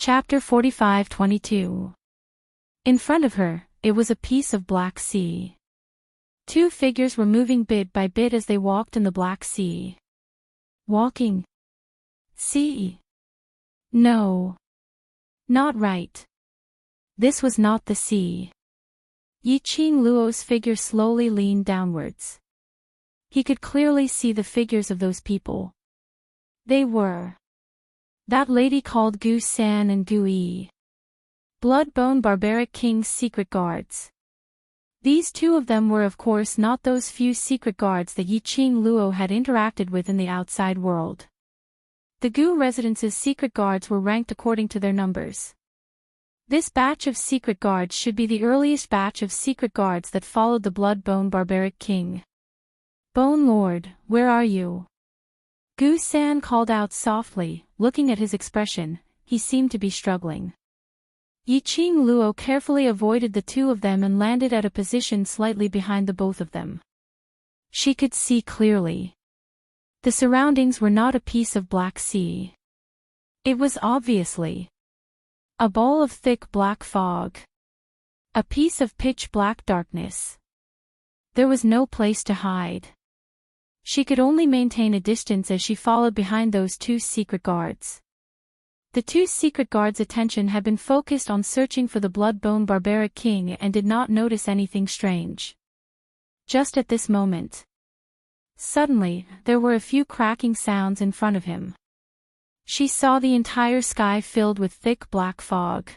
Chapter 45:22. In front of her, it was a piece of black sea. Two figures were moving bit by bit as they walked in the black sea. Walking. Sea. No. Not right. This was not the sea. Yiqing Luo's figure slowly leaned downwards. He could clearly see the figures of those people. They were that lady called Gu San and Gu Yi. Bloodbone Barbaric King's secret guards. These two of them were of course not those few secret guards that Yiqing Luo had interacted with in the outside world. The Gu residence's secret guards were ranked according to their numbers. This batch of secret guards should be the earliest batch of secret guards that followed the Bloodbone Barbaric King. Bone Lord, where are you? Gu San called out softly. Looking at his expression, he seemed to be struggling. Yiqing Luo carefully avoided the two of them and landed at a position slightly behind the both of them. She could see clearly. The surroundings were not a piece of black sea. It was obviously a ball of thick black fog. A piece of pitch black darkness. There was no place to hide. She could only maintain a distance as she followed behind those two secret guards. The two secret guards' attention had been focused on searching for the Bloodbone Barbaric King and did not notice anything strange. Just at this moment. Suddenly, there were a few cracking sounds in front of him. She saw the entire sky filled with thick black fog.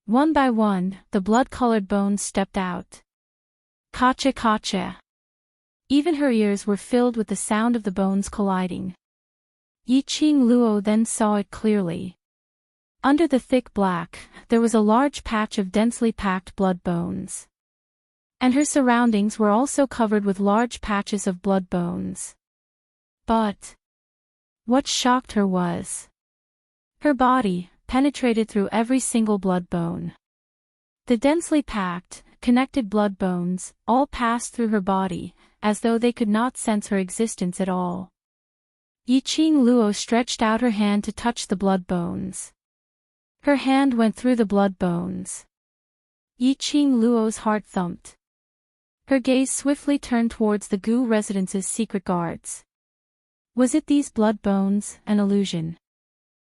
One by one, the blood-colored bones stepped out. Kacha kacha. Even her ears were filled with the sound of the bones colliding. Yiqing Luo then saw it clearly. Under the thick black, there was a large patch of densely packed blood bones. And her surroundings were also covered with large patches of blood bones. But what shocked her was her body penetrated through every single blood bone. The densely packed, connected blood bones all passed through her body, as though they could not sense her existence at all. Yiqing Luo stretched out her hand to touch the blood bones. Her hand went through the blood bones. Yiqing Luo's heart thumped. Her gaze swiftly turned towards the Gu residence's secret guards. Was it these blood bones, an illusion?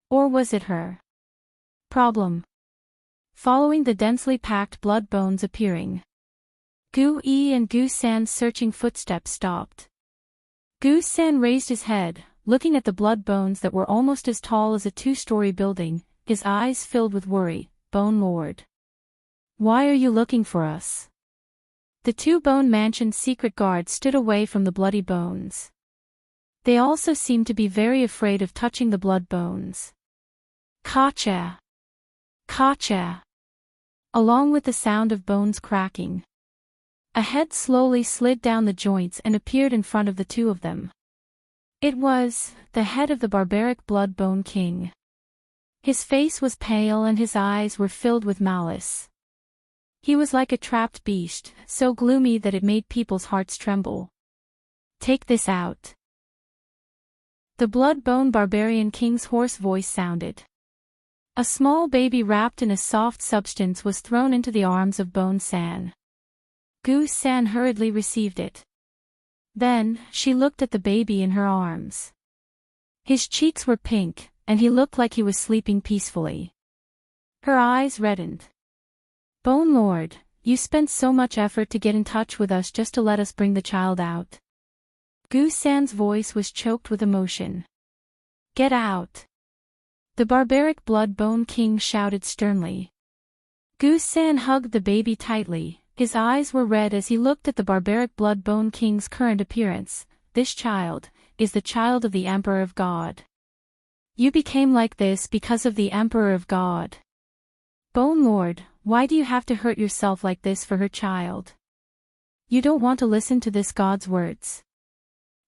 Or was it her problem? Following the densely packed blood bones appearing, Gu Yi and Gu San's searching footsteps stopped. Gu San raised his head, looking at the blood bones that were almost as tall as a two-story building, his eyes filled with worry. Bone Lord. Why are you looking for us? The two Bone Mansion's secret guards stood away from the bloody bones. They also seemed to be very afraid of touching the blood bones. Kacha. Kacha. Along with the sound of bones cracking, a head slowly slid down the joints and appeared in front of the two of them. It was the head of the barbaric Bloodbone King. His face was pale and his eyes were filled with malice. He was like a trapped beast, so gloomy that it made people's hearts tremble. Take this out. The Bloodbone Barbarian King's hoarse voice sounded. A small baby wrapped in a soft substance was thrown into the arms of Bone San. Gu San hurriedly received it. Then, she looked at the baby in her arms. His cheeks were pink, and he looked like he was sleeping peacefully. Her eyes reddened. Bone Lord, you spent so much effort to get in touch with us just to let us bring the child out. Gu San's voice was choked with emotion. Get out. The barbaric Bloodbone King shouted sternly. Gu San hugged the baby tightly. His eyes were red as he looked at the barbaric Bloodbone King's current appearance. This child is the child of the Emperor of God. You became like this because of the Emperor of God. Bone Lord, why do you have to hurt yourself like this for her child? You don't want to listen to this God's words.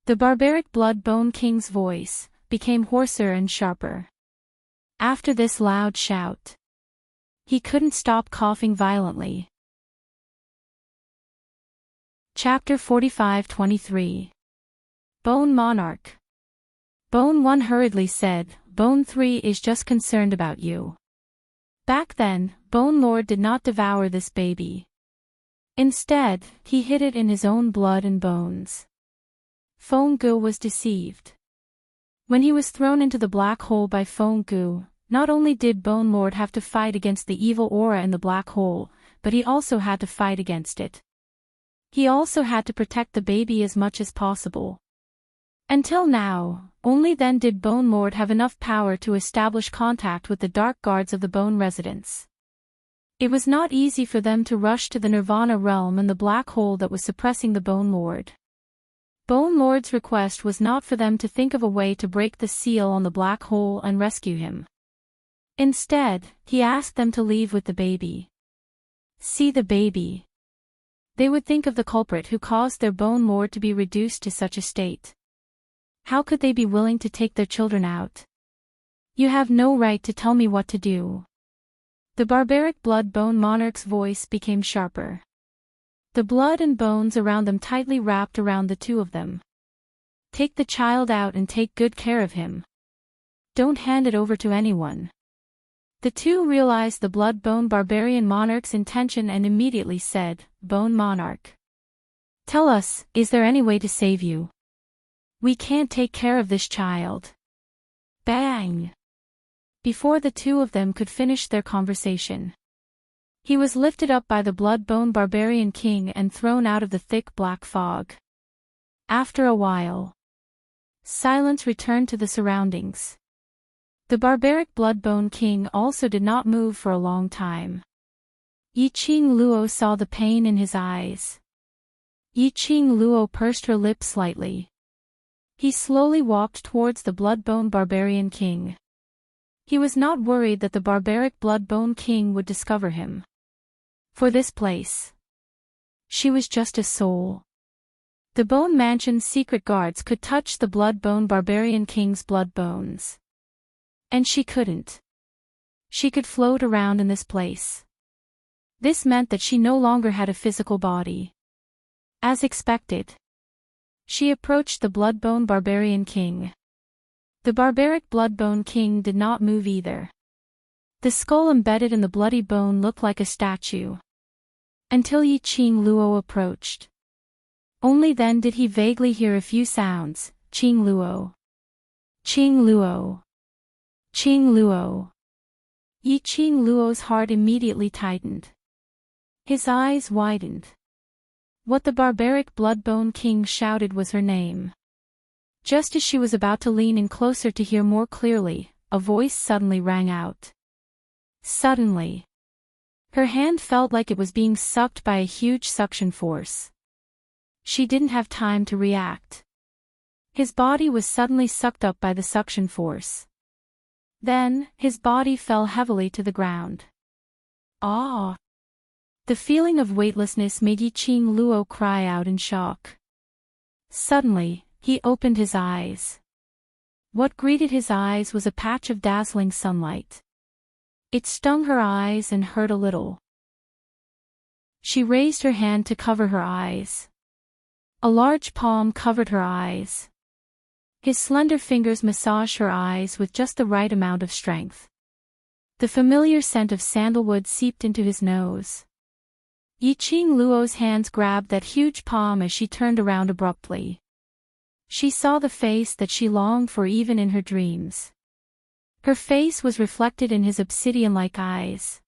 The barbaric Bloodbone King's voice became hoarser and sharper. After this loud shout, he couldn't stop coughing violently. Chapter 45:23. Bone Monarch. Bone 1 hurriedly said, Bone 3 is just concerned about you. Back then, Bone Lord did not devour this baby. Instead, he hid it in his own blood and bones. Phong Gu was deceived. When he was thrown into the black hole by Phong Gu, not only did Bone Lord have to fight against the evil aura in the black hole, but he also had to fight against it. He also had to protect the baby as much as possible. Until now, only then did Bone Lord have enough power to establish contact with the dark guards of the Bone Residence. It was not easy for them to rush to the Nirvana realm and the black hole that was suppressing the Bone Lord. Bone Lord's request was not for them to think of a way to break the seal on the black hole and rescue him. Instead, he asked them to leave with the baby. See the baby. They would think of the culprit who caused their Bone Lord to be reduced to such a state. How could they be willing to take their children out? You have no right to tell me what to do. The barbaric blood bone monarch's voice became sharper. The blood and bones around them tightly wrapped around the two of them. Take the child out and take good care of him. Don't hand it over to anyone. The two realized the blood bone barbarian monarch's intention and immediately said, Bone Monarch. Tell us, is there any way to save you? We can't take care of this child. Bang! Before the two of them could finish their conversation, he was lifted up by the blood-bone barbarian king and thrown out of the thick black fog. After a while, silence returned to the surroundings. The barbaric blood-bone king also did not move for a long time. Yi Qing Luo saw the pain in his eyes. Yi Qing Luo pursed her lips slightly. He slowly walked towards the blood-bone barbarian king. He was not worried that the barbaric blood-bone king would discover him. For this place, she was just a soul. The Bone Mansion's secret guards could touch the blood-bone barbarian king's blood bones. And she couldn't. She could float around in this place. This meant that she no longer had a physical body. As expected, she approached the blood-bone barbarian king. The barbaric blood-bone king did not move either. The skull embedded in the bloody bone looked like a statue. Until Yi Qing Luo approached. Only then did he vaguely hear a few sounds, Qing Luo. Qing Luo. Qing Luo. Yi Qing Luo's heart immediately tightened. His eyes widened. What the barbaric blood-bone king shouted was her name. Just as she was about to lean in closer to hear more clearly, a voice suddenly rang out. Suddenly, her hand felt like it was being sucked by a huge suction force. She didn't have time to react. His body was suddenly sucked up by the suction force. Then, his body fell heavily to the ground. Ah! The feeling of weightlessness made Yi Qing Luo cry out in shock. Suddenly, he opened his eyes. What greeted his eyes was a patch of dazzling sunlight. It stung her eyes and hurt a little. She raised her hand to cover her eyes. A large palm covered her eyes. His slender fingers massaged her eyes with just the right amount of strength. The familiar scent of sandalwood seeped into his nose. Yi Qing Luo's hands grabbed that huge palm as she turned around abruptly. She saw the face that she longed for even in her dreams. Her face was reflected in his obsidian-like eyes.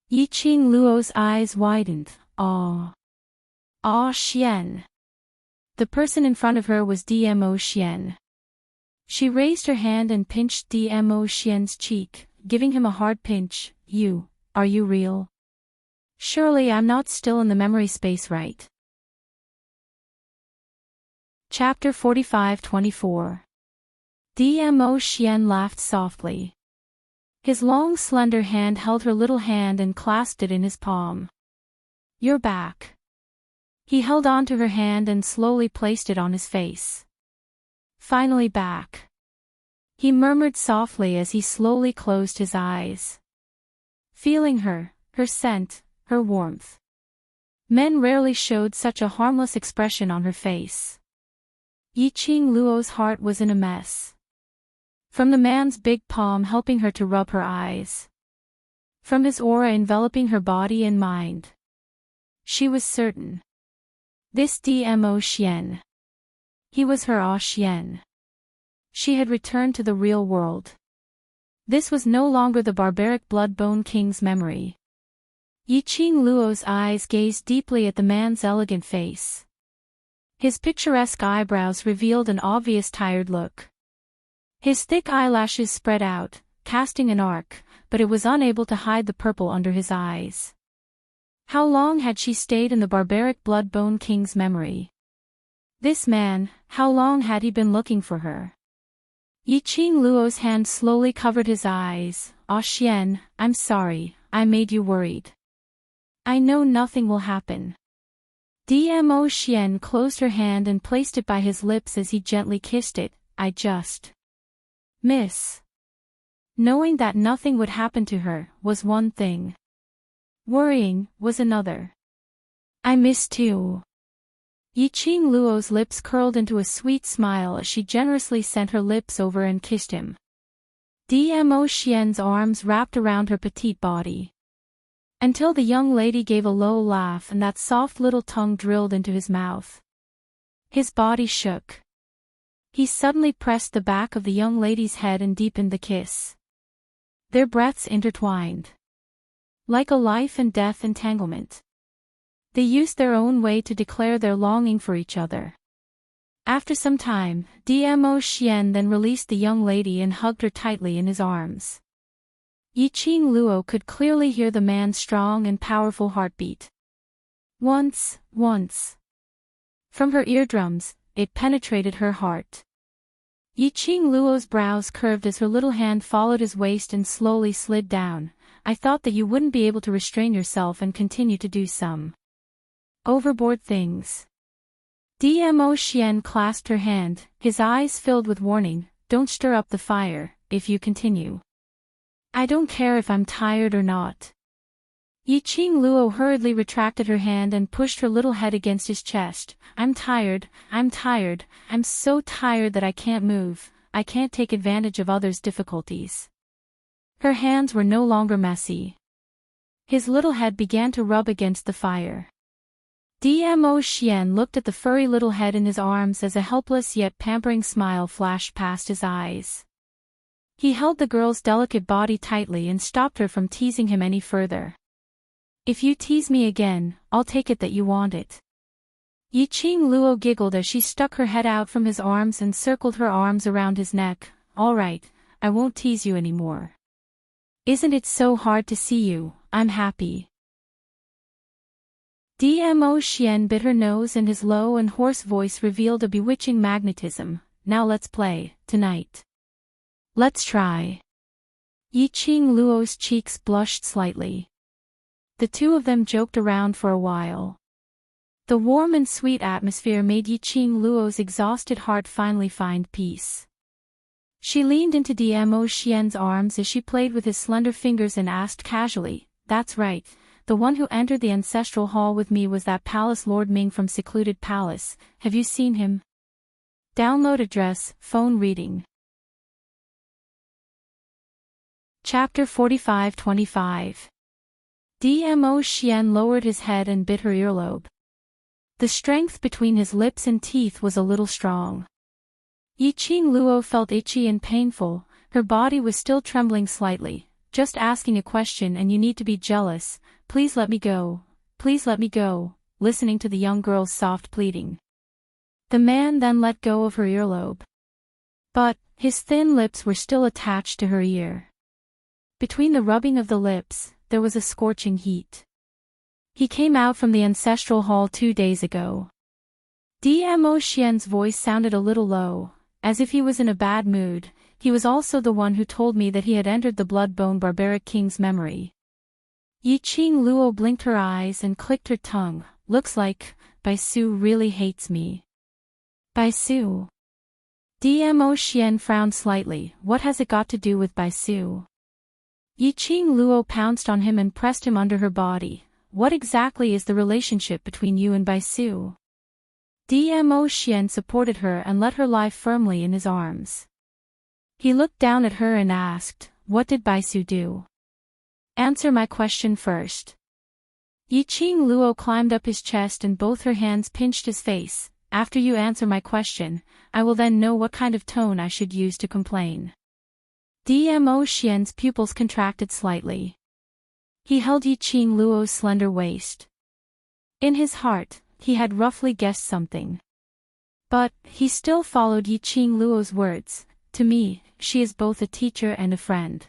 Yi Qing Luo's eyes widened. Ah! Ah Xian! The person in front of her was Dmo Xian. She raised her hand and pinched Dmo Xian's cheek, giving him a hard pinch. Are you real? Surely I'm not still in the memory space, right? Chapter 45-24. Dmo Xian laughed softly. His long slender hand held her little hand and clasped it in his palm. You're back. He held on to her hand and slowly placed it on his face. Finally back. He murmured softly as he slowly closed his eyes. Feeling her scent, her warmth. Men rarely showed such a harmless expression on her face. Yi Qing Luo's heart was in a mess. From the man's big palm helping her to rub her eyes. from his aura enveloping her body and mind. She was certain. This Dmo Xian. He was her Xian. She had returned to the real world. This was no longer the barbaric blood-bone king's memory. Yiqing Luo's eyes gazed deeply at the man's elegant face. His picturesque eyebrows revealed an obvious tired look. His thick eyelashes spread out, casting an arc, but it was unable to hide the purple under his eyes. How long had she stayed in the barbaric blood-bone king's memory? This man, how long had he been looking for her? Yiqing Luo's hand slowly covered his eyes. Xian, I'm sorry, I made you worried. I know nothing will happen. Dmo Xian closed her hand and placed it by his lips as he gently kissed it. I just miss. Knowing that nothing would happen to her was one thing. Worrying was another. I miss too. Yiqing Luo's lips curled into a sweet smile as she generously sent her lips over and kissed him. Dmo Xian's arms wrapped around her petite body. Until the young lady gave a low laugh and that soft little tongue drilled into his mouth. His body shook. He suddenly pressed the back of the young lady's head and deepened the kiss. Their breaths intertwined. Like a life and death entanglement. They used their own way to declare their longing for each other. After some time, Dmo Xian then released the young lady and hugged her tightly in his arms. Yiqing Luo could clearly hear the man's strong and powerful heartbeat. Once. From her eardrums, it penetrated her heart. Yiqing Luo's brows curved as her little hand followed his waist and slowly slid down. I thought that you wouldn't be able to restrain yourself and continue to do some overboard things. Dmo Xian clasped her hand, his eyes filled with warning. Don't stir up the fire, if you continue. I don't care if I'm tired or not. Yiqing Luo hurriedly retracted her hand and pushed her little head against his chest. I'm tired, I'm so tired that I can't move, I can't take advantage of others' difficulties. Her hands were no longer messy. His little head began to rub against the fire. Dmo Xian looked at the furry little head in his arms as a helpless yet pampering smile flashed past his eyes. He held the girl's delicate body tightly and stopped her from teasing him any further. If you tease me again, I'll take it that you want it. Yiqing Luo giggled as she stuck her head out from his arms and circled her arms around his neck. All right, I won't tease you anymore. Isn't it so hard to see you? I'm happy. Dmo Xian bit her nose and his low and hoarse voice revealed a bewitching magnetism. Now let's play, tonight. Let's try. Yiqing Luo's cheeks blushed slightly. The two of them joked around for a while. The warm and sweet atmosphere made Yiqing Luo's exhausted heart finally find peace. She leaned into Dmo Xian's arms as she played with his slender fingers and asked casually, That's right. The one who entered the ancestral hall with me was that Palace Lord Ming from Secluded Palace. Have you seen him? Download address, phone reading. Chapter 45-25. Dmo Xian lowered his head and bit her earlobe. The strength between his lips and teeth was a little strong. Yiqing Luo felt itchy and painful, her body was still trembling slightly. Just asking a question and you need to be jealous. Please let me go. Please let me go, listening to the young girl's soft pleading. The man then let go of her earlobe. But, his thin lips were still attached to her ear. Between the rubbing of the lips, there was a scorching heat. He came out from the ancestral hall 2 days ago. Dmo Xian's voice sounded a little low, as if he was in a bad mood. He was also the one who told me that he had entered the blood-bone barbaric king's memory. Yiqing Luo blinked her eyes and clicked her tongue. Looks like, Baisu really hates me. Baisu? Dmo Xian frowned slightly. What has it got to do with Baisu? Yiqing Luo pounced on him and pressed him under her body. What exactly is the relationship between you and Baisu? Dmo Xian supported her and let her lie firmly in his arms. He looked down at her and asked, What did Baisu do? Answer my question first. Yiqing Luo climbed up his chest and both her hands pinched his face. After you answer my question, I will then know what kind of tone I should use to complain. Dmo Xian's pupils contracted slightly. He held Yiqing Luo's slender waist. In his heart, he had roughly guessed something. But, he still followed Yiqing Luo's words. To me, she is both a teacher and a friend.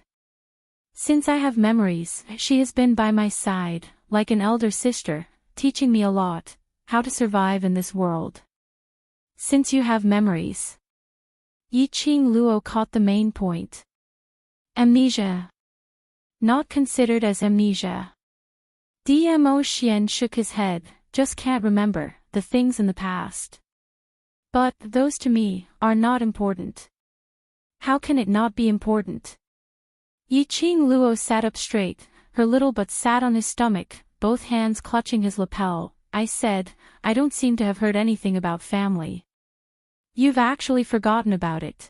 Since I have memories, she has been by my side, like an elder sister, teaching me a lot, how to survive in this world. Since you have memories. Yiqing Luo caught the main point. Amnesia. Not considered as amnesia. Dmo Xian shook his head, just can't remember, the things in the past. But, those to me, are not important. How can it not be important? Yiqing Luo sat up straight, her little butt sat on his stomach, both hands clutching his lapel. I said, I don't seem to have heard anything about family. You've actually forgotten about it.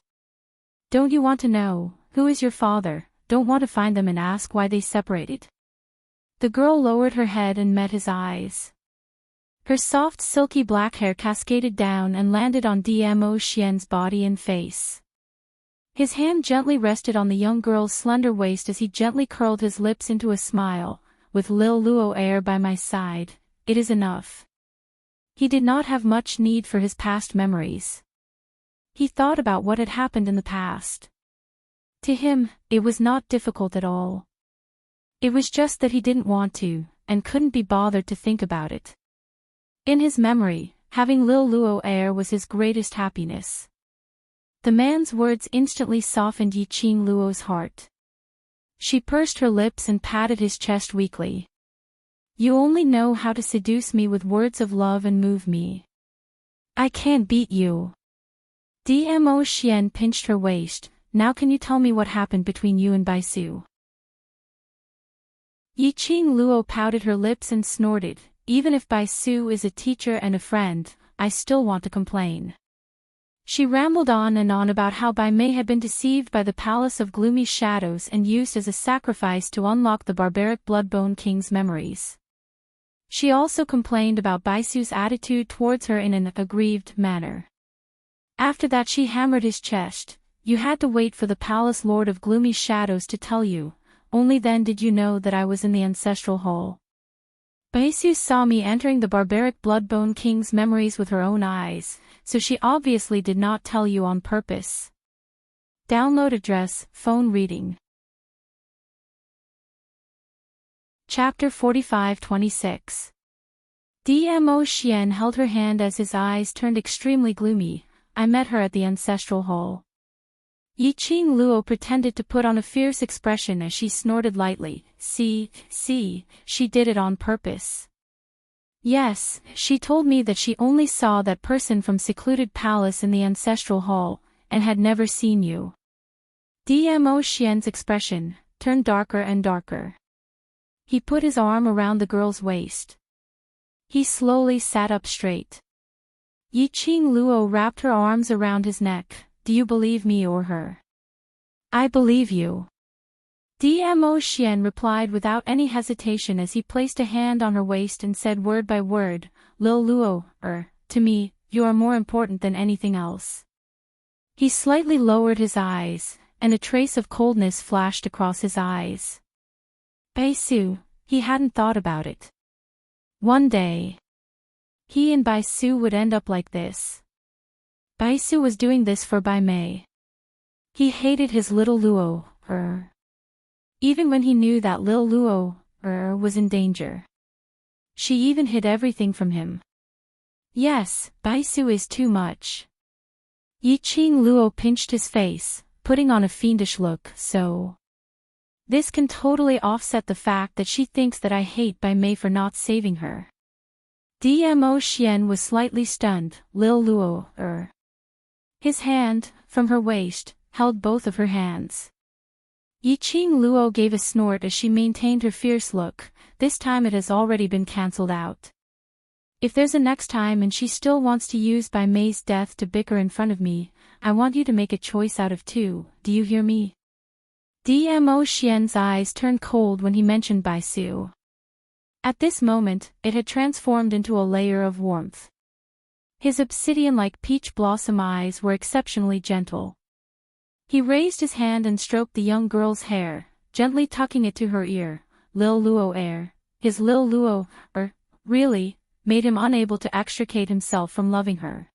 Don't you want to know, who is your father, don't want to find them and ask why they separated? The girl lowered her head and met his eyes. Her soft silky black hair cascaded down and landed on Dmo Xian's body and face. His hand gently rested on the young girl's slender waist as he gently curled his lips into a smile. With Lil Luo air by my side, it is enough. He did not have much need for his past memories. He thought about what had happened in the past. To him, it was not difficult at all. It was just that he didn't want to, and couldn't be bothered to think about it. In his memory, having Lil Luo air was his greatest happiness. The man's words instantly softened Yiqing Luo's heart. She pursed her lips and patted his chest weakly. You only know how to seduce me with words of love and move me. I can't beat you. Dmo Xian pinched her waist. Now can you tell me what happened between you and Baisu? Yiqing Luo pouted her lips and snorted. Even if Baisu is a teacher and a friend, I still want to complain. She rambled on and on about how Bai Mei had been deceived by the Palace of Gloomy Shadows and used as a sacrifice to unlock the barbaric Bloodbone King's memories. She also complained about Baisu's attitude towards her in an aggrieved manner. After that she hammered his chest. You had to wait for the Palace Lord of Gloomy Shadows to tell you, only then did you know that I was in the Ancestral Hall. Baisu saw me entering the barbaric Bloodbone King's memories with her own eyes, so she obviously did not tell you on purpose. Download address, phone reading. Chapter 45-26. Dmo Xian held her hand as his eyes turned extremely gloomy. I met her at the Ancestral Hall. Yiqing Luo pretended to put on a fierce expression as she snorted lightly. See, she did it on purpose. Yes, she told me that she only saw that person from secluded palace in the Ancestral Hall, and had never seen you. Dmo Xian's expression turned darker and darker. He put his arm around the girl's waist. He slowly sat up straight. Yiqing Luo wrapped her arms around his neck. Do you believe me or her? I believe you. Dmo Xian replied without any hesitation as he placed a hand on her waist and said word by word, Lil Luo, to me, you are more important than anything else. He slightly lowered his eyes, and a trace of coldness flashed across his eyes. Baisu, he hadn't thought about it. One day, he and Baisu would end up like this. Baisu was doing this for Bai Mei. He hated his little Luo, even when he knew that Lil Luo, was in danger. She even hid everything from him. Yes, Baisu is too much. Yiqing Luo pinched his face, putting on a fiendish look, so. This can totally offset the fact that she thinks that I hate Bai Mei for not saving her. Dmo Xian was slightly stunned. Lil Luo, His hand, from her waist, held both of her hands. Yiqing Luo gave a snort as she maintained her fierce look. This time it has already been cancelled out. If there's a next time and she still wants to use Bai Mei's death to bicker in front of me, I want you to make a choice out of two, do you hear me? Dmo Xian's eyes turned cold when he mentioned Baisu. At this moment, it had transformed into a layer of warmth. His obsidian-like peach blossom eyes were exceptionally gentle. He raised his hand and stroked the young girl's hair, gently tucking it to her ear. Lil Luo air. His Lil Luo, really, made him unable to extricate himself from loving her.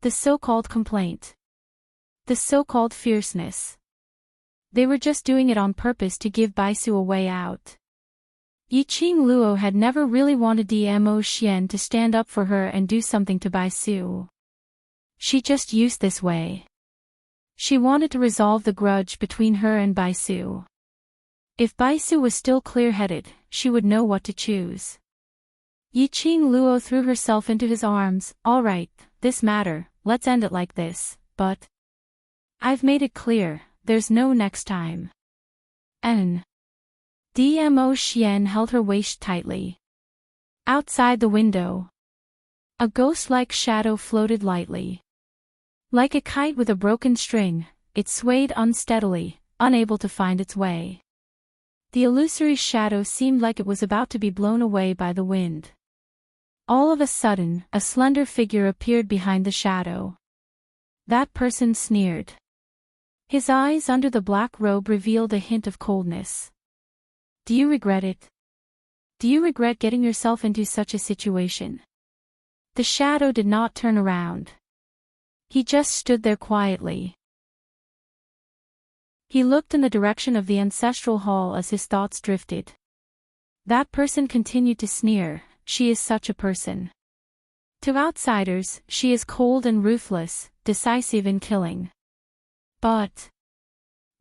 The so-called complaint. The so-called fierceness. They were just doing it on purpose to give Baisu a way out. Yiqing Luo had never really wanted Dmo Xian to stand up for her and do something to Baisu. She just used this way. She wanted to resolve the grudge between her and Baisu. If Baisu was still clear-headed, she would know what to choose. Yiqing Luo threw herself into his arms. All right, this matter, let's end it like this, but I've made it clear, there's no next time. Dmo Xian held her waist tightly. Outside the window, a ghost-like shadow floated lightly. Like a kite with a broken string, it swayed unsteadily, unable to find its way. The illusory shadow seemed like it was about to be blown away by the wind. All of a sudden, a slender figure appeared behind the shadow. That person sneered. His eyes under the black robe revealed a hint of coldness. Do you regret it? Do you regret getting yourself into such a situation? The shadow did not turn around. He just stood there quietly. He looked in the direction of the ancestral hall as his thoughts drifted. That person continued to sneer. She is such a person. To outsiders, she is cold and ruthless, decisive in killing. But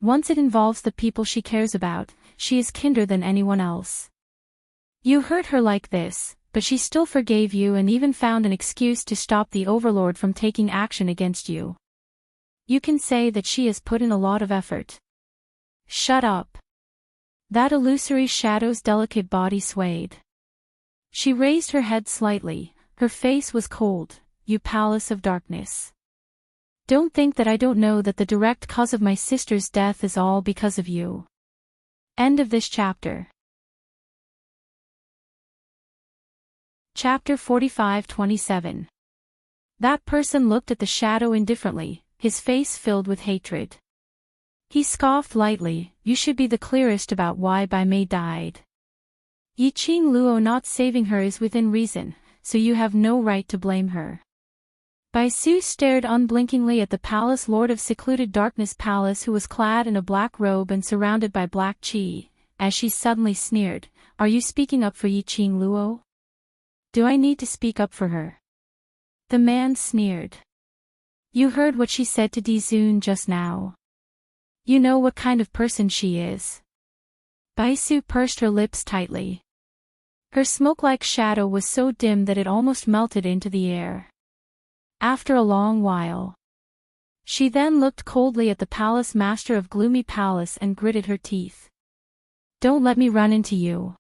once it involves the people she cares about, she is kinder than anyone else. You hurt her like this, but she still forgave you and even found an excuse to stop the overlord from taking action against you. You can say that she has put in a lot of effort. Shut up. That illusory shadow's delicate body swayed. She raised her head slightly, her face was cold. You palace of darkness. Don't think that I don't know that the direct cause of my sister's death is all because of you. End of this chapter. Chapter 45-27. That person looked at the shadow indifferently, his face filled with hatred. He scoffed lightly. You should be the clearest about why Bai Mei died. Yiqing Luo not saving her is within reason, so you have no right to blame her. Baisu stared unblinkingly at the palace lord of secluded darkness palace who was clad in a black robe and surrounded by black qi, as she suddenly sneered, Are you speaking up for Yiqing Luo? Do I need to speak up for her? The man sneered. You heard what she said to Dizun just now. You know what kind of person she is. Baisu pursed her lips tightly. Her smoke-like shadow was so dim that it almost melted into the air. After a long while, she then looked coldly at the palace master of Gloomy Palace and gritted her teeth. Don't let me run into you.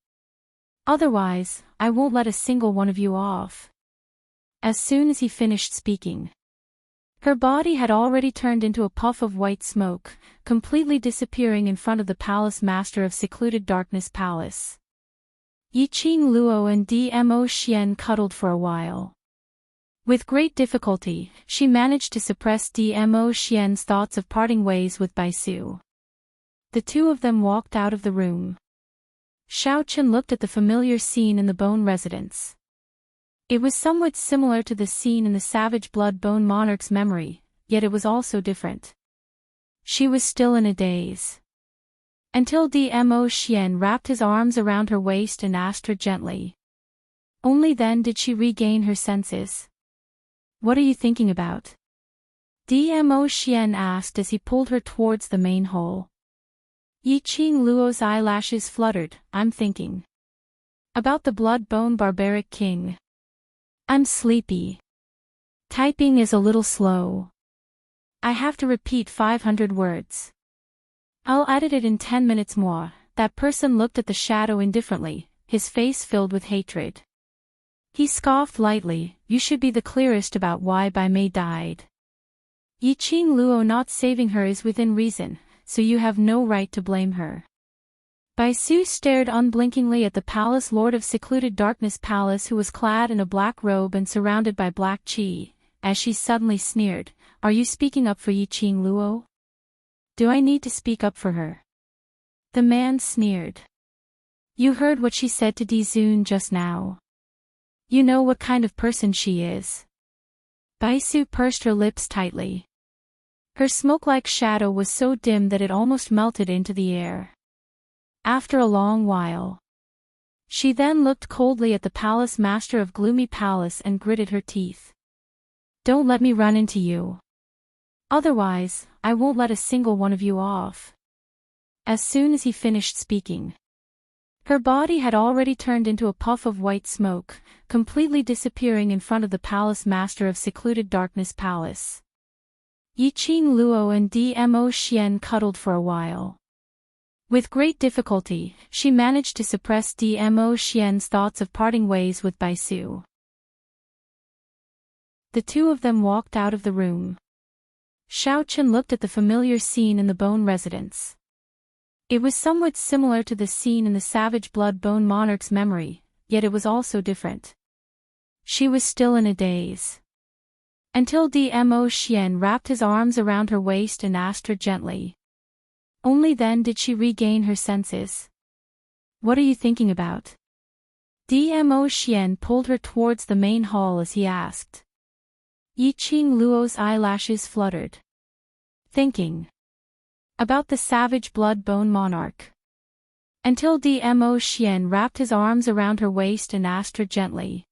Otherwise, I won't let a single one of you off. As soon as he finished speaking, her body had already turned into a puff of white smoke, completely disappearing in front of the palace master of Secluded Darkness Palace. Yiqing Luo and Dmo Xian cuddled for a while. With great difficulty, she managed to suppress Dmo Xian's thoughts of parting ways with Baisu. The two of them walked out of the room. Xiaochen looked at the familiar scene in the Bone residence. It was somewhat similar to the scene in the Savage Blood Bone Monarch's memory, yet it was also different. She was still in a daze. Until Dmo Xian wrapped his arms around her waist and asked her gently. Only then did she regain her senses. What are you thinking about? Dmo Xian asked as he pulled her towards the main hall. Yiqing Luo's eyelashes fluttered. I'm thinking about the Blood-Bone Barbaric King. I'm sleepy. Typing is a little slow. I have to repeat 500 words. I'll edit it in 10 minutes more. That person looked at the shadow indifferently, his face filled with hatred. He scoffed lightly. You should be the clearest about why Bai Mei died. Yiqing Luo not saving her is within reason, so you have no right to blame her. Baisu stared unblinkingly at the palace lord of secluded darkness palace who was clad in a black robe and surrounded by black chi, as she suddenly sneered, "Are you speaking up for Yiqing Luo? Do I need to speak up for her?" The man sneered. "You heard what she said to Dizun just now. You know what kind of person she is." Baisu pursed her lips tightly. Her smoke-like shadow was so dim that it almost melted into the air. After a long while, she then looked coldly at the palace master of Gloomy Palace and gritted her teeth. "Don't let me run into you. Otherwise, I won't let a single one of you off." As soon as he finished speaking, her body had already turned into a puff of white smoke, completely disappearing in front of the palace master of Secluded Darkness Palace. Yiqing Luo and Dmo Xian cuddled for a while. With great difficulty, she managed to suppress Dmo Xian's thoughts of parting ways with Baisu. The two of them walked out of the room. Xiaochen looked at the familiar scene in the Bone residence. It was somewhat similar to the scene in the Savage Blood Bone Monarch's memory, yet it was also different. She was still in a daze. Until Dmo Xian wrapped his arms around her waist and asked her gently. Only then did she regain her senses. "What are you thinking about?" Dmo Xian pulled her towards the main hall as he asked. Yiqing Luo's eyelashes fluttered. "Thinking about the Savage Blood Bone Monarch." Until Dmo Xian wrapped his arms around her waist and asked her gently.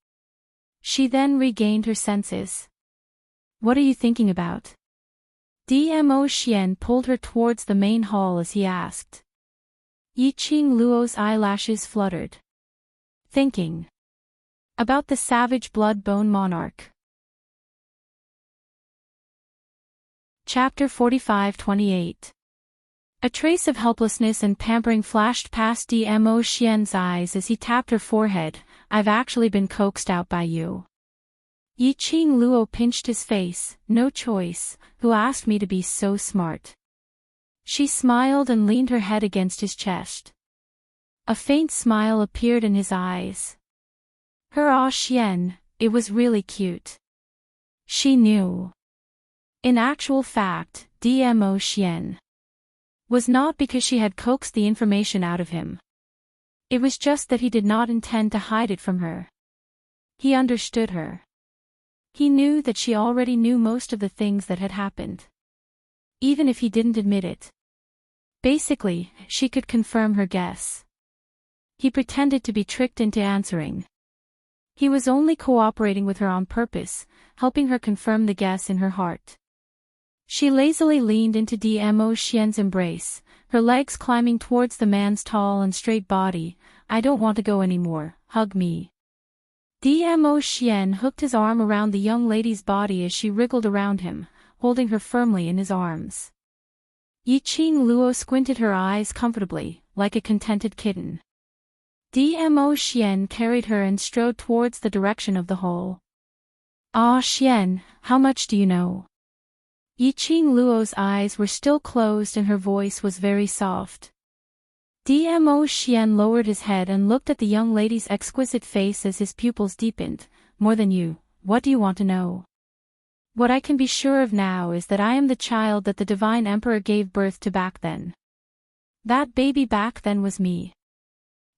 She then regained her senses. "What are you thinking about?" Dmo Xian pulled her towards the main hall as he asked. Yiqing Luo's eyelashes fluttered. "Thinking about the Savage Blood Bone Monarch." Chapter 45-28. A trace of helplessness and pampering flashed past Dmo Xian's eyes as he tapped her forehead. "I've actually been coaxed out by you." Yiqing Luo pinched his face. "No choice, who asked me to be so smart?" She smiled and leaned her head against his chest. A faint smile appeared in his eyes. Her Xian, it was really cute. She knew. In actual fact, Dmo Xian was not because she had coaxed the information out of him. It was just that he did not intend to hide it from her. He understood her. He knew that she already knew most of the things that had happened. Even if he didn't admit it. Basically, she could confirm her guess. He pretended to be tricked into answering. He was only cooperating with her on purpose, helping her confirm the guess in her heart. She lazily leaned into Dmo Xian's embrace, her legs climbing towards the man's tall and straight body. "I don't want to go anymore, hug me." Dmo Xian hooked his arm around the young lady's body as she wriggled around him, holding her firmly in his arms. Yiqing Luo squinted her eyes comfortably, like a contented kitten. Dmo Xian carried her and strode towards the direction of the hole. "Ah Xian, how much do you know?" Yiqing Luo's eyes were still closed and her voice was very soft. Dmo Xian lowered his head and looked at the young lady's exquisite face as his pupils deepened. "More than you, what do you want to know?" "What I can be sure of now is that I am the child that the Divine Emperor gave birth to back then. That baby back then was me."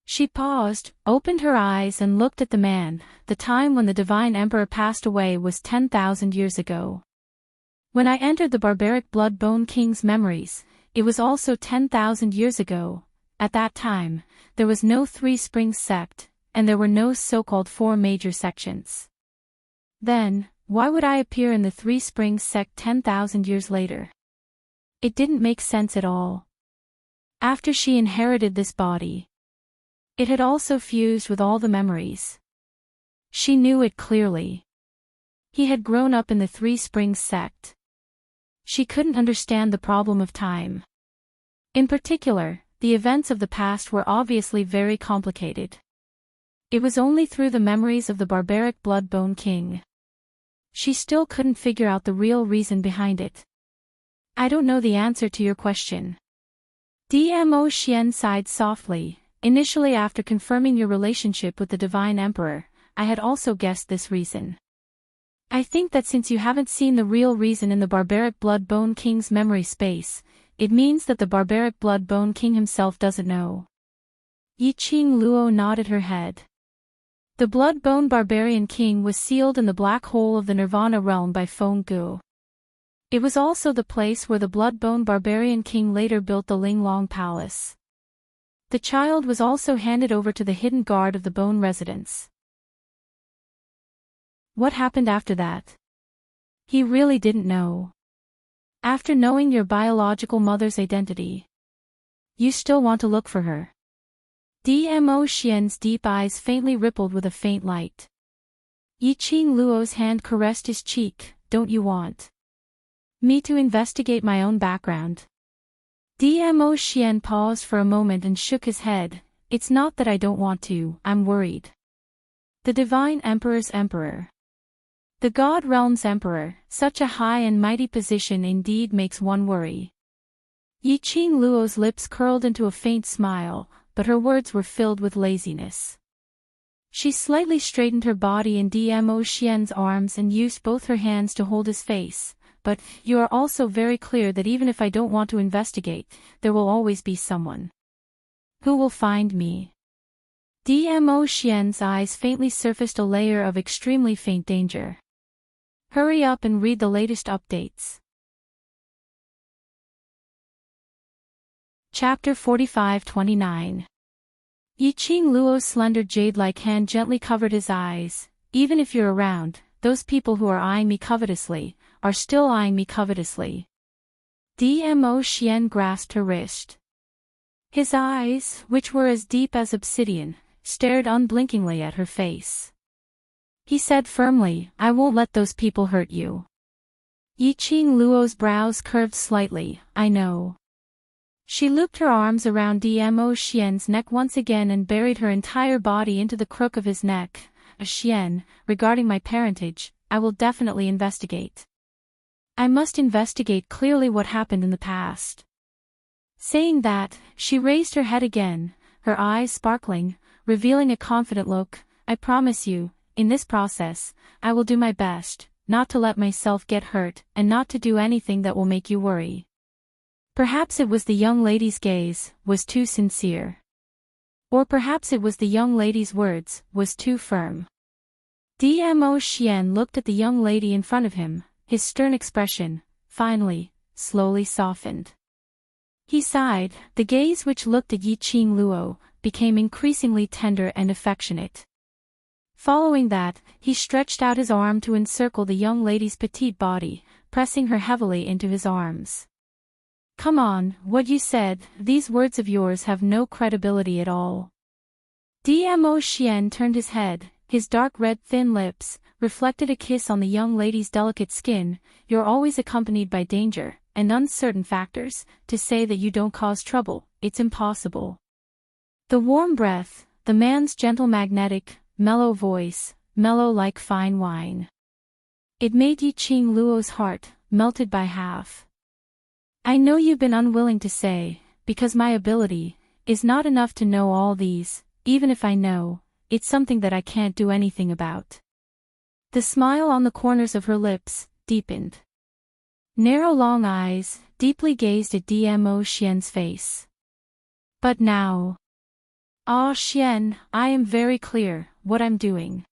She paused, opened her eyes and looked at the man. "The time when the Divine Emperor passed away was 10,000 years ago. When I entered the barbaric Blood Bone King's memories, it was also 10,000 years ago. At that time, there was no Three Springs sect, and there were no so-called four major sections. Then, why would I appear in the Three Springs sect 10,000 years later? It didn't make sense at all. After she inherited this body, it had also fused with all the memories. She knew it clearly. He had grown up in the Three Springs sect. She couldn't understand the problem of time. In particular, the events of the past were obviously very complicated. It was only through the memories of the barbaric Blood Bone King. She still couldn't figure out the real reason behind it. "I don't know the answer to your question," Dmo Xian sighed softly. Initially, after confirming your relationship with the Divine Emperor, I had also guessed this reason. I think that since you haven't seen the real reason in the barbaric Blood Bone King's memory space, it means that the barbaric Blood Bone King himself doesn't know. Yiqing Luo nodded her head. The Blood Bone Barbarian King was sealed in the black hole of the Nirvana realm by Feng Gu. It was also the place where the Blood Bone Barbarian King later built the Linglong Palace. The child was also handed over to the hidden guard of the Bone Residence. What happened after that? He really didn't know. After knowing your biological mother's identity, you still want to look for her. Dmo Xian's deep eyes faintly rippled with a faint light. Yiqing Luo's hand caressed his cheek. Don't you want me to investigate my own background? Dmo Xian paused for a moment and shook his head. It's not that I don't want to, I'm worried. The Divine Emperor's Emperor. The God Realm's Emperor, such a high and mighty position indeed makes one worry. Yiqing Luo's lips curled into a faint smile, but her words were filled with laziness. She slightly straightened her body in Dmo Xian's arms and used both her hands to hold his face. But you are also very clear that even if I don't want to investigate, there will always be someone who will find me. Dmo Xian's eyes faintly surfaced a layer of extremely faint danger. Hurry up and read the latest updates. Chapter 45-29. Yiqing Luo's slender jade-like hand gently covered his eyes. Even if you're around, those people who are eyeing me covetously, are still eyeing me covetously. Dmo Xian grasped her wrist. His eyes, which were as deep as obsidian, stared unblinkingly at her face. He said firmly, I won't let those people hurt you. Yiqing Luo's brows curved slightly. I know. She looped her arms around Dmo Xian's neck once again and buried her entire body into the crook of his neck. Xian, regarding my parentage, I will definitely investigate. I must investigate clearly what happened in the past. Saying that, she raised her head again, her eyes sparkling, revealing a confident look. I promise you, in this process, I will do my best, not to let myself get hurt, and not to do anything that will make you worry. Perhaps it was the young lady's gaze, was too sincere. Or perhaps it was the young lady's words, was too firm. Dmo Xian looked at the young lady in front of him, his stern expression, finally, slowly softened. He sighed, the gaze which looked at Yiqing Luo, became increasingly tender and affectionate. Following that, he stretched out his arm to encircle the young lady's petite body, pressing her heavily into his arms. Come on, what you said, these words of yours have no credibility at all. Dmo Xian turned his head, his dark red thin lips, reflected a kiss on the young lady's delicate skin. You're always accompanied by danger, and uncertain factors, to say that you don't cause trouble, it's impossible. The warm breath, the man's gentle magnetic, mellow voice, mellow like fine wine. It made Yiqing Luo's heart, melted by half. I know you've been unwilling to say, because my ability is not enough to know all these, even if I know, it's something that I can't do anything about. The smile on the corners of her lips deepened. Narrow long eyes deeply gazed at Dmo Xian's face. But now, Xian, I am very clear what I'm doing.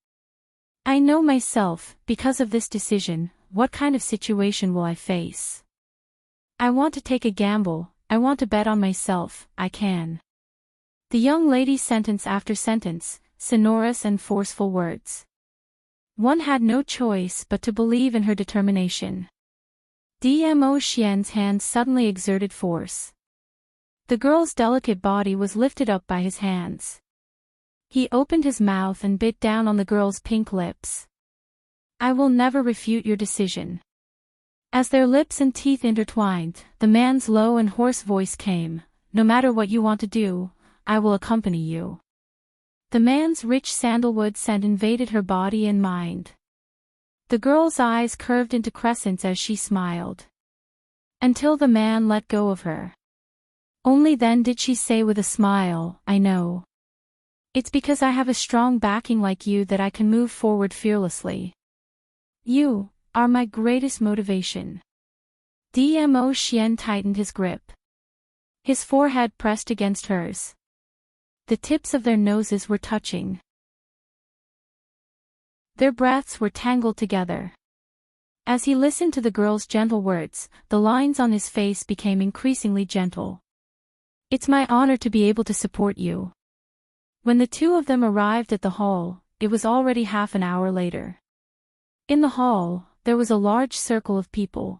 I know myself, because of this decision, what kind of situation will I face. I want to take a gamble, I want to bet on myself, I can. The young lady sentence after sentence, sonorous and forceful words. One had no choice but to believe in her determination. Dmo Xian's hand suddenly exerted force. The girl's delicate body was lifted up by his hands. He opened his mouth and bit down on the girl's pink lips. I will never refute your decision. As their lips and teeth intertwined, the man's low and hoarse voice came, no matter what you want to do, I will accompany you. The man's rich sandalwood scent invaded her body and mind. The girl's eyes curved into crescents as she smiled. Until the man let go of her. Only then did she say with a smile, I know. It's because I have a strong backing like you that I can move forward fearlessly. You are my greatest motivation. Dmo Xian tightened his grip. His forehead pressed against hers. The tips of their noses were touching. Their breaths were tangled together. As he listened to the girl's gentle words, the lines on his face became increasingly gentle. It's my honor to be able to support you. When the two of them arrived at the hall, it was already half an hour later. In the hall, there was a large circle of people.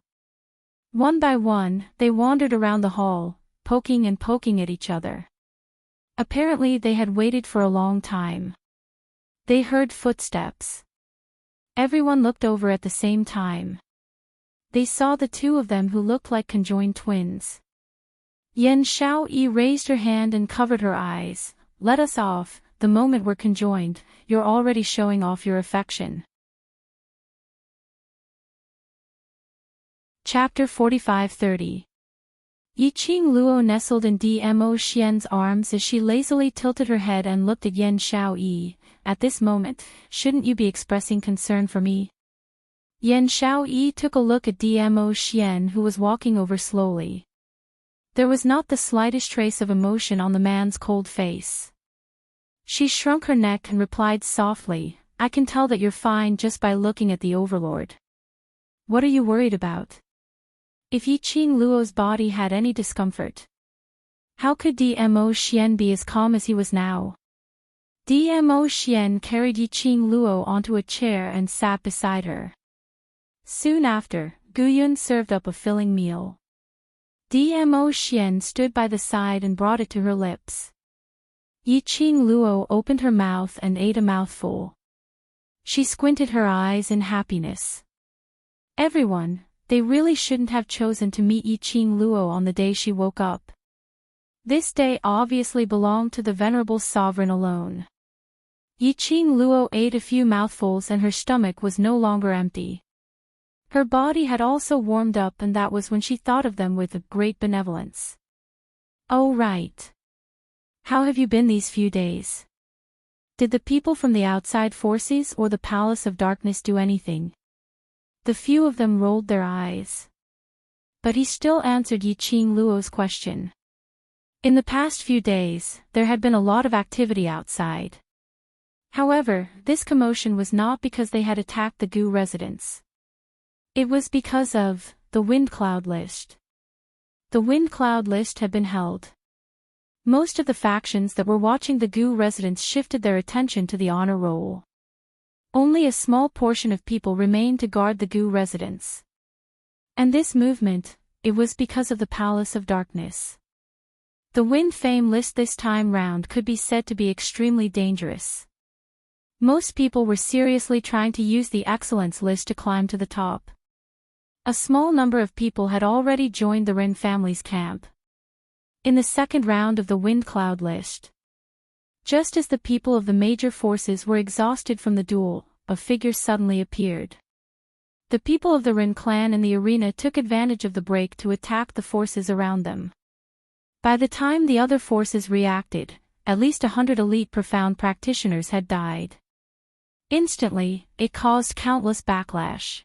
One by one, they wandered around the hall, poking at each other. Apparently they had waited for a long time. They heard footsteps. Everyone looked over at the same time. They saw the two of them who looked like conjoined twins. Yan Xiaoyi raised her hand and covered her eyes. Let us off, the moment we're conjoined, you're already showing off your affection. Chapter 45-30. Yiqing Luo nestled in Dmo Xian's arms as she lazily tilted her head and looked at Yan Xiaoyi. At this moment, shouldn't you be expressing concern for me? Yan Xiaoyi took a look at Dmo Xian who was walking over slowly. There was not the slightest trace of emotion on the man's cold face. She shrunk her neck and replied softly, I can tell that you're fine just by looking at the overlord. What are you worried about? If Yiqing Luo's body had any discomfort, how could Dmo Xian be as calm as he was now? Dmo Xian carried Yiqing Luo onto a chair and sat beside her. Soon after, Guyun served up a filling meal. Dmo Xian stood by the side and brought it to her lips. Yiqing Luo opened her mouth and ate a mouthful. She squinted her eyes in happiness. Everyone, they really shouldn't have chosen to meet Yiqing Luo on the day she woke up. This day obviously belonged to the venerable sovereign alone. Yiqing Luo ate a few mouthfuls and her stomach was no longer empty. Her body had also warmed up, and that was when she thought of them with great benevolence. Oh right. How have you been these few days? Did the people from the outside forces or the Palace of Darkness do anything? The few of them rolled their eyes. But he still answered Yiqing Luo's question. In the past few days, there had been a lot of activity outside. However, this commotion was not because they had attacked the Gu residence. It was because of the wind cloud list. The wind cloud list had been held. Most of the factions that were watching the Gu residence shifted their attention to the honor roll. Only a small portion of people remained to guard the Gu residence. And this movement, it was because of the Palace of Darkness. The wind fame list this time round could be said to be extremely dangerous. Most people were seriously trying to use the excellence list to climb to the top. A small number of people had already joined the Ren family's camp. In the second round of the wind cloud list, just as the people of the major forces were exhausted from the duel, a figure suddenly appeared. The people of the Ren clan in the arena took advantage of the break to attack the forces around them. By the time the other forces reacted, at least 100 elite profound practitioners had died. Instantly, it caused countless backlash.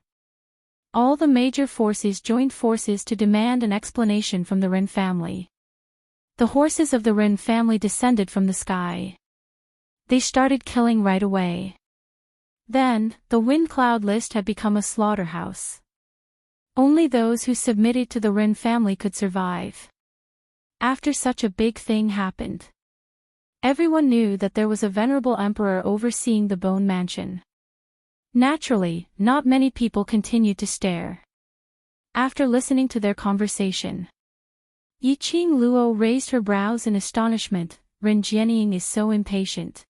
All the major forces joined forces to demand an explanation from the Ren family. The horses of the Ren family descended from the sky. They started killing right away. Then, the wind cloud list had become a slaughterhouse. Only those who submitted to the Ren family could survive. After such a big thing happened, everyone knew that there was a venerable emperor overseeing the Bone Mansion. Naturally, not many people continued to stare. After listening to their conversation, Yiqing Luo raised her brows in astonishment. Ren Jianying is so impatient.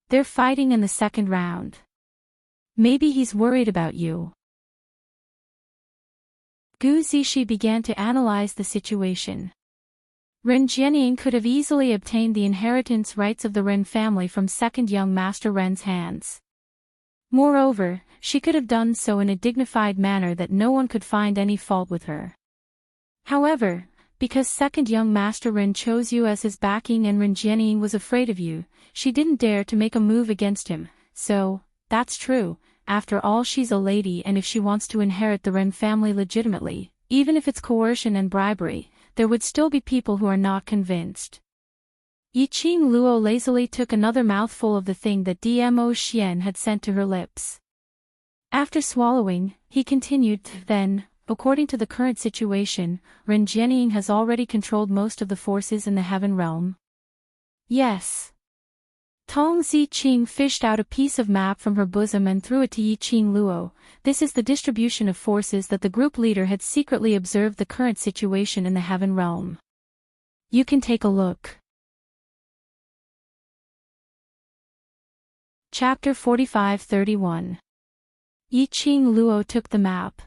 They're fighting in the second round. Maybe he's worried about you. Gu Zixi began to analyze the situation. Ren Jianying could have easily obtained the inheritance rights of the Ren family from second young Master Ren's hands. Moreover, she could have done so in a dignified manner that no one could find any fault with her. However, Because second young Master Rin chose you as his backing and Rin Jianying was afraid of you, she didn't dare to make a move against him, so, that's true, after all she's a lady and if she wants to inherit the Rin family legitimately, even if it's coercion and bribery, there would still be people who are not convinced. Yiqing Luo lazily took another mouthful of the thing that Dmo Xian had sent to her lips. After swallowing, he continued, then, according to the current situation, Ren Jianying has already controlled most of the forces in the heaven realm. Yes. Tong Ziqing fished out a piece of map from her bosom and threw it to Yiqing Luo. This is the distribution of forces that the group leader had secretly observed the current situation in the heaven realm. You can take a look. Chapter 45-31. Yiqing Luo took the map.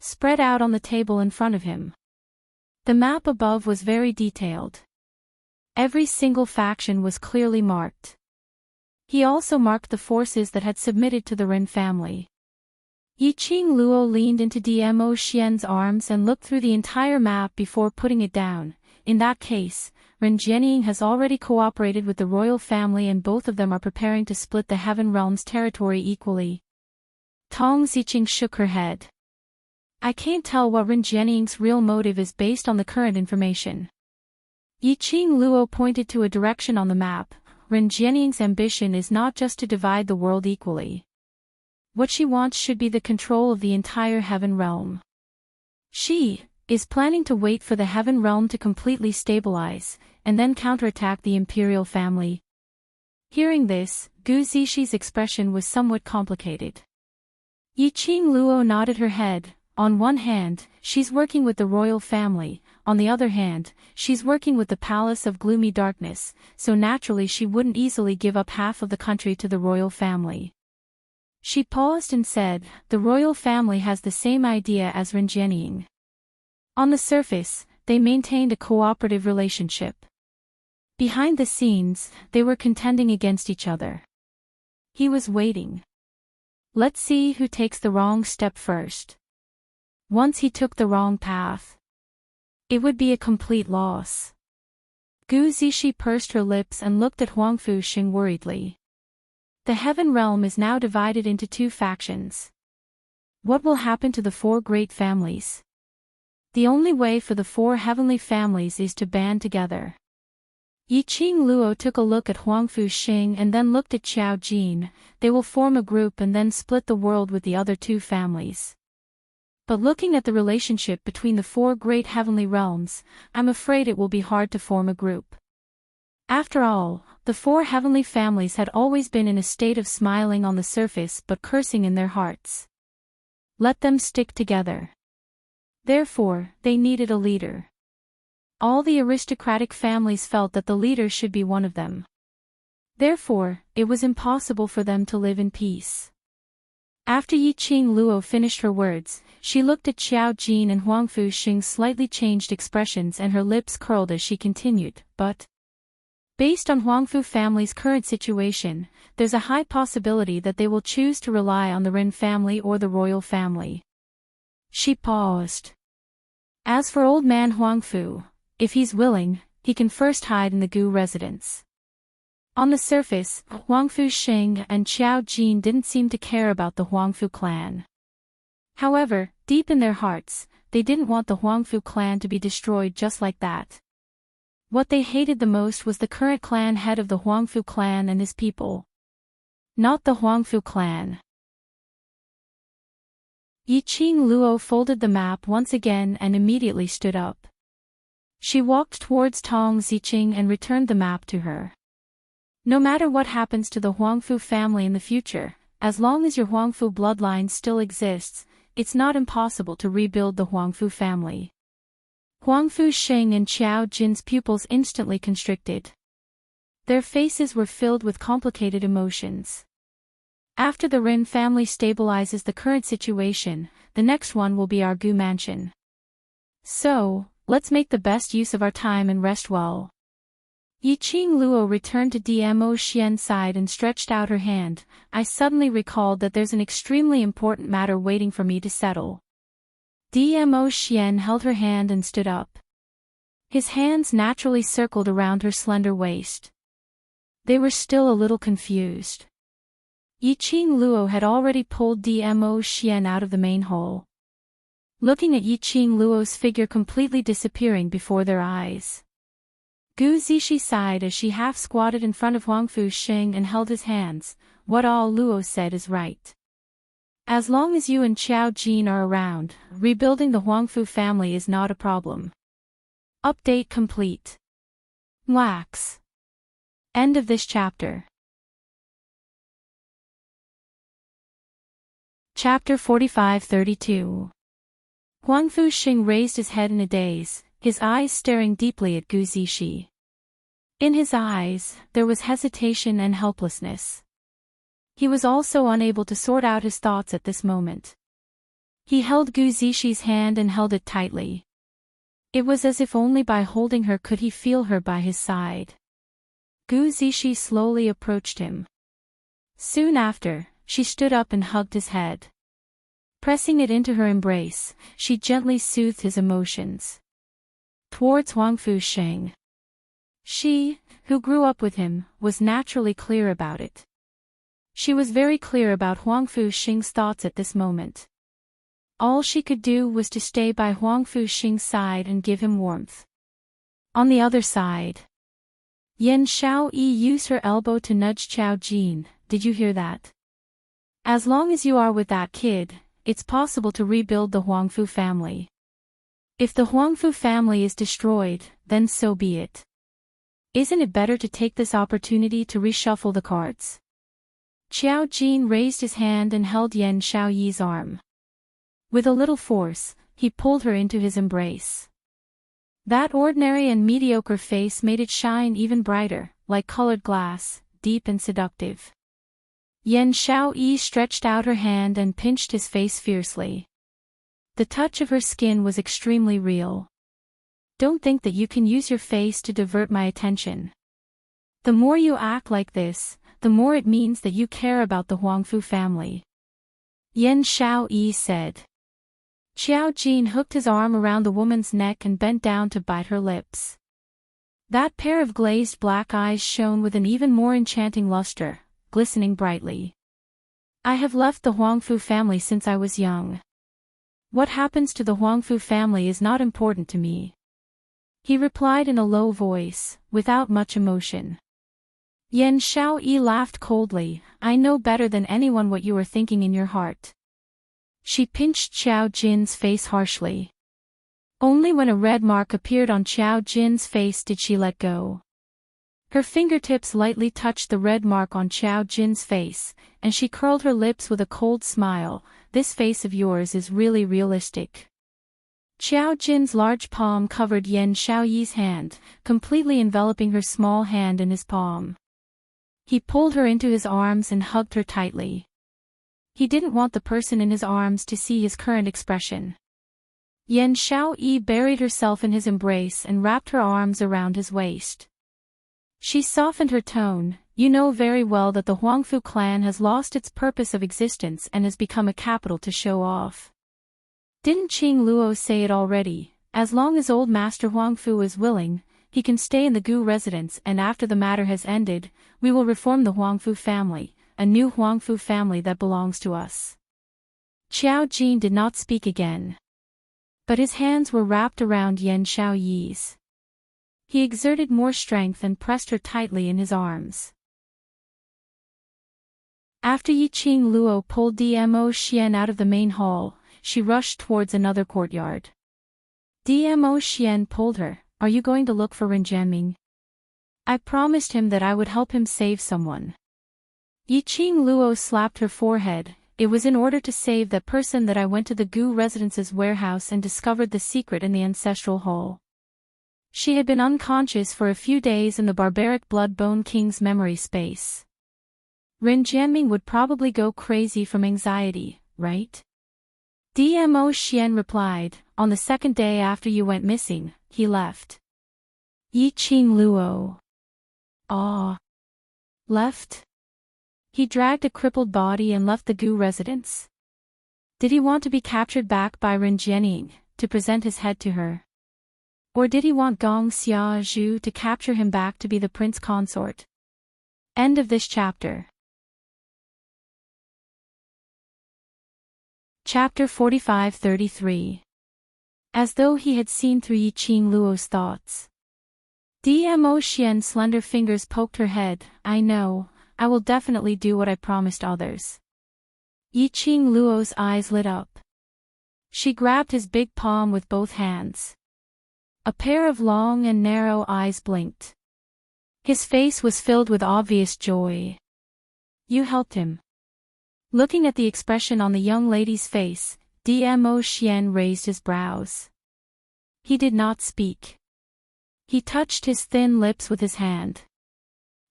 Spread out on the table in front of him. The map above was very detailed. Every single faction was clearly marked. He also marked the forces that had submitted to the Ren family. Yiqing Luo leaned into Dmo Xian's arms and looked through the entire map before putting it down. In that case, Ren Jianying has already cooperated with the royal family and both of them are preparing to split the heaven realm's territory equally. Tong Ziqing shook her head. I can't tell what Ren Jianying's real motive is based on the current information. Yiqing Luo pointed to a direction on the map. Ren Jianying's ambition is not just to divide the world equally. What she wants should be the control of the entire heaven realm. She is planning to wait for the heaven realm to completely stabilize, and then counterattack the imperial family. Hearing this, Gu Zixi expression was somewhat complicated. Yiqing Luo nodded her head. On one hand, she's working with the royal family, on the other hand, she's working with the Palace of Gloomy Darkness, so naturally she wouldn't easily give up half of the country to the royal family. She paused and said, the royal family has the same idea as Ren Jianying. On the surface, they maintained a cooperative relationship. Behind the scenes, they were contending against each other. He was waiting. Let's see who takes the wrong step first. Once he took the wrong path, it would be a complete loss. Gu Zixi pursed her lips and looked at Huangfu Xing worriedly. The heaven realm is now divided into two factions. What will happen to the four great families? The only way for the four heavenly families is to band together. Yiqing Luo took a look at Huangfu Xing and then looked at Xiao Jin. They will form a group and then split the world with the other two families. But looking at the relationship between the four great heavenly realms, I'm afraid it will be hard to form a group. After all, the four heavenly families had always been in a state of smiling on the surface but cursing in their hearts. Let them stick together. Therefore, they needed a leader. All the aristocratic families felt that the leader should be one of them. Therefore, it was impossible for them to live in peace. After Yiqing Luo finished her words, she looked at Xiao Jin and Huangfu Xing slightly changed expressions and her lips curled as she continued, but based on Huangfu family's current situation, there's a high possibility that they will choose to rely on the Ren family or the royal family. She paused. As for old man Huangfu, if he's willing, he can first hide in the Gu residence. On the surface, Huangfu Xing and Xiao Jin didn't seem to care about the Huangfu clan. However, deep in their hearts, they didn't want the Huangfu clan to be destroyed just like that. What they hated the most was the current clan head of the Huangfu clan and his people. Not the Huangfu clan. Yiqing Luo folded the map once again and immediately stood up. She walked towards Tong Ziqing and returned the map to her. No matter what happens to the Huangfu family in the future, as long as your Huangfu bloodline still exists, it's not impossible to rebuild the Huangfu family. Huangfu Xing and Xiao Jin's pupils instantly constricted. Their faces were filled with complicated emotions. After the Rin family stabilizes the current situation, the next one will be our Gu mansion. So, let's make the best use of our time and rest well. Yiqing Luo returned to Dmo Xian's side and stretched out her hand. I suddenly recalled that there's an extremely important matter waiting for me to settle. Dmo Xian held her hand and stood up. His hands naturally circled around her slender waist. They were still a little confused. Yiqing Luo had already pulled Dmo Xian out of the main hole. Looking at Yiqing Luo's figure completely disappearing before their eyes. Gu Zixi sighed as she half-squatted in front of Huangfu Xing and held his hands. What all Luo said is right. As long as you and Qiao Jin are around, rebuilding the Huangfu family is not a problem. Update complete. Wax. End of this chapter. Chapter 45-32. Huangfu Xing raised his head in a daze, his eyes staring deeply at Gu Zixi. In his eyes, there was hesitation and helplessness. He was also unable to sort out his thoughts at this moment. He held Gu Zixi hand and held it tightly. It was as if only by holding her could he feel her by his side. Gu Zixi slowly approached him. Soon after, she stood up and hugged his head. Pressing it into her embrace, she gently soothed his emotions. Towards Huangfu Xing. She, who grew up with him, was naturally clear about it. She was very clear about Huangfu Xing's thoughts at this moment. All she could do was to stay by Huangfu Xing's side and give him warmth. On the other side, Yan Xiaoyi used her elbow to nudge Qiao Jin. Did you hear that? As long as you are with that kid, it's possible to rebuild the Huangfu family. If the Huangfu family is destroyed, then so be it. Isn't it better to take this opportunity to reshuffle the cards? Qiao Jin raised his hand and held Yan Xiaoyi's arm. With a little force, he pulled her into his embrace. That ordinary and mediocre face made it shine even brighter, like colored glass, deep and seductive. Yan Xiaoyi stretched out her hand and pinched his face fiercely. The touch of her skin was extremely real. Don't think that you can use your face to divert my attention. The more you act like this, the more it means that you care about the Huangfu family. Yan Xiaoyi said. Qiao Jin hooked his arm around the woman's neck and bent down to bite her lips. That pair of glazed black eyes shone with an even more enchanting luster, glistening brightly. I have left the Huangfu family since I was young. What happens to the Huangfu family is not important to me. He replied in a low voice, without much emotion. Yan Xiaoyi laughed coldly. I know better than anyone what you are thinking in your heart. She pinched Qiao Jin's face harshly. Only when a red mark appeared on Qiao Jin's face did she let go. Her fingertips lightly touched the red mark on Qiao Jin's face, and she curled her lips with a cold smile. This face of yours is really realistic. Qiao Jin's large palm covered Yan Xiaoyi's hand, completely enveloping her small hand in his palm. He pulled her into his arms and hugged her tightly. He didn't want the person in his arms to see his current expression. Yan Xiaoyi buried herself in his embrace and wrapped her arms around his waist. She softened her tone. You know very well that the Huangfu clan has lost its purpose of existence and has become a capital to show off. Didn't Qing Luo say it already? As long as old Master Huangfu is willing, he can stay in the Gu residence, and after the matter has ended, we will reform the Huangfu family, a new Huangfu family that belongs to us. Qiao Jin did not speak again. But his hands were wrapped around Yan Xiaoyi's. He exerted more strength and pressed her tightly in his arms. After Yiqing Luo pulled Dmo Xian out of the main hall, she rushed towards another courtyard. Dmo Xian pulled her. Are you going to look for Renjianming? I promised him that I would help him save someone. Yiqing Luo slapped her forehead. It was in order to save that person that I went to the Gu Residence's warehouse and discovered the secret in the ancestral hall. She had been unconscious for a few days in the barbaric Blood-Bone King's memory space. Renjianming would probably go crazy from anxiety, right? Dmo Xian replied, on the second day after you went missing, he left. Yiqing Luo. Ah. Left? He dragged a crippled body and left the Gu residence. Did he want to be captured back by Renjianming, to present his head to her? Or did he want Gong Xia Zhu to capture him back to be the prince consort? End of this chapter. Chapter 45-33. As though he had seen through Yiqing Luo's thoughts. Dmo Xian's slender fingers poked her head. I know, I will definitely do what I promised others. Yiqing Luo's eyes lit up. She grabbed his big palm with both hands. A pair of long and narrow eyes blinked. His face was filled with obvious joy. You helped him. Looking at the expression on the young lady's face, Dmo Xian raised his brows. He did not speak. He touched his thin lips with his hand.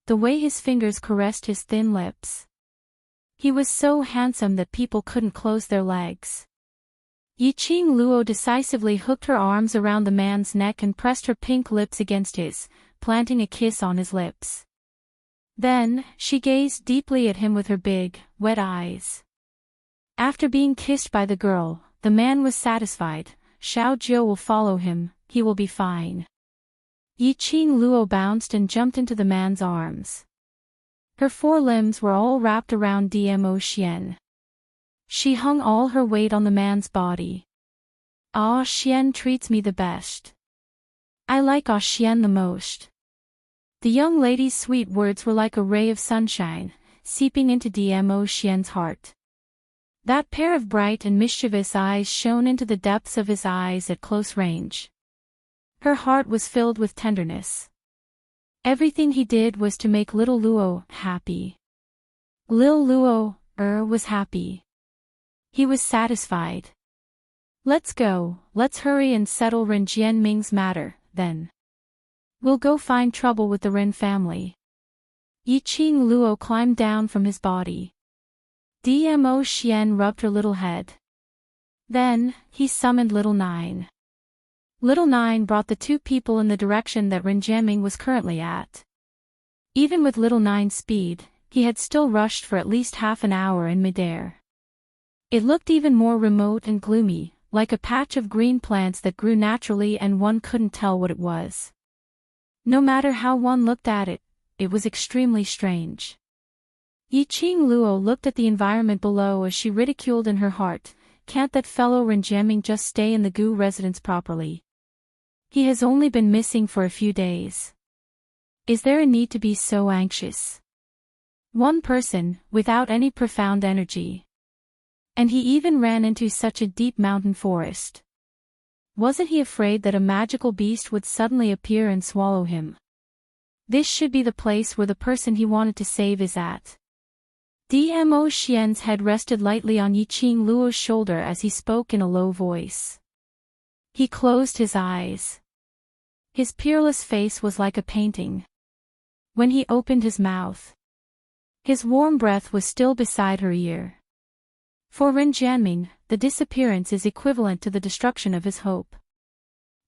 The way his fingers caressed his thin lips. He was so handsome that people couldn't close their legs. Yiqing Luo decisively hooked her arms around the man's neck and pressed her pink lips against his, planting a kiss on his lips. Then, she gazed deeply at him with her big, wet eyes. After being kissed by the girl, the man was satisfied. Xiao Jiu will follow him, he will be fine. Yiqing Luo bounced and jumped into the man's arms. Her four limbs were all wrapped around Dmo Xian. She hung all her weight on the man's body. Ah, Xian treats me the best. I like Ah Xian the most. The young lady's sweet words were like a ray of sunshine, seeping into Dmo Xian's heart. That pair of bright and mischievous eyes shone into the depths of his eyes at close range. Her heart was filled with tenderness. Everything he did was to make little Luo happy. Lil Luo, was happy. He was satisfied. Let's go, let's hurry and settle Ren Jianming's matter, then. We'll go find trouble with the Ren family. Yiqing Luo climbed down from his body. Dmo Xian rubbed her little head. Then, he summoned Little Nine. Little Nine brought the two people in the direction that Ren Jianming was currently at. Even with Little Nine's speed, he had still rushed for at least half an hour in midair. It looked even more remote and gloomy, like a patch of green plants that grew naturally and one couldn't tell what it was. No matter how one looked at it, it was extremely strange. Yiqing Luo looked at the environment below as she ridiculed in her heart, can't that fellow Ren Jianming just stay in the Gu residence properly? He has only been missing for a few days. Is there a need to be so anxious? One person, without any profound energy. And he even ran into such a deep mountain forest. Wasn't he afraid that a magical beast would suddenly appear and swallow him? This should be the place where the person he wanted to save is at. Dmo Xian's head rested lightly on Yiqing Luo's shoulder as he spoke in a low voice. He closed his eyes. His peerless face was like a painting. When he opened his mouth, his warm breath was still beside her ear. For Ren Jianming, the disappearance is equivalent to the destruction of his hope.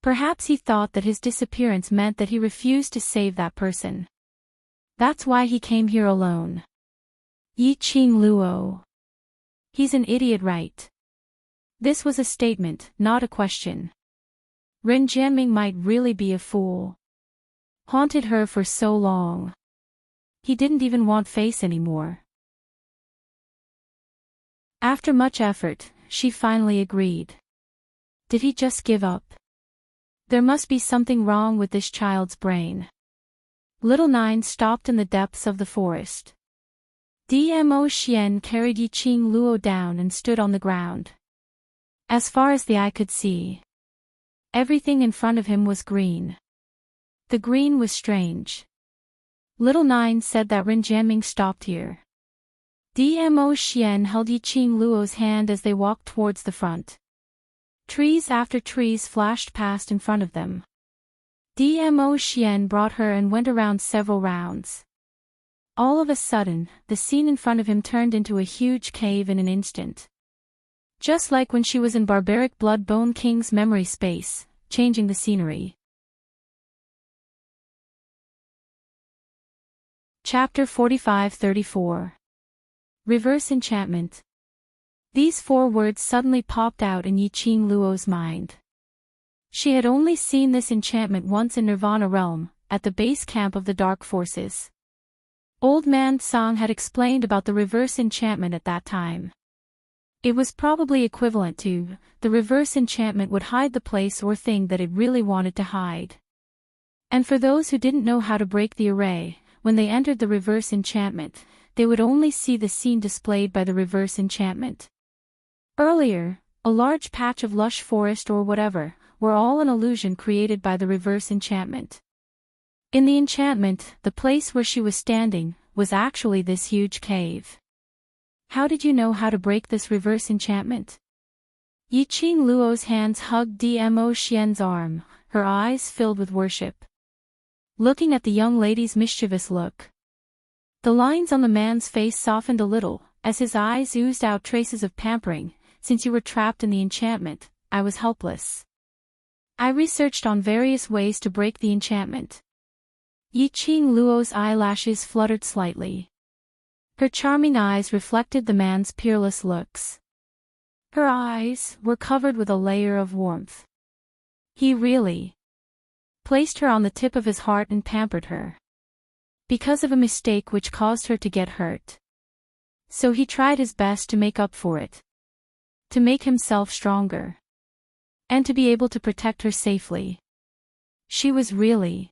Perhaps he thought that his disappearance meant that he refused to save that person. That's why he came here alone. Yiqing Luo. He's an idiot, right? This was a statement, not a question. Ren Jianming might really be a fool. Haunted her for so long. He didn't even want face anymore. After much effort, she finally agreed. Did he just give up? There must be something wrong with this child's brain. Little Nine stopped in the depths of the forest. Dmo Xian carried Yiqing Luo down and stood on the ground. As far as the eye could see, everything in front of him was green. The green was strange. Little Nine said that Ren Jianming stopped here. Dmo Xian held Yiqing Luo's hand as they walked towards the front. Trees after trees flashed past in front of them. Dmo Xian brought her and went around several rounds. All of a sudden, the scene in front of him turned into a huge cave in an instant. Just like when she was in barbaric Blood Bone King's memory space, changing the scenery. Chapter 45-34. Reverse Enchantment. These four words suddenly popped out in Yiqing Luo's mind. She had only seen this enchantment once in Nirvana Realm, at the base camp of the Dark Forces. Old Man Song had explained about the reverse enchantment at that time. It was probably equivalent to, the reverse enchantment would hide the place or thing that it really wanted to hide. And for those who didn't know how to break the array, when they entered the reverse enchantment, they would only see the scene displayed by the reverse enchantment. Earlier, a large patch of lush forest or whatever, were all an illusion created by the reverse enchantment. In the enchantment, the place where she was standing, was actually this huge cave. How did you know how to break this reverse enchantment? Yiqing Luo's hands hugged Dmo Xian's arm, her eyes filled with worship. Looking at the young lady's mischievous look. The lines on the man's face softened a little, as his eyes oozed out traces of pampering. Since you were trapped in the enchantment, I was helpless. I researched on various ways to break the enchantment. Yiqing Luo's eyelashes fluttered slightly. Her charming eyes reflected the man's peerless looks. Her eyes were covered with a layer of warmth. He really placed her on the tip of his heart and pampered her. Because of a mistake which caused her to get hurt. So he tried his best to make up for it. To make himself stronger. And to be able to protect her safely. She was really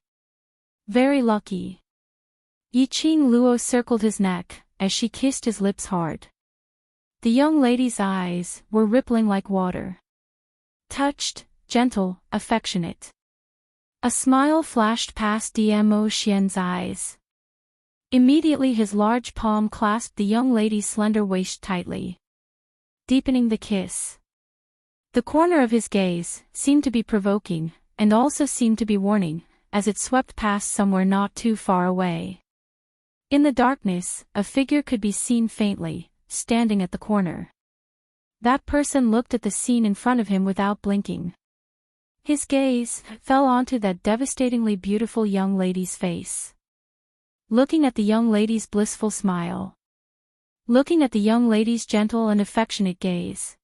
very lucky. Yiqing Luo circled his neck, as she kissed his lips hard. The young lady's eyes were rippling like water. Touched, gentle, affectionate. A smile flashed past Dmo Xian's eyes. Immediately his large palm clasped the young lady's slender waist tightly, deepening the kiss. The corner of his gaze seemed to be provoking, and also seemed to be warning, as it swept past somewhere not too far away. In the darkness, a figure could be seen faintly, standing at the corner. That person looked at the scene in front of him without blinking. His gaze fell onto that devastatingly beautiful young lady's face. Looking at the young lady's blissful smile. Looking at the young lady's gentle and affectionate gaze.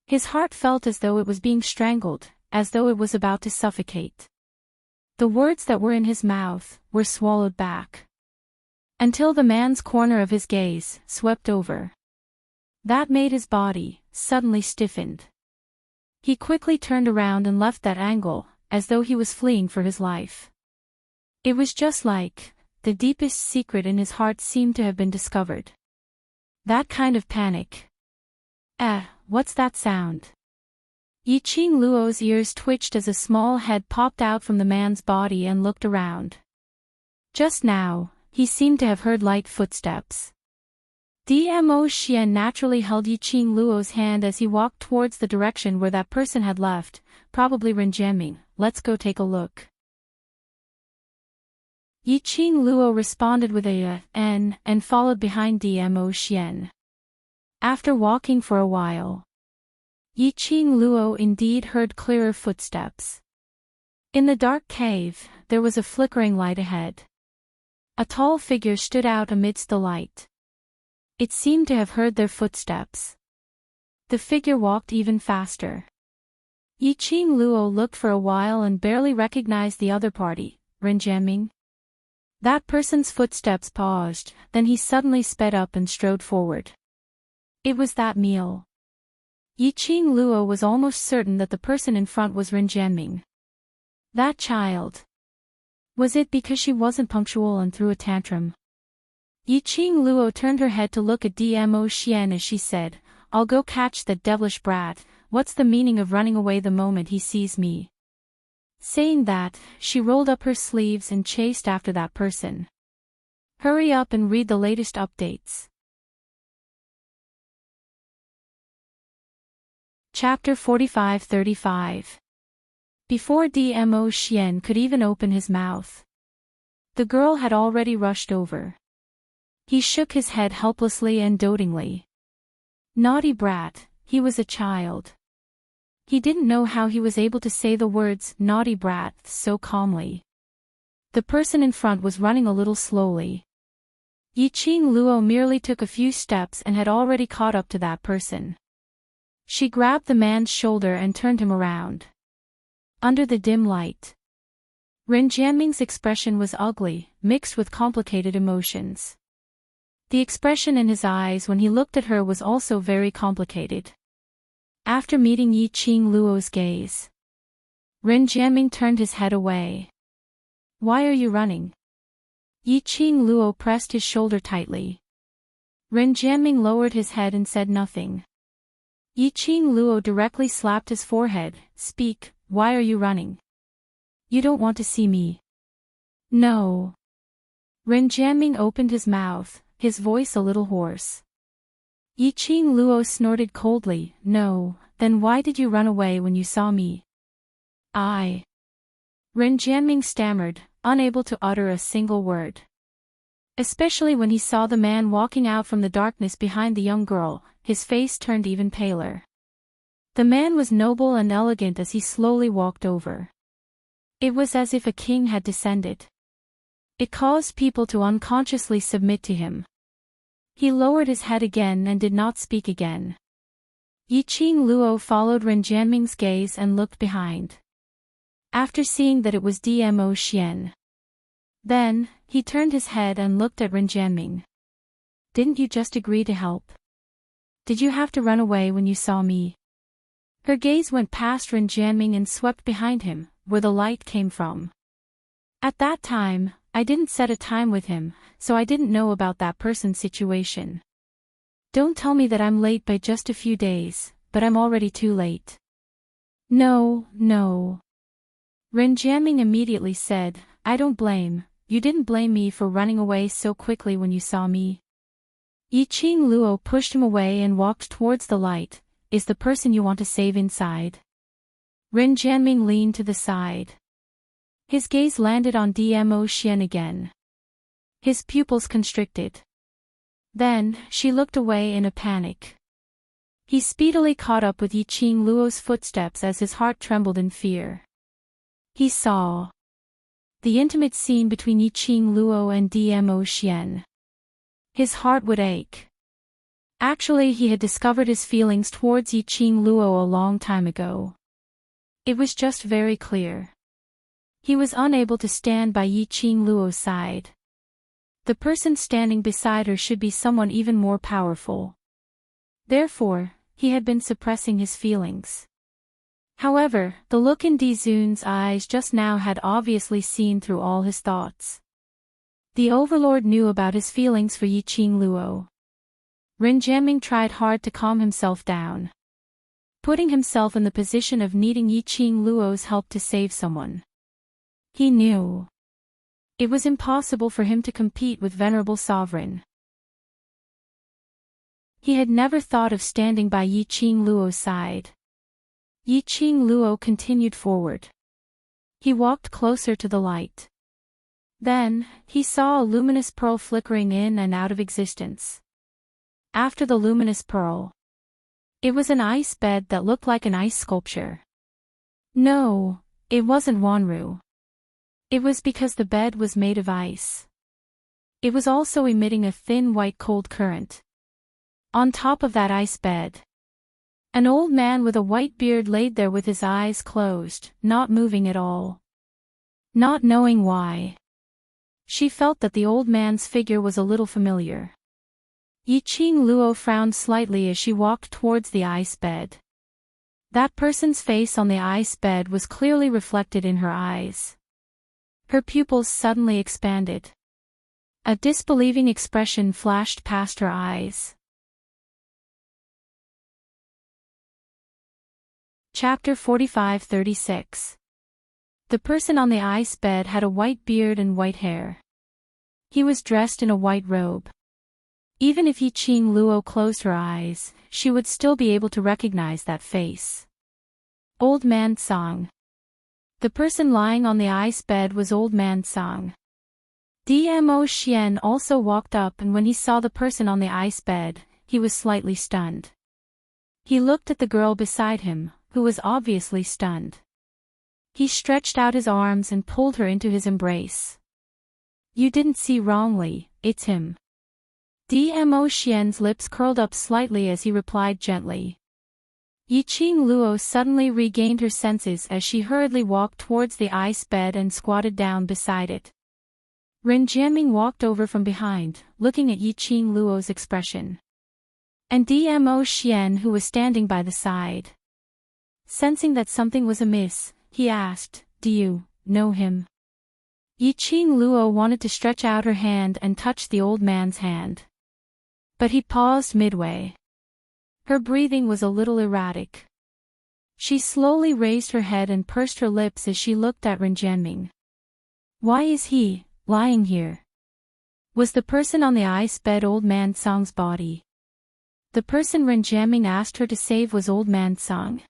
His heart felt as though it was being strangled, as though it was about to suffocate. The words that were in his mouth were swallowed back. Until the man's corner of his gaze swept over. That made his body suddenly stiffened. He quickly turned around and left that angle, as though he was fleeing for his life. It was just like the deepest secret in his heart seemed to have been discovered. That kind of panic. What's that sound? Yiqing Luo's ears twitched as a small head popped out from the man's body and looked around. Just now, he seemed to have heard light footsteps. Dmo Xian naturally held Yiqing Luo's hand as he walked towards the direction where that person had left, probably Renjiaming. Let's go take a look. Yiqing Luo responded with a and followed behind Dmo Xian. After walking for a while, Yiqing Luo indeed heard clearer footsteps. In the dark cave, there was a flickering light ahead. A tall figure stood out amidst the light. It seemed to have heard their footsteps. The figure walked even faster. Yiqing Luo looked for a while and barely recognized the other party, Renjiaming. That person's footsteps paused, then he suddenly sped up and strode forward. It was that meal. Yiqing Luo was almost certain that the person in front was Renjiaming. That child. Was it because she wasn't punctual and threw a tantrum? Yiqing Luo turned her head to look at Dmo Xian as she said, I'll go catch that devilish brat. What's the meaning of running away the moment he sees me? Saying that, she rolled up her sleeves and chased after that person. Hurry up and read the latest updates. Chapter 45-35. Before Dmo Xian could even open his mouth, the girl had already rushed over. He shook his head helplessly and dotingly. Naughty brat, he was a child. He didn't know how he was able to say the words naughty brat so calmly. The person in front was running a little slowly. Yiqing Luo merely took a few steps and had already caught up to that person. She grabbed the man's shoulder and turned him around. under the dim light. Ren Jianming's expression was ugly, mixed with complicated emotions. The expression in his eyes when he looked at her was also very complicated. After meeting Yi Qing Luo's gaze, Ren Jianming turned his head away. Why are you running? Yi Qing Luo pressed his shoulder tightly. Ren Jianming lowered his head and said nothing. Yi Qing Luo directly slapped his forehead. Speak, why are you running? You don't want to see me. No. Ren Jianming opened his mouth, his voice a little hoarse. Yi Qing Luo snorted coldly. No, then why did you run away when you saw me? Ren Jianming stammered, unable to utter a single word. Especially when he saw the man walking out from the darkness behind the young girl, his face turned even paler. The man was noble and elegant as he slowly walked over. It was as if a king had descended. It caused people to unconsciously submit to him. He lowered his head again and did not speak again. Yi Qing Luo followed Ren Jianming's gaze and looked behind. After seeing that it was Dmo Xian. Then, he turned his head and looked at Ren Jianming. Didn't you just agree to help? Did you have to run away when you saw me? Her gaze went past Ren Jianming and swept behind him, where the light came from. At that time, I didn't set a time with him, so I didn't know about that person's situation. Don't tell me that I'm late by just a few days, but I'm already too late. No. Ren Jianming immediately said, I don't blame, you didn't blame me for running away so quickly when you saw me. Yi Qing Luo pushed him away and walked towards the light. Is the person you want to save inside? Ren Jianming leaned to the side. His gaze landed on Dmo Xian again. His pupils constricted. Then, she looked away in a panic. He speedily caught up with Yi Qing Luo's footsteps as his heart trembled in fear. He saw the intimate scene between Yi Qing Luo and Dmo Xian. His heart would ache. Actually, he had discovered his feelings towards Yi Qing Luo a long time ago. It was just very clear. He was unable to stand by Yi Qing Luo's side. The person standing beside her should be someone even more powerful. Therefore, he had been suppressing his feelings. However, the look in Di Zun's eyes just now had obviously seen through all his thoughts. The overlord knew about his feelings for Yi Qing Luo. Ren Jianming tried hard to calm himself down, putting himself in the position of needing Yi Qing Luo's help to save someone. He knew it was impossible for him to compete with Venerable Sovereign. He had never thought of standing by Yi Qing Luo's side. Yi Qing Luo continued forward. He walked closer to the light. Then, he saw a luminous pearl flickering in and out of existence. After the luminous pearl, it was an ice bed that looked like an ice sculpture. No, it wasn't Wanru. It was because the bed was made of ice. It was also emitting a thin white cold current. On top of that ice bed, an old man with a white beard laid there with his eyes closed, not moving at all. Not knowing why, she felt that the old man's figure was a little familiar. Yi Qing Luo frowned slightly as she walked towards the ice bed. That person's face on the ice bed was clearly reflected in her eyes. Her pupils suddenly expanded. A disbelieving expression flashed past her eyes. Chapter 45-36. The person on the ice bed had a white beard and white hair. He was dressed in a white robe. Even if Yi Qing Luo closed her eyes, she would still be able to recognize that face. Old Man Song. The person lying on the ice bed was Old Man Song. Dmo Xian also walked up, and when he saw the person on the ice bed, he was slightly stunned. He looked at the girl beside him, who was obviously stunned. He stretched out his arms and pulled her into his embrace. You didn't see wrongly, it's him. Dmo Xian's lips curled up slightly as he replied gently. Yiqing Luo suddenly regained her senses as she hurriedly walked towards the ice bed and squatted down beside it. Ren Jianming walked over from behind, looking at Yiqing Luo's expression. And Dmo Xian, who was standing by the side. Sensing that something was amiss, he asked, "Do you know him?" Yiqing Luo wanted to stretch out her hand and touch the old man's hand. But he paused midway. Her breathing was a little erratic. She slowly raised her head and pursed her lips as she looked at Ren Jianming. "Why is he lying here?" Was the person on the ice bed Old Man Song's body? The person Ren Jianming asked her to save was Old Man Song.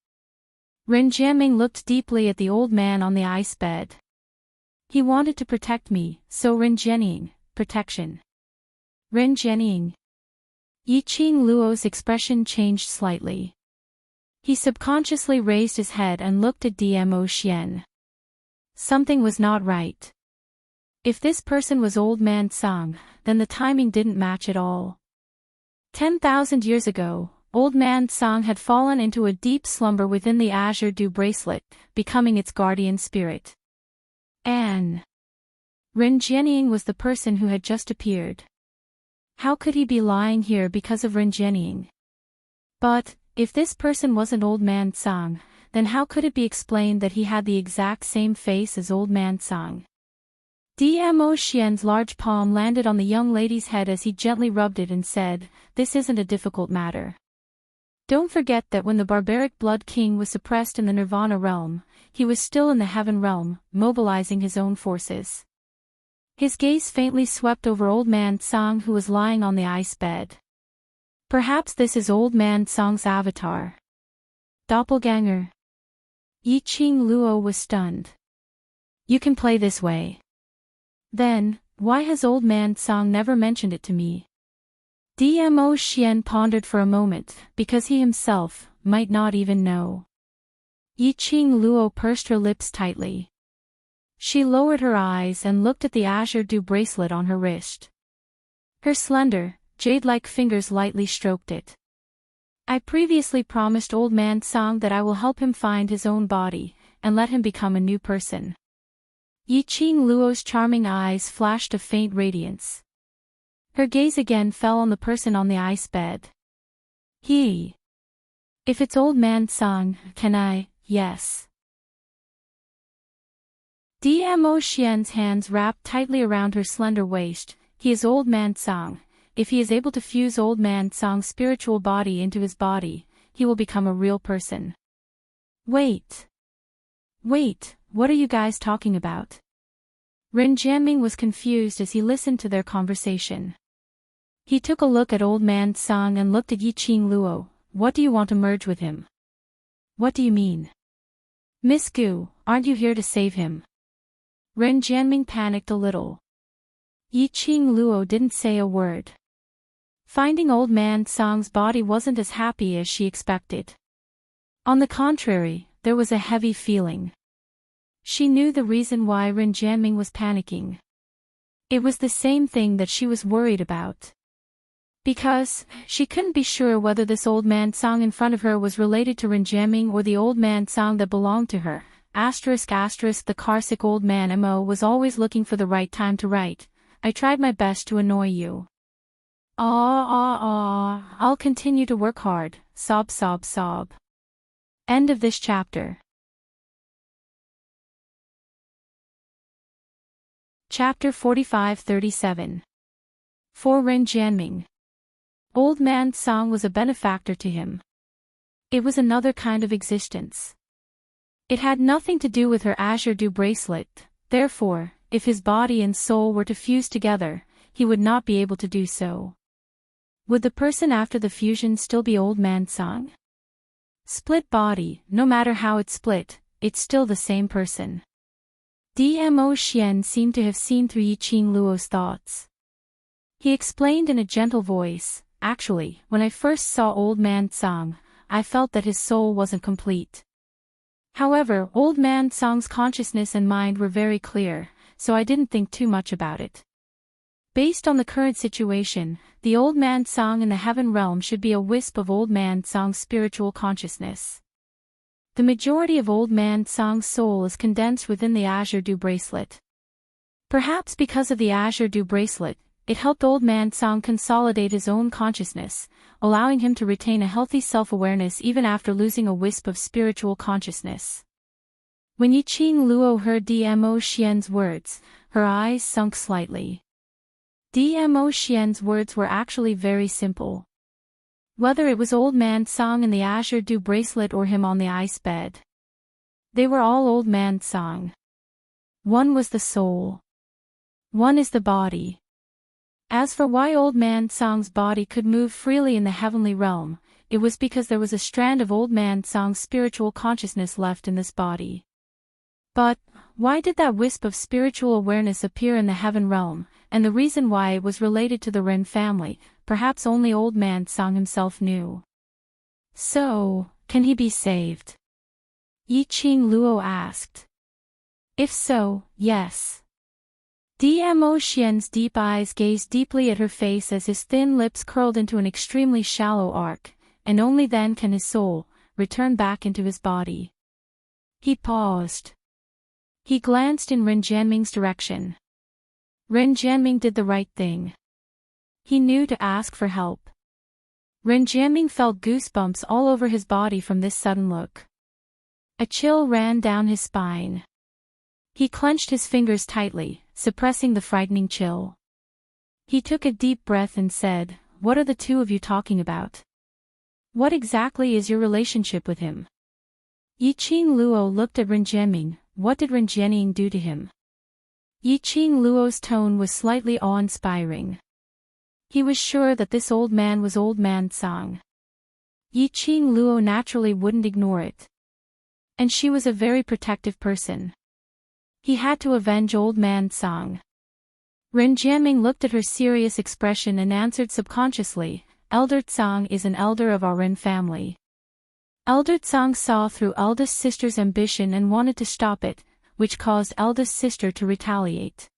Ren Jianming looked deeply at the old man on the ice bed. "He wanted to protect me, so Ren Jianming, protection." Ren Jianming. Yiqing Luo's expression changed slightly. He subconsciously raised his head and looked at Dmo Xian. Something was not right. If this person was Old Man Song, then the timing didn't match at all. 10,000 years ago, Old Man Song had fallen into a deep slumber within the Azure Dew Bracelet, becoming its guardian spirit. And Ren Jianming was the person who had just appeared. How could he be lying here because of Ren Jianming? But, if this person wasn't Old Man Song, then how could it be explained that he had the exact same face as Old Man Song? Dmo Xian's large palm landed on the young lady's head as he gently rubbed it and said, "This isn't a difficult matter. Don't forget that when the barbaric Blood King was suppressed in the Nirvana realm, he was still in the Heaven realm, mobilizing his own forces." His gaze faintly swept over Old Man Song, who was lying on the ice bed. Perhaps this is Old Man Song's avatar. Doppelganger. Yiqing Luo was stunned. "You can play this way. Then, why has Old Man Song never mentioned it to me?" Dmo Xian pondered for a moment, because he himself might not even know. Yiqing Luo pursed her lips tightly. She lowered her eyes and looked at the Azure Dew Bracelet on her wrist. Her slender, jade-like fingers lightly stroked it. "I previously promised Old Man Song that I will help him find his own body, and let him become a new person." Yiqing Luo's charming eyes flashed a faint radiance. Her gaze again fell on the person on the ice bed. "He. If it's Old Man Song, can I?" "Yes." Dmo Xian's hands wrapped tightly around her slender waist. "He is Old Man Song. If he is able to fuse Old Man Song's spiritual body into his body, he will become a real person." Wait, what are you guys talking about?" Ren Jianming was confused as he listened to their conversation. He took a look at Old Man Song and looked at Yiqing Luo. "What do you want to merge with him?" "What do you mean?" "Miss Gu, aren't you here to save him?" Ren Jianming panicked a little. Yiqing Luo didn't say a word. Finding Old Man Song's body wasn't as happy as she expected. On the contrary, there was a heavy feeling. She knew the reason why Ren Jianming was panicking. It was the same thing that she was worried about. Because she couldn't be sure whether this Old Man Song in front of her was related to Ren Jianming or the Old Man Song that belonged to her. The Karsic Old Man Mo was always looking for the right time to write. "I tried my best to annoy you. I'll continue to work hard, sob sob sob." End of this chapter. Chapter 45-37. For Ren Jianming. Old Man Song was a benefactor to him. It was another kind of existence. It had nothing to do with her Azure Dew Bracelet, therefore, if his body and soul were to fuse together, he would not be able to do so. Would the person after the fusion still be Old Man Song? Split body, no matter how it split, it's still the same person. Dmo Xian seemed to have seen through Yiqing Luo's thoughts. He explained in a gentle voice, "Actually, when I first saw Old Man Song, I felt that his soul wasn't complete. However, Old Man Song's consciousness and mind were very clear, so I didn't think too much about it. Based on the current situation, the Old Man Song in the heaven realm should be a wisp of Old Man Song's spiritual consciousness. The majority of Old Man Song's soul is condensed within the Azure Dew bracelet. Perhaps because of the Azure Dew bracelet, it helped Old Man Song consolidate his own consciousness, allowing him to retain a healthy self-awareness even after losing a wisp of spiritual consciousness. When Yiqing Luo heard Dmo Xian's words, her eyes sunk slightly. Dmo Xian's words were actually very simple. Whether it was Old Man Song in the Azure Dew bracelet or him on the ice bed, they were all Old Man Song. One was the soul. One is the body. As for why Old Man Song's body could move freely in the heavenly realm, it was because there was a strand of Old Man Song's spiritual consciousness left in this body. But, why did that wisp of spiritual awareness appear in the heaven realm, and the reason why it was related to the Ren family, perhaps only Old Man Song himself knew. So, can he be saved? Yiqing Luo asked. If so, yes. Dmo Xian's deep eyes gazed deeply at her face as his thin lips curled into an extremely shallow arc, and only then can his soul return back into his body. He paused. He glanced in Ren Jianming's direction. Ren Jianming did the right thing. He knew to ask for help. Ren Jianming felt goosebumps all over his body from this sudden look. A chill ran down his spine. He clenched his fingers tightly, suppressing the frightening chill. He took a deep breath and said, "What are the two of you talking about? What exactly is your relationship with him?" Yiqing Luo looked at Ren Jianming. What did Ren Jianming do to him? Yiqing Luo's tone was slightly awe-inspiring. He was sure that this old man was Old Man Song. Yiqing Luo naturally wouldn't ignore it. And she was a very protective person. He had to avenge Old Man Song. Ren Jianming looked at her serious expression and answered subconsciously, "Elder Song is an elder of our Ren family." Elder Song saw through eldest sister's ambition and wanted to stop it, which caused eldest sister to retaliate.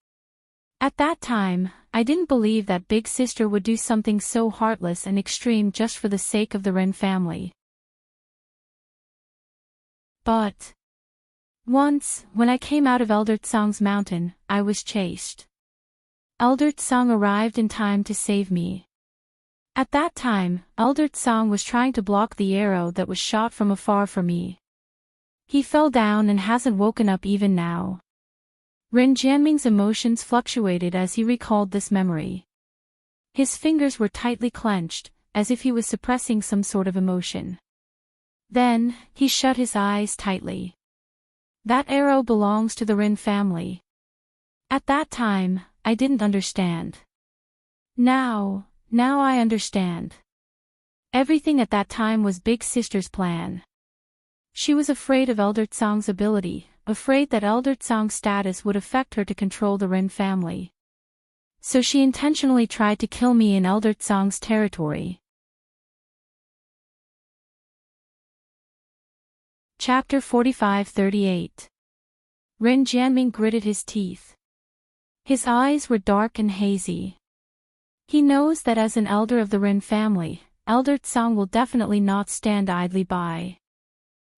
At that time, I didn't believe that big sister would do something so heartless and extreme just for the sake of the Ren family. But once, when I came out of Elder Song's mountain, I was chased. Elder Song arrived in time to save me. At that time, Elder Song was trying to block the arrow that was shot from afar for me. He fell down and hasn't woken up even now. Ren Jianming's emotions fluctuated as he recalled this memory. His fingers were tightly clenched, as if he was suppressing some sort of emotion. Then, he shut his eyes tightly. That arrow belongs to the Ren family. At that time, I didn't understand. Now I understand. Everything at that time was Big Sister's plan. She was afraid of Elder Song's ability, afraid that Elder Song's status would affect her to control the Ren family. So she intentionally tried to kill me in Elder Song's territory. Chapter 45-38. Ren Jianming gritted his teeth. His eyes were dark and hazy. He knows that as an elder of the Ren family, Elder Song will definitely not stand idly by.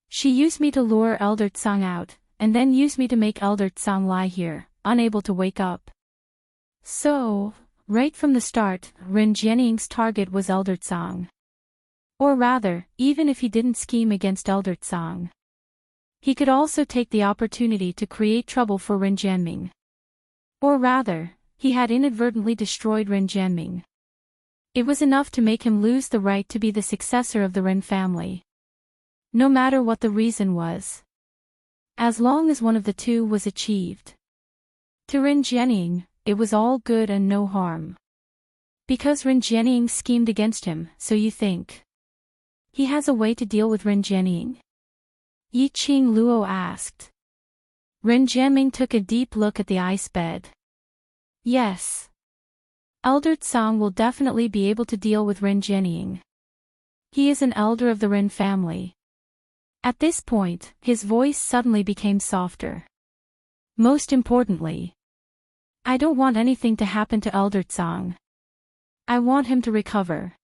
She used me to lure Elder Song out, and then used me to make Elder Song lie here, unable to wake up. So, right from the start, Ren Jianming's target was Elder Song. Or rather, even if he didn't scheme against Elder Song, he could also take the opportunity to create trouble for Ren Jianming. Or rather, he had inadvertently destroyed Ren Jianming. It was enough to make him lose the right to be the successor of the Ren family. No matter what the reason was. As long as one of the two was achieved. To Ren Jianming, it was all good and no harm. Because Ren Jianming schemed against him, so you think he has a way to deal with Ren Jianming? Yiqing Luo asked. Ren Jianming took a deep look at the ice bed. Yes. Elder Song will definitely be able to deal with Ren Jianming. He is an elder of the Ren family. At this point, his voice suddenly became softer. Most importantly, I don't want anything to happen to Elder Song. I want him to recover.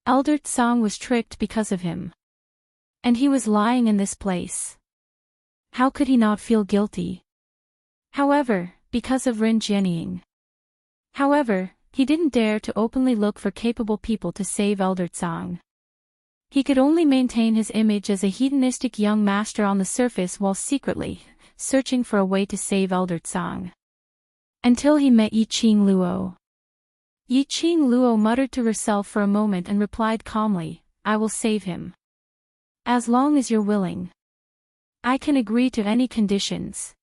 Elder Tsang was tricked because of him. And he was lying in this place. How could he not feel guilty? However, because of Rin Jianying. However, he didn't dare to openly look for capable people to save Elder Tsang. He could only maintain his image as a hedonistic young master on the surface while secretly searching for a way to save Elder Tsang. Until he met Yiqing Luo. Yiqing Luo muttered to herself for a moment and replied calmly, I will save him. As long as you're willing. I can agree to any conditions.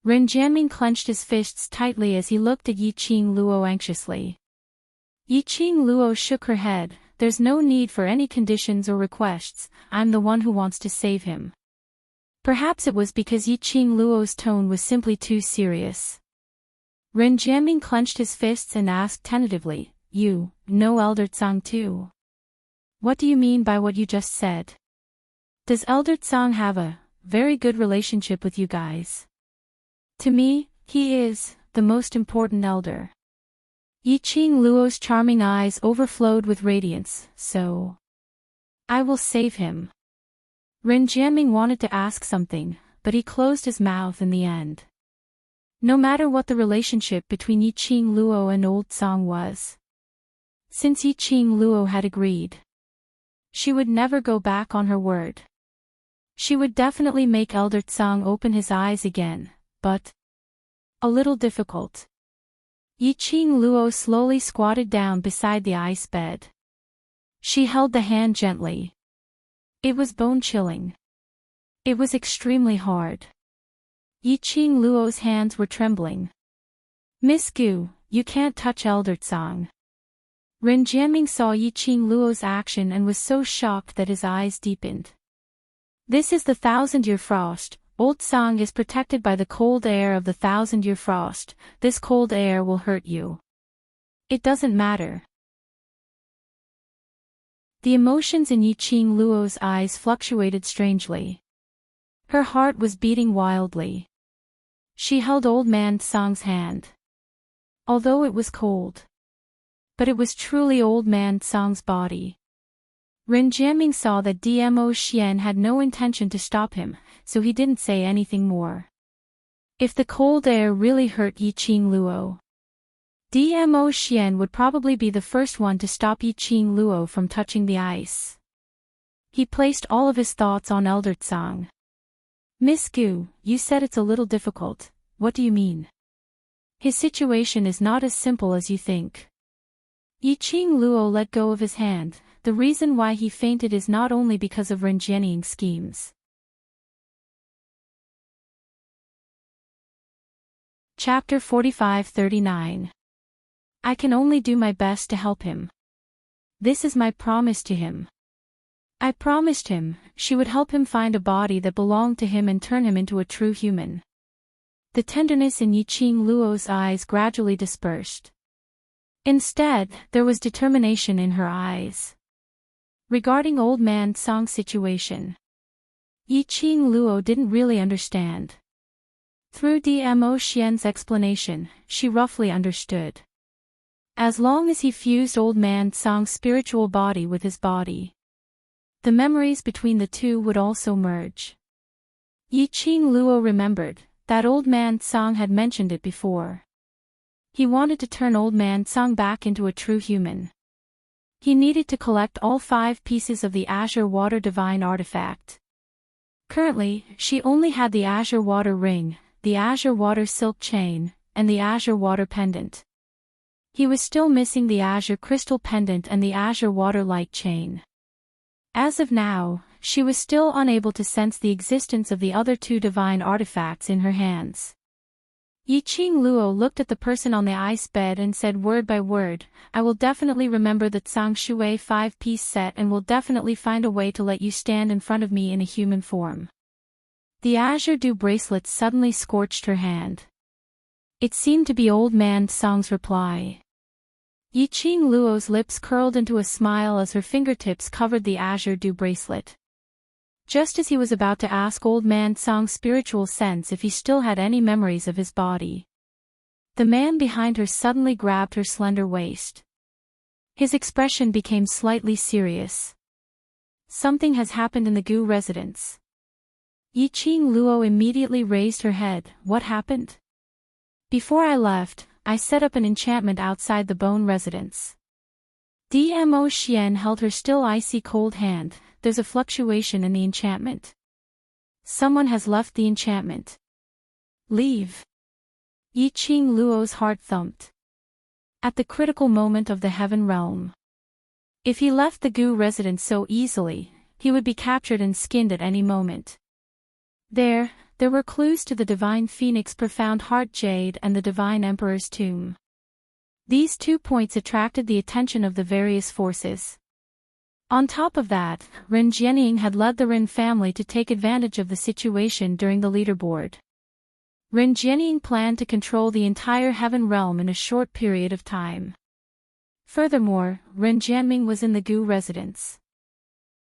Ren Jianming clenched his fists tightly as he looked at Yiqing Luo anxiously. Yiqing Luo shook her head, there's no need for any conditions or requests, I'm the one who wants to save him. Perhaps it was because Yiqing Luo's tone was simply too serious. Ren Jianming clenched his fists and asked tentatively, You know Elder Tsang too? What do you mean by what you just said? Does Elder Tsang have a very good relationship with you guys? To me, he is the most important elder. Yiqing Luo's charming eyes overflowed with radiance, so I will save him. Ren Jianming wanted to ask something, but he closed his mouth in the end. No matter what the relationship between Yiqing Luo and Old Tsang was. Since Yiqing Luo had agreed, she would never go back on her word. She would definitely make Elder Tsang open his eyes again, but a little difficult. Yiqing Luo slowly squatted down beside the ice bed. She held the hand gently. It was bone-chilling. It was extremely hard. Yiqing Luo's hands were trembling. Miss Gu, you can't touch Elder Tsang. Ren Jianming saw Yiqing Luo's action and was so shocked that his eyes deepened. This is the 1,000-year frost. Old Tsang is protected by the cold air of the 1,000-year frost. This cold air will hurt you. It doesn't matter. The emotions in Yiqing Luo's eyes fluctuated strangely. Her heart was beating wildly. She held Old Man Tsang's hand. Although it was cold. But it was truly Old Man Tsang's body. Ren Jianming saw that Dmo Xian had no intention to stop him, so he didn't say anything more. If the cold air really hurt Yiqing Luo, Dmo Xian would probably be the first one to stop Yiqing Luo from touching the ice. He placed all of his thoughts on Elder Tsang. Miss Gu, you said it's a little difficult, what do you mean? His situation is not as simple as you think. Yiqing Luo let go of his hand. The reason why he fainted is not only because of Ren Jianying's schemes. Chapter 45-39. I can only do my best to help him. This is my promise to him. I promised him she would help him find a body that belonged to him and turn him into a true human. The tenderness in Yiqing Luo's eyes gradually dispersed. Instead, there was determination in her eyes. Regarding Old Man Tsang's situation, Yiqing Luo didn't really understand. Through Dmo Xian's explanation, she roughly understood. As long as he fused Old Man Tsang's spiritual body with his body, the memories between the two would also merge. Yiqing Luo remembered that Old Man Tsang had mentioned it before. He wanted to turn Old Man Tsang back into a true human. He needed to collect all 5 pieces of the Azure Water Divine Artifact. Currently, she only had the Azure Water Ring, the Azure Water Silk Chain, and the Azure Water Pendant. He was still missing the Azure Crystal Pendant and the Azure Water Light Chain. As of now, she was still unable to sense the existence of the other 2 divine artifacts in her hands. Yiqing Luo looked at the person on the ice bed and said word by word, I will definitely remember the Tsang Shui 5-piece set and will definitely find a way to let you stand in front of me in a human form. The Azure Dew bracelet suddenly scorched her hand. It seemed to be Old Man Tsang's reply. Yiqing Luo's lips curled into a smile as her fingertips covered the Azure Dew bracelet. Just as he was about to ask Old Man Tsang's spiritual sense if he still had any memories of his body, the man behind her suddenly grabbed her slender waist. His expression became slightly serious. Something has happened in the Gu residence. Yiqing Luo immediately raised her head. What happened? Before I left, I set up an enchantment outside the Bone residence. Dmo Xian held her still icy cold hand. There's a fluctuation in the enchantment. Someone has left the enchantment. Leave. Yiqing Luo's heart thumped. At the critical moment of the heaven realm. If he left the Gu residence so easily, he would be captured and skinned at any moment. There were clues to the Divine Phoenix Profound Heart Jade and the Divine Emperor's Tomb. These 2 points attracted the attention of the various forces. On top of that, Ren Jianying had led the Ren family to take advantage of the situation during the leaderboard. Ren Jianying planned to control the entire heaven realm in a short period of time. Furthermore, Ren Jianming was in the Gu residence.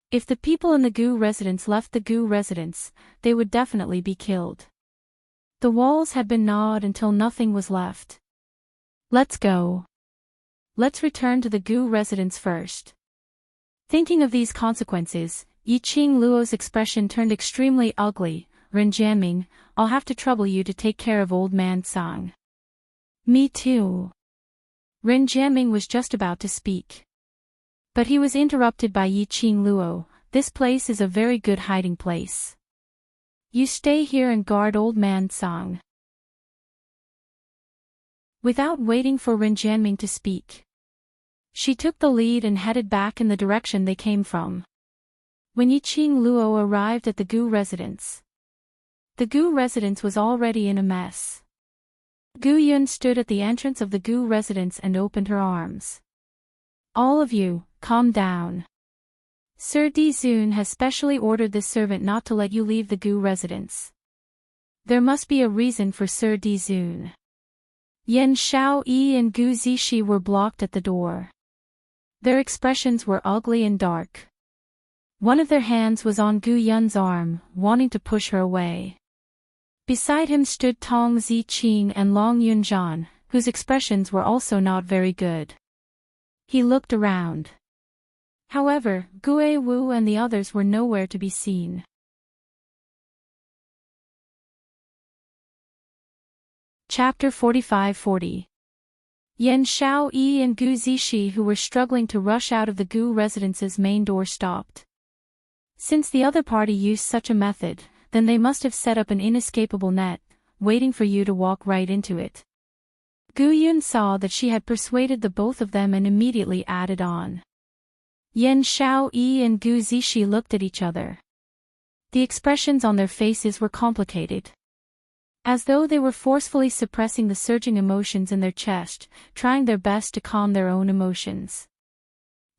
If the people in the Gu residence left the Gu residence, they would definitely be killed. The walls had been gnawed until nothing was left. Let's go. Let's return to the Gu residence first. Thinking of these consequences, Yiqing Luo's expression turned extremely ugly. Ren Jianming, I'll have to trouble you to take care of old man Sang. Me too. Ren Jianming was just about to speak. But he was interrupted by Yiqing Luo. This place is a very good hiding place. You stay here and guard old man Sang. Without waiting for Ren Jianming to speak, she took the lead and headed back in the direction they came from. When Yiqing Luo arrived at the Gu residence, the Gu residence was already in a mess. Gu Yun stood at the entrance of the Gu residence and opened her arms. All of you, calm down. Sir Dizun has specially ordered this servant not to let you leave the Gu residence. There must be a reason for Sir Dizun. Yan Xiaoyi and Gu Zishi were blocked at the door. Their expressions were ugly and dark. One of their hands was on Gu Yun's arm, wanting to push her away. Beside him stood Tong Ziqing and Long Yunzhan, whose expressions were also not very good. He looked around. However, Gue Wu and the others were nowhere to be seen. Chapter 45-40. Yan Xiaoyi and Gu Zishi, who were struggling to rush out of the Gu residence's main door, stopped. Since the other party used such a method, then they must have set up an inescapable net, waiting for you to walk right into it. Gu Yun saw that she had persuaded the both of them and immediately added on. Yan Xiaoyi and Gu Zishi looked at each other. The expressions on their faces were complicated. As though they were forcefully suppressing the surging emotions in their chest, trying their best to calm their own emotions.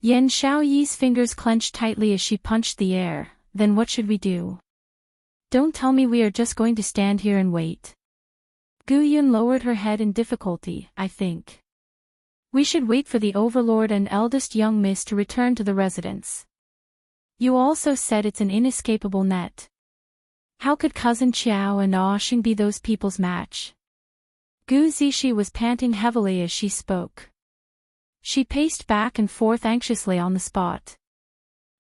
Yan Xiaoyi's fingers clenched tightly as she punched the air. Then what should we do? Don't tell me we are just going to stand here and wait. Gu Yun lowered her head in difficulty. I think we should wait for the Overlord and eldest young miss to return to the residence. You also said it's an inescapable net. How could cousin Qiao and Oshing be those people's match? Gu Zishi was panting heavily as she spoke. She paced back and forth anxiously on the spot.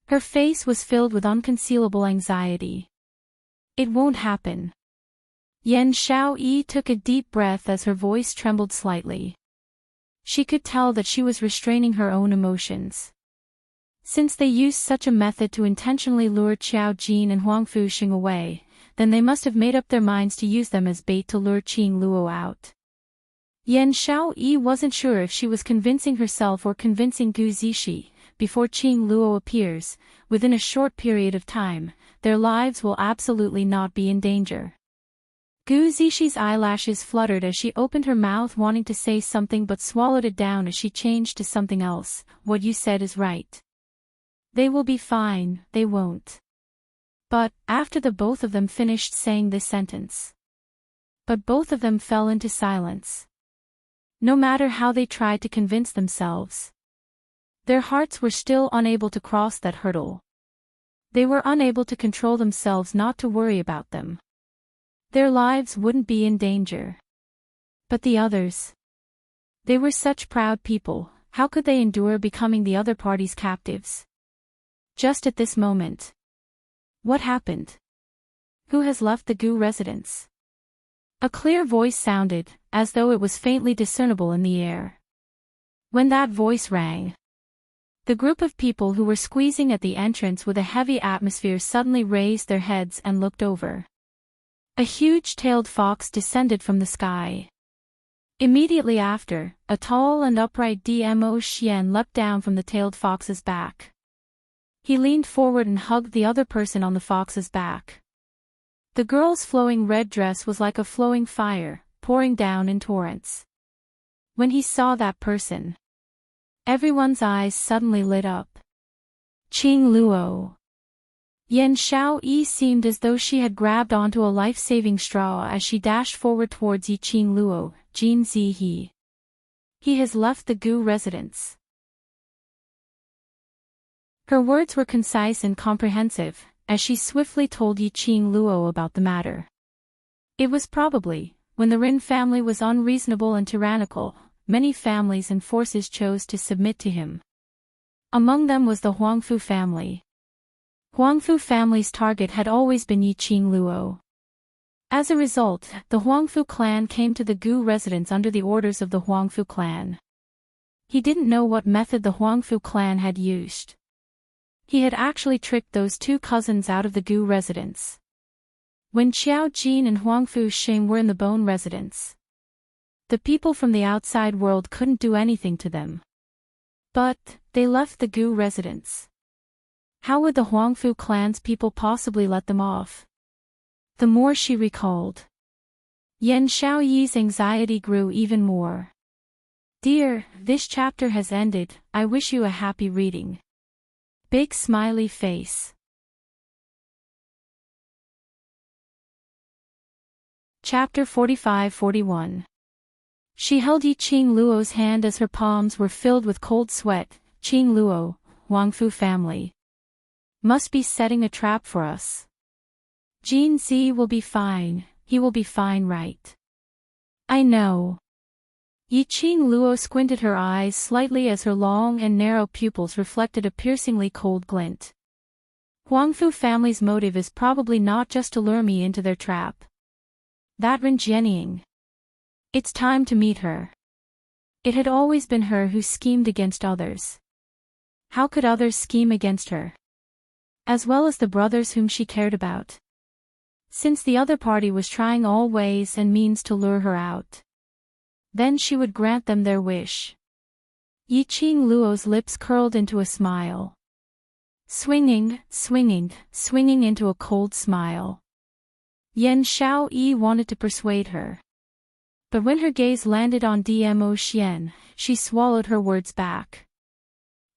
Her face was filled with unconcealable anxiety. It won't happen. Yan Xiaoyi took a deep breath as her voice trembled slightly. She could tell that she was restraining her own emotions. Since they used such a method to intentionally lure Qiao Jin and Huang Fuxing away, then they must have made up their minds to use them as bait to lure Qing Luo out. Yan Xiaoyi wasn't sure if she was convincing herself or convincing Gu Zishi. Before Qing Luo appears, within a short period of time, their lives will absolutely not be in danger. Gu Zishi's eyelashes fluttered as she opened her mouth wanting to say something but swallowed it down as she changed to something else. What you said is right. They will be fine, they won't. But, after the both of them finished saying this sentence. But both of them fell into silence. No matter how they tried to convince themselves, their hearts were still unable to cross that hurdle. They were unable to control themselves not to worry about them. Their lives wouldn't be in danger. But the others. They were such proud people, how could they endure becoming the other party's captives? Just at this moment. What happened? Who has left the Gu residence? A clear voice sounded, as though it was faintly discernible in the air. When that voice rang, the group of people who were squeezing at the entrance with a heavy atmosphere suddenly raised their heads and looked over. A huge-tailed fox descended from the sky. Immediately after, a tall and upright Dmo Xian leapt down from the tailed fox's back. He leaned forward and hugged the other person on the fox's back. The girl's flowing red dress was like a flowing fire, pouring down in torrents. When he saw that person, everyone's eyes suddenly lit up. Qing Luo. Yan Xiaoyi seemed as though she had grabbed onto a life-saving straw as she dashed forward towards Yi Qing Luo, Jin Zihe. He has left the Gu residence. Her words were concise and comprehensive, as she swiftly told Yi Qing Luo about the matter. It was probably, when the Rin family was unreasonable and tyrannical, many families and forces chose to submit to him. Among them was the Huangfu family. Huangfu family's target had always been Yi Qing Luo. As a result, the Huangfu clan came to the Gu residence under the orders of the Huangfu clan. He didn't know what method the Huangfu clan had used. He had actually tricked those two cousins out of the Gu residence. When Qiao Jin and Huangfu Xing were in the Bone residence, the people from the outside world couldn't do anything to them. But they left the Gu residence. How would the Huangfu clan's people possibly let them off? The more she recalled, Yan Xiaoyi's anxiety grew even more. Dear, this chapter has ended, I wish you a happy reading. Big smiley face. Chapter 45-41. She held Yi Qing Luo's hand as her palms were filled with cold sweat. Qing Luo, Huangfu family. Must be setting a trap for us. Jin Zi will be fine, he will be fine, right? I know. Yi Qing Luo squinted her eyes slightly as her long and narrow pupils reflected a piercingly cold glint. Huangfu family's motive is probably not just to lure me into their trap. That Ren Jianying. It's time to meet her. It had always been her who schemed against others. How could others scheme against her? As well as the brothers whom she cared about. Since the other party was trying all ways and means to lure her out, then she would grant them their wish. Yi Qing Luo's lips curled into a smile. Swinging into a cold smile. Yan Xiaoyi wanted to persuade her. But when her gaze landed on Dmo Xian, she swallowed her words back.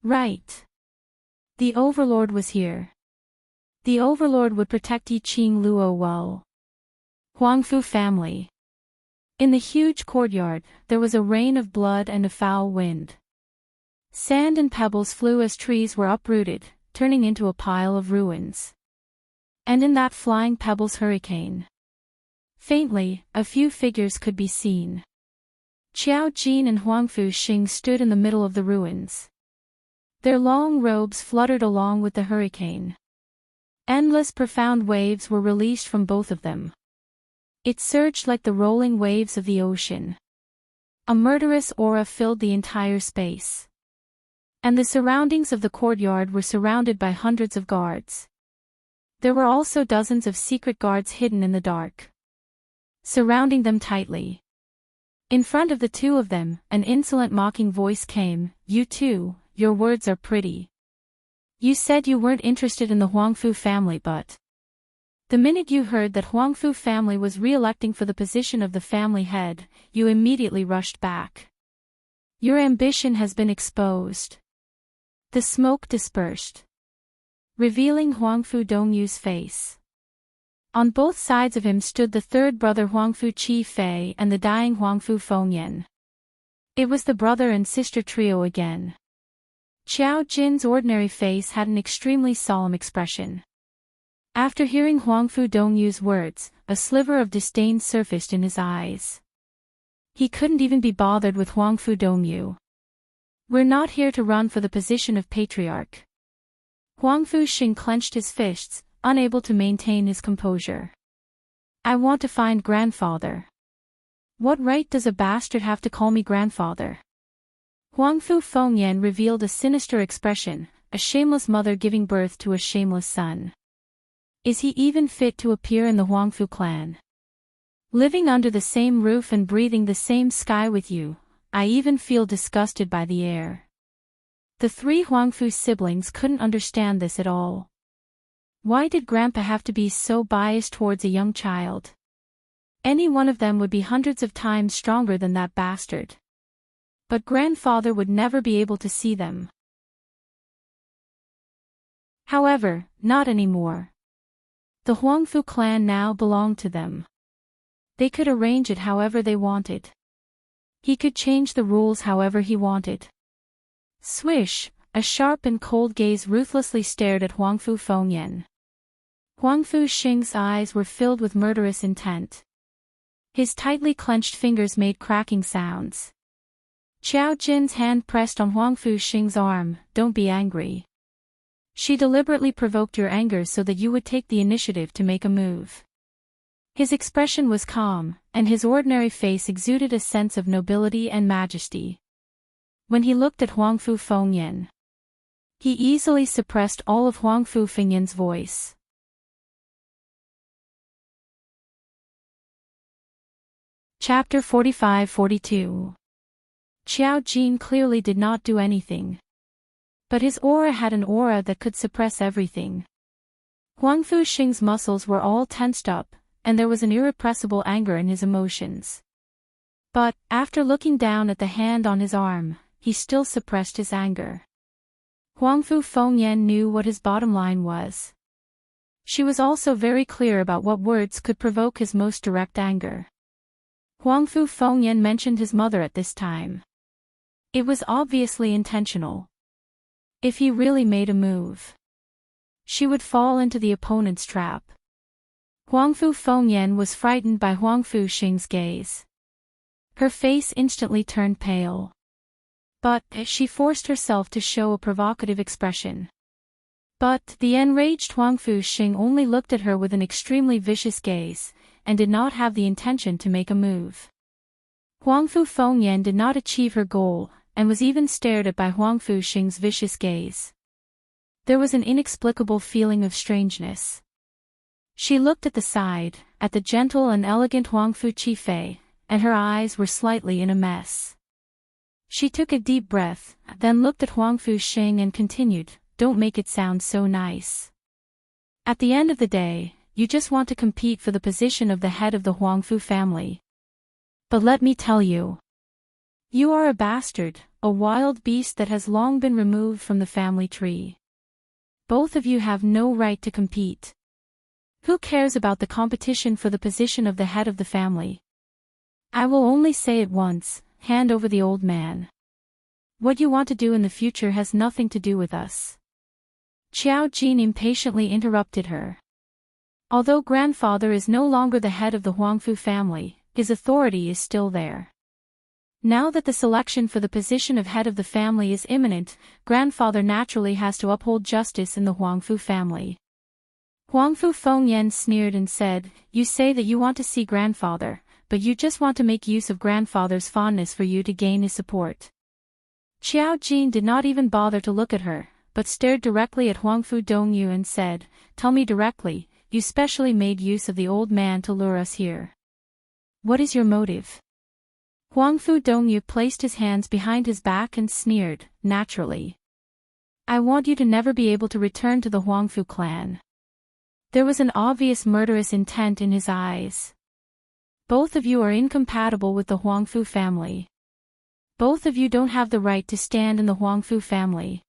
Right. The Overlord was here. The Overlord would protect Yi Qing Luo well. Huangfu family. In the huge courtyard, there was a rain of blood and a foul wind. Sand and pebbles flew as trees were uprooted, turning into a pile of ruins. And in that flying pebbles hurricane, faintly, a few figures could be seen. Qiao Jin and Huangfu Xing stood in the middle of the ruins. Their long robes fluttered along with the hurricane. Endless profound waves were released from both of them. It surged like the rolling waves of the ocean. A murderous aura filled the entire space. And the surroundings of the courtyard were surrounded by hundreds of guards. There were also dozens of secret guards hidden in the dark, surrounding them tightly. In front of the two of them, an insolent mocking voice came, "You two, your words are pretty. You said you weren't interested in the Huangfu family, but the minute you heard that Huangfu family was re-electing for the position of the family head, you immediately rushed back. Your ambition has been exposed." The smoke dispersed, revealing Huangfu Dongyu's face. On both sides of him stood the third brother Huangfu Qi Fei and the dying Huangfu Fengyan. It was the brother and sister trio again. Qiao Jin's ordinary face had an extremely solemn expression. After hearing Huangfu Dongyu's words, a sliver of disdain surfaced in his eyes. He couldn't even be bothered with Huangfu Dongyu. We're not here to run for the position of patriarch. Huang Fuxing clenched his fists, unable to maintain his composure. I want to find grandfather. What right does a bastard have to call me grandfather? Huangfu Fengyan revealed a sinister expression, a shameless mother giving birth to a shameless son. Is he even fit to appear in the Huangfu clan? Living under the same roof and breathing the same sky with you, I even feel disgusted by the air. The three Huangfu siblings couldn't understand this at all. Why did Grandpa have to be so biased towards a young child? Any one of them would be hundreds of times stronger than that bastard. But grandfather would never be able to see them. However, not anymore. The Huangfu clan now belonged to them. They could arrange it however they wanted. He could change the rules however he wanted. Swish, a sharp and cold gaze ruthlessly stared at Huangfu Fengyan. Huangfu Xing's eyes were filled with murderous intent. His tightly clenched fingers made cracking sounds. Qiao Jin's hand pressed on Huangfu Xing's arm. Don't be angry. She deliberately provoked your anger so that you would take the initiative to make a move. His expression was calm, and his ordinary face exuded a sense of nobility and majesty. When he looked at Huangfu Fengyan, he easily suppressed all of Huangfu Fengyan's voice. Chapter 45-42. Qiao Jin clearly did not do anything. But his aura had an aura that could suppress everything. Huangfu Xing's muscles were all tensed up, and there was an irrepressible anger in his emotions. But, after looking down at the hand on his arm, he still suppressed his anger. Huangfu Fengyan knew what his bottom line was. She was also very clear about what words could provoke his most direct anger. Huangfu Fengyan mentioned his mother at this time. It was obviously intentional. If he really made a move, she would fall into the opponent's trap. Huangfu Fengyan was frightened by Huangfu Xing's gaze. Her face instantly turned pale. But she forced herself to show a provocative expression. But the enraged Huangfu Xing only looked at her with an extremely vicious gaze, and did not have the intention to make a move. Huangfu Fengyan did not achieve her goal, and was even stared at by Huangfu Xing's vicious gaze. There was an inexplicable feeling of strangeness. She looked at the side, at the gentle and elegant Huangfu Qifei, and her eyes were slightly in a mess. She took a deep breath, then looked at Huangfu Xing and continued, "Don't make it sound so nice. At the end of the day, you just want to compete for the position of the head of the Huangfu family. But let me tell you, you are a bastard, a wild beast that has long been removed from the family tree. Both of you have no right to compete. Who cares about the competition for the position of the head of the family? I will only say it once, hand over the old man. What you want to do in the future has nothing to do with us." Qiao Jin impatiently interrupted her. Although grandfather is no longer the head of the Huangfu family, his authority is still there. Now that the selection for the position of head of the family is imminent, grandfather naturally has to uphold justice in the Huangfu family. Huangfu Fengyan sneered and said, "You say that you want to see grandfather, but you just want to make use of grandfather's fondness for you to gain his support." Qiao Jin did not even bother to look at her, but stared directly at Huangfu Dongyu and said, "Tell me directly, you specially made use of the old man to lure us here. What is your motive?" Huangfu Dongyu placed his hands behind his back and sneered, "Naturally. I want you to never be able to return to the Huangfu clan." There was an obvious murderous intent in his eyes. Both of you are incompatible with the Huangfu family. Both of you don't have the right to stand in the Huangfu family.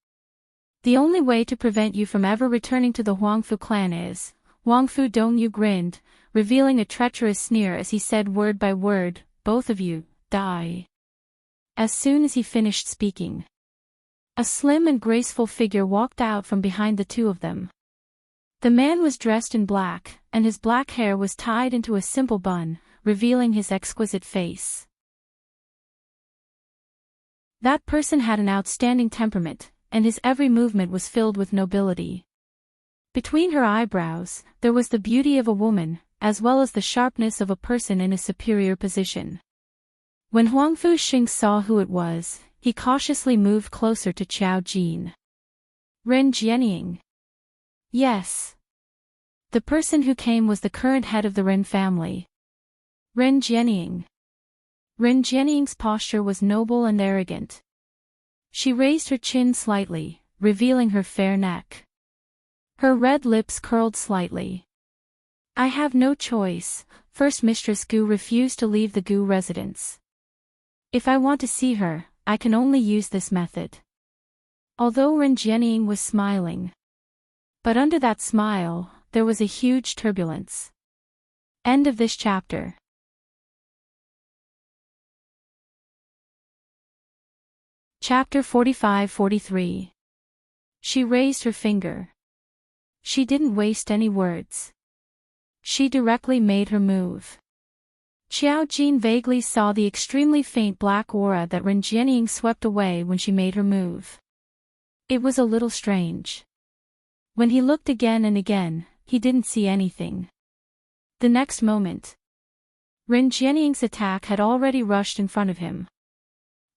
The only way to prevent you from ever returning to the Huangfu clan is, Huangfu Dongyu grinned, revealing a treacherous sneer as he said word by word, "Both of you, die." As soon as he finished speaking, a slim and graceful figure walked out from behind the two of them. The man was dressed in black, and his black hair was tied into a simple bun, revealing his exquisite face. That person had an outstanding temperament, and his every movement was filled with nobility. Between her eyebrows, there was the beauty of a woman, as well as the sharpness of a person in a superior position. When Huang Fuxing saw who it was, he cautiously moved closer to Qiao Jin. Ren Jianying. Yes. The person who came was the current head of the Ren family. Ren Jianying. Ren Jianying's posture was noble and arrogant. She raised her chin slightly, revealing her fair neck. Her red lips curled slightly. I have no choice. First Mistress Gu refused to leave the Gu residence. If I want to see her, I can only use this method. Although Ren Jianying was smiling. But under that smile, there was a huge turbulence. End of this chapter. Chapter 45-43. She raised her finger. She didn't waste any words. She directly made her move. Qiao Jin vaguely saw the extremely faint black aura that Ren Jianying swept away when she made her move. It was a little strange. When he looked again and again, he didn't see anything. The next moment, Ren Jianying's attack had already rushed in front of him.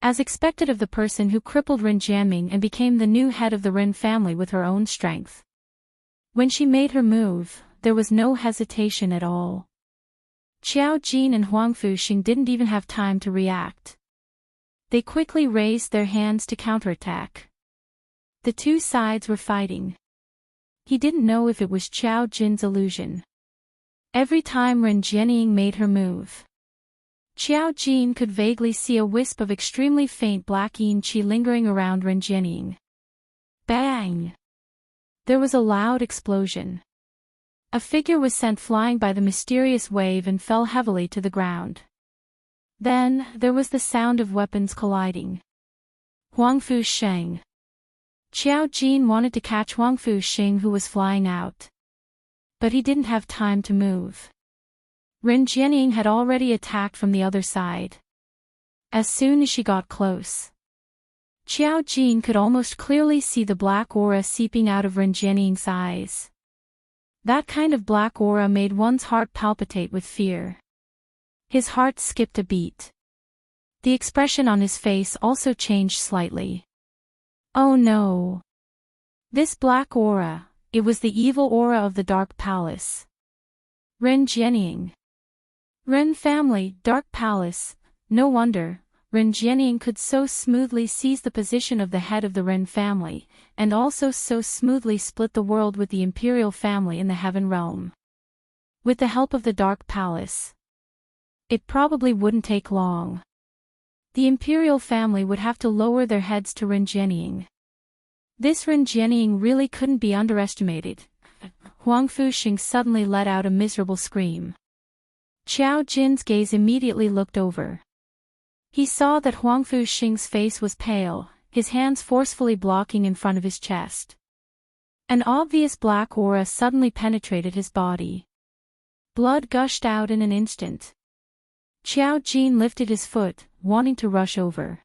As expected of the person who crippled Ren Jianying and became the new head of the Ren family with her own strength. When she made her move, there was no hesitation at all. Qiao Jin and Huang Fuxing didn't even have time to react. They quickly raised their hands to counterattack. The two sides were fighting. He didn't know if it was Qiao Jin's illusion. Every time Ren Jianying made her move, Qiao Jin could vaguely see a wisp of extremely faint black yin qi lingering around Ren Jianying. Bang! There was a loud explosion. A figure was sent flying by the mysterious wave and fell heavily to the ground. Then, there was the sound of weapons colliding. Huang Fuxing. Qiao Jin wanted to catch Huang Fuxing who was flying out. But he didn't have time to move. Ren Jianying had already attacked from the other side. As soon as she got close, Qiao Jin could almost clearly see the black aura seeping out of Ren Jianying's eyes. That kind of black aura made one's heart palpitate with fear. His heart skipped a beat. The expression on his face also changed slightly. Oh no! This black aura, it was the evil aura of the Dark Palace. Ren Jianying. Ren family, Dark Palace, no wonder. Ren Jianying could so smoothly seize the position of the head of the Ren family, and also so smoothly split the world with the imperial family in the heaven realm. With the help of the Dark Palace, it probably wouldn't take long. The imperial family would have to lower their heads to Ren Jianying. This Ren Jianying really couldn't be underestimated. Huang Fuxing suddenly let out a miserable scream. Qiao Jin's gaze immediately looked over. He saw that Huang Fuxing's face was pale, his hands forcefully blocking in front of his chest. An obvious black aura suddenly penetrated his body. Blood gushed out in an instant. Qiao Jin lifted his foot, wanting to rush over.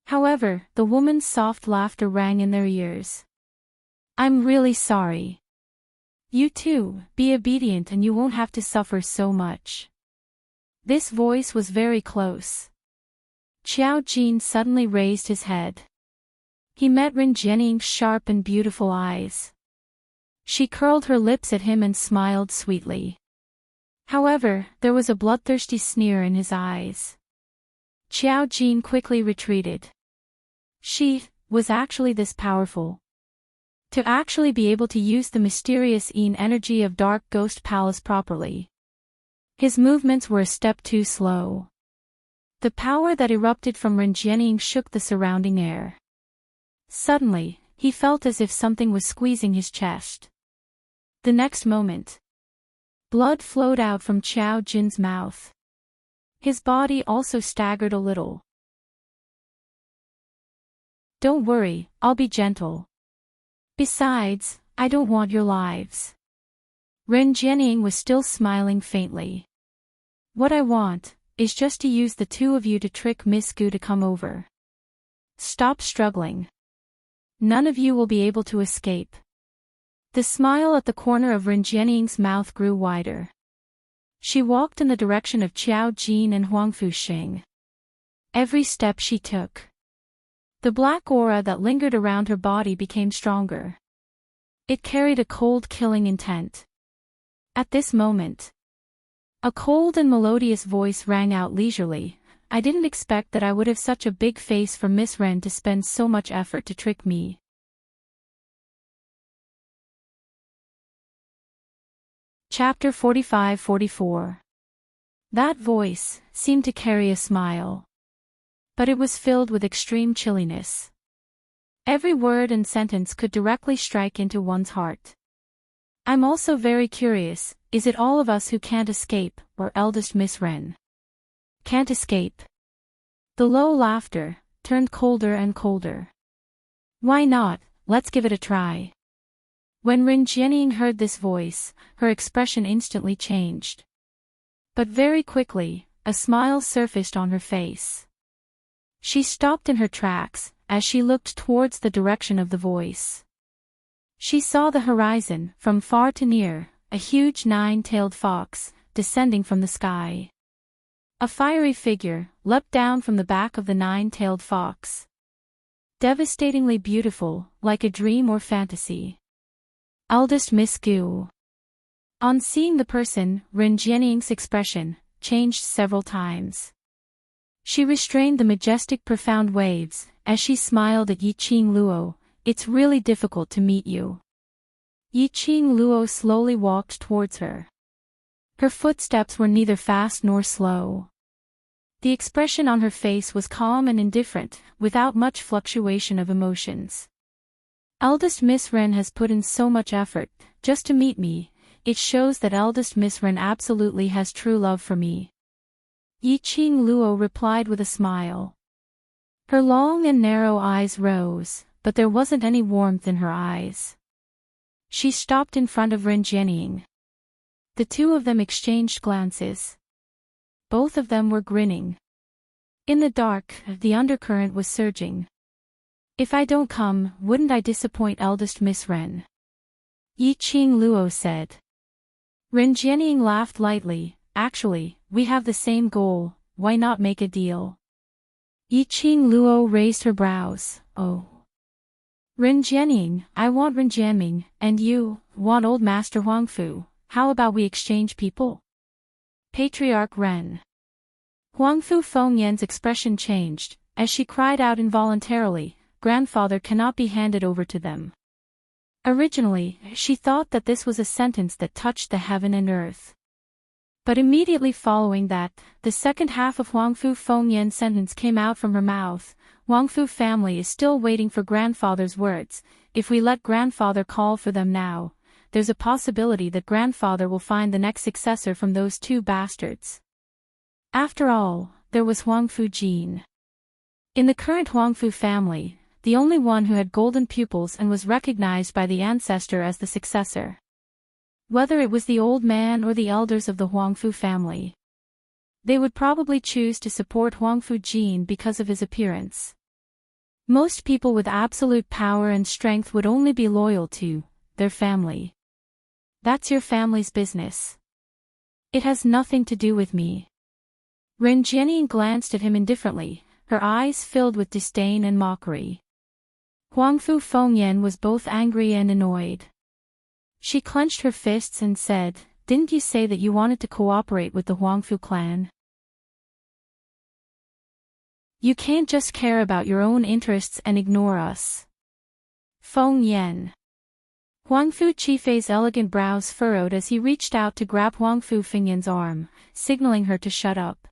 However, the woman's soft laughter rang in their ears. I'm really sorry. You too, be obedient and you won't have to suffer so much. This voice was very close. Qiao Jin suddenly raised his head. He met Ren Jianying's sharp and beautiful eyes. She curled her lips at him and smiled sweetly. However, there was a bloodthirsty sneer in his eyes. Qiao Jin quickly retreated. She was actually this powerful. To actually be able to use the mysterious Yin energy of Dark Ghost Palace properly. His movements were a step too slow. The power that erupted from Ren Jianying shook the surrounding air. Suddenly, he felt as if something was squeezing his chest. The next moment, blood flowed out from Qiao Jin's mouth. His body also staggered a little. Don't worry, I'll be gentle. Besides, I don't want your lives. Ren Jianying was still smiling faintly. What I want is just to use the two of you to trick Miss Gu to come over. stop struggling. None of you will be able to escape. The smile at the corner of Ren Jianying's mouth grew wider. She walked in the direction of Qiao Jin and Huangfu Xing. Every step she took, the black aura that lingered around her body became stronger. It carried a cold, killing intent. At this moment, a cold and melodious voice rang out leisurely. I didn't expect that I would have such a big face for Miss Ren to spend so much effort to trick me. Chapter 45-44. That voice seemed to carry a smile, but it was filled with extreme chilliness. Every word and sentence could directly strike into one's heart. I'm also very curious, is it all of us who can't escape, or eldest Miss Ren can't escape? The low laughter turned colder and colder. Why not, let's give it a try. When Ren Jianying heard this voice, her expression instantly changed. But very quickly, a smile surfaced on her face. She stopped in her tracks, as she looked towards the direction of the voice. She saw the horizon, from far to near, a huge nine-tailed fox, descending from the sky. A fiery figure leapt down from the back of the nine-tailed fox. Devastatingly beautiful, like a dream or fantasy. Eldest Miss Gu. On seeing the person, Ren Jianying's expression changed several times. She restrained the majestic profound waves, as she smiled at Yiqing Luo. It's really difficult to meet you. Yiqing Luo slowly walked towards her. Her footsteps were neither fast nor slow. The expression on her face was calm and indifferent, without much fluctuation of emotions. Eldest Miss Ren has put in so much effort, just to meet me. It shows that eldest Miss Ren absolutely has true love for me. Yiqing Luo replied with a smile. Her long and narrow eyes rose, but there wasn't any warmth in her eyes. She stopped in front of Ren Jianying. The two of them exchanged glances. Both of them were grinning. In the dark, the undercurrent was surging. If I don't come, wouldn't I disappoint eldest Miss Ren? Yiqing Luo said. Ren Jianying laughed lightly. Actually, we have the same goal, why not make a deal? Yiqing Luo raised her brows. Oh. Ren Jianying, I want Ren Jianming, and you want old Master Huangfu. How about we exchange people? Patriarch Ren. Huangfu Fengyan's expression changed, as she cried out involuntarily, grandfather cannot be handed over to them. Originally, she thought that this was a sentence that touched the heaven and earth. But immediately following that, the second half of Huangfu Fengyan's sentence came out from her mouth. Huangfu family is still waiting for grandfather's words. If we let grandfather call for them now, there's a possibility that grandfather will find the next successor from those two bastards. After all, there was Huangfu Jin. In the current Huangfu family, the only one who had golden pupils and was recognized by the ancestor as the successor. Whether it was the old man or the elders of the Huangfu family, they would probably choose to support Huangfu Jin because of his appearance. Most people with absolute power and strength would only be loyal to their family. That's your family's business. It has nothing to do with me. Ren Jianying glanced at him indifferently, her eyes filled with disdain and mockery. Huangfu Fengyan was both angry and annoyed. She clenched her fists and said, didn't you say that you wanted to cooperate with the Huangfu clan? You can't just care about your own interests and ignore us. Fengyan. Huangfu Qifei's elegant brows furrowed as he reached out to grab Huangfu Fengyan's arm, signaling her to shut up.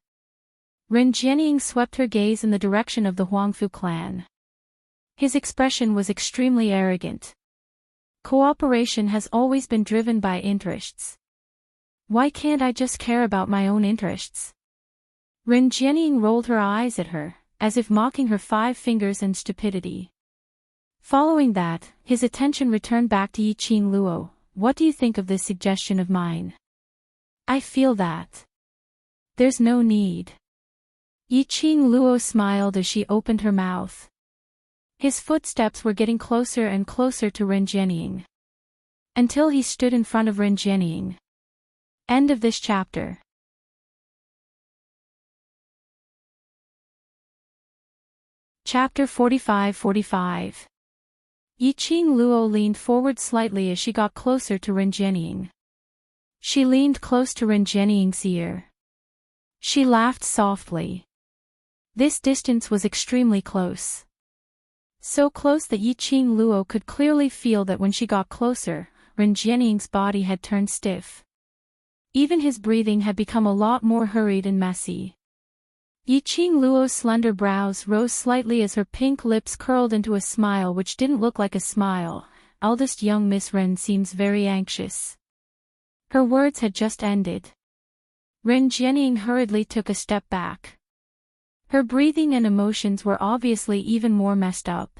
Ren Jianying swept her gaze in the direction of the Huangfu clan. His expression was extremely arrogant. Cooperation has always been driven by interests. Why can't I just care about my own interests? Ren Jianying rolled her eyes at her, as if mocking her 5 fingers and stupidity. Following that, his attention returned back to Yiqing Luo. What do you think of this suggestion of mine? I feel that there's no need. Yiqing Luo smiled as she opened her mouth. His footsteps were getting closer and closer to Enchanting, until he stood in front of Enchanting. End of this chapter. Chapter 45-45. Yiqing Luo leaned forward slightly as she got closer to Enchanting. She leaned close to Enchanting's ear. She laughed softly. This distance was extremely close. So close that Yiqing Luo could clearly feel that when she got closer, Enchanting's body had turned stiff. Even his breathing had become a lot more hurried and messy. Yiqing Luo's slender brows rose slightly as her pink lips curled into a smile which didn't look like a smile. Eldest young Miss Ren seems very anxious. Her words had just ended. Enchanting hurriedly took a step back. Her breathing and emotions were obviously even more messed up.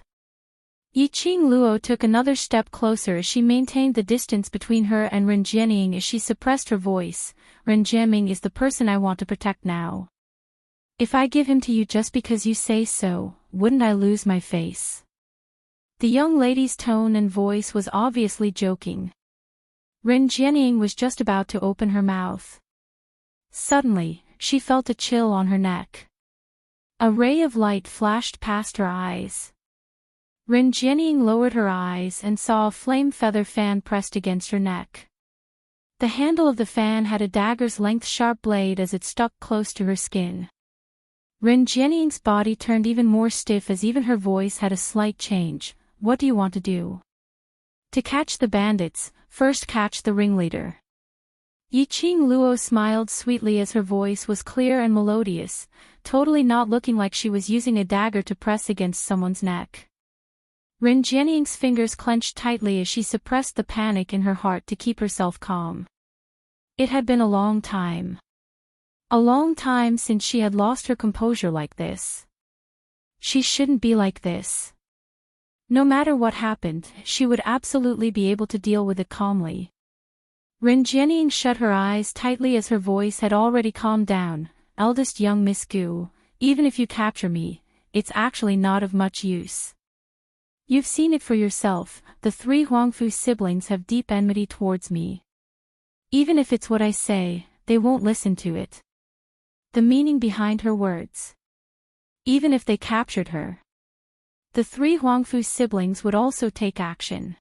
Yiqing Luo took another step closer as she maintained the distance between her and Enchanting as she suppressed her voice. Enchanting is the person I want to protect now. If I give him to you just because you say so, wouldn't I lose my face? The young lady's tone and voice was obviously joking. Enchanting was just about to open her mouth. Suddenly, she felt a chill on her neck. A ray of light flashed past her eyes. Enchanting lowered her eyes and saw a flame feather fan pressed against her neck. The handle of the fan had a dagger's length sharp blade as it stuck close to her skin. Enchanting's body turned even more stiff as even her voice had a slight change. What do you want to do? To catch the bandits, first catch the ringleader. Yiqing Luo smiled sweetly as her voice was clear and melodious, totally not looking like she was using a dagger to press against someone's neck. Enchanting's fingers clenched tightly as she suppressed the panic in her heart to keep herself calm. It had been a long time. A long time since she had lost her composure like this. She shouldn't be like this. No matter what happened, she would absolutely be able to deal with it calmly. Enchanting shut her eyes tightly as her voice had already calmed down. Eldest young Miss Gu, even if you capture me, it's actually not of much use. You've seen it for yourself, the three Huangfu siblings have deep enmity towards me. Even if it's what I say, they won't listen to it. The meaning behind her words. Even if they captured her, the three Huangfu siblings would also take action.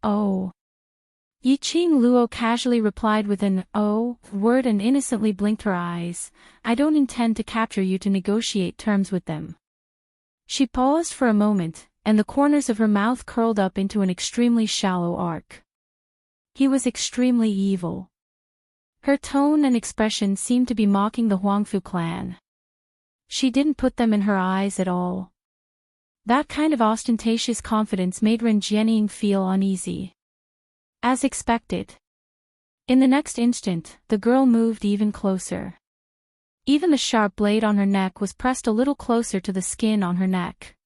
Oh. Yiqing Luo casually replied with an "oh" word and innocently blinked her eyes. I don't intend to capture you to negotiate terms with them. She paused for a moment, and the corners of her mouth curled up into an extremely shallow arc. He was extremely evil. Her tone and expression seemed to be mocking the Huangfu clan. She didn't put them in her eyes at all. That kind of ostentatious confidence made Enchanting feel uneasy. As expected. In the next instant, the girl moved even closer. Even the sharp blade on her neck was pressed a little closer to the skin on her neck.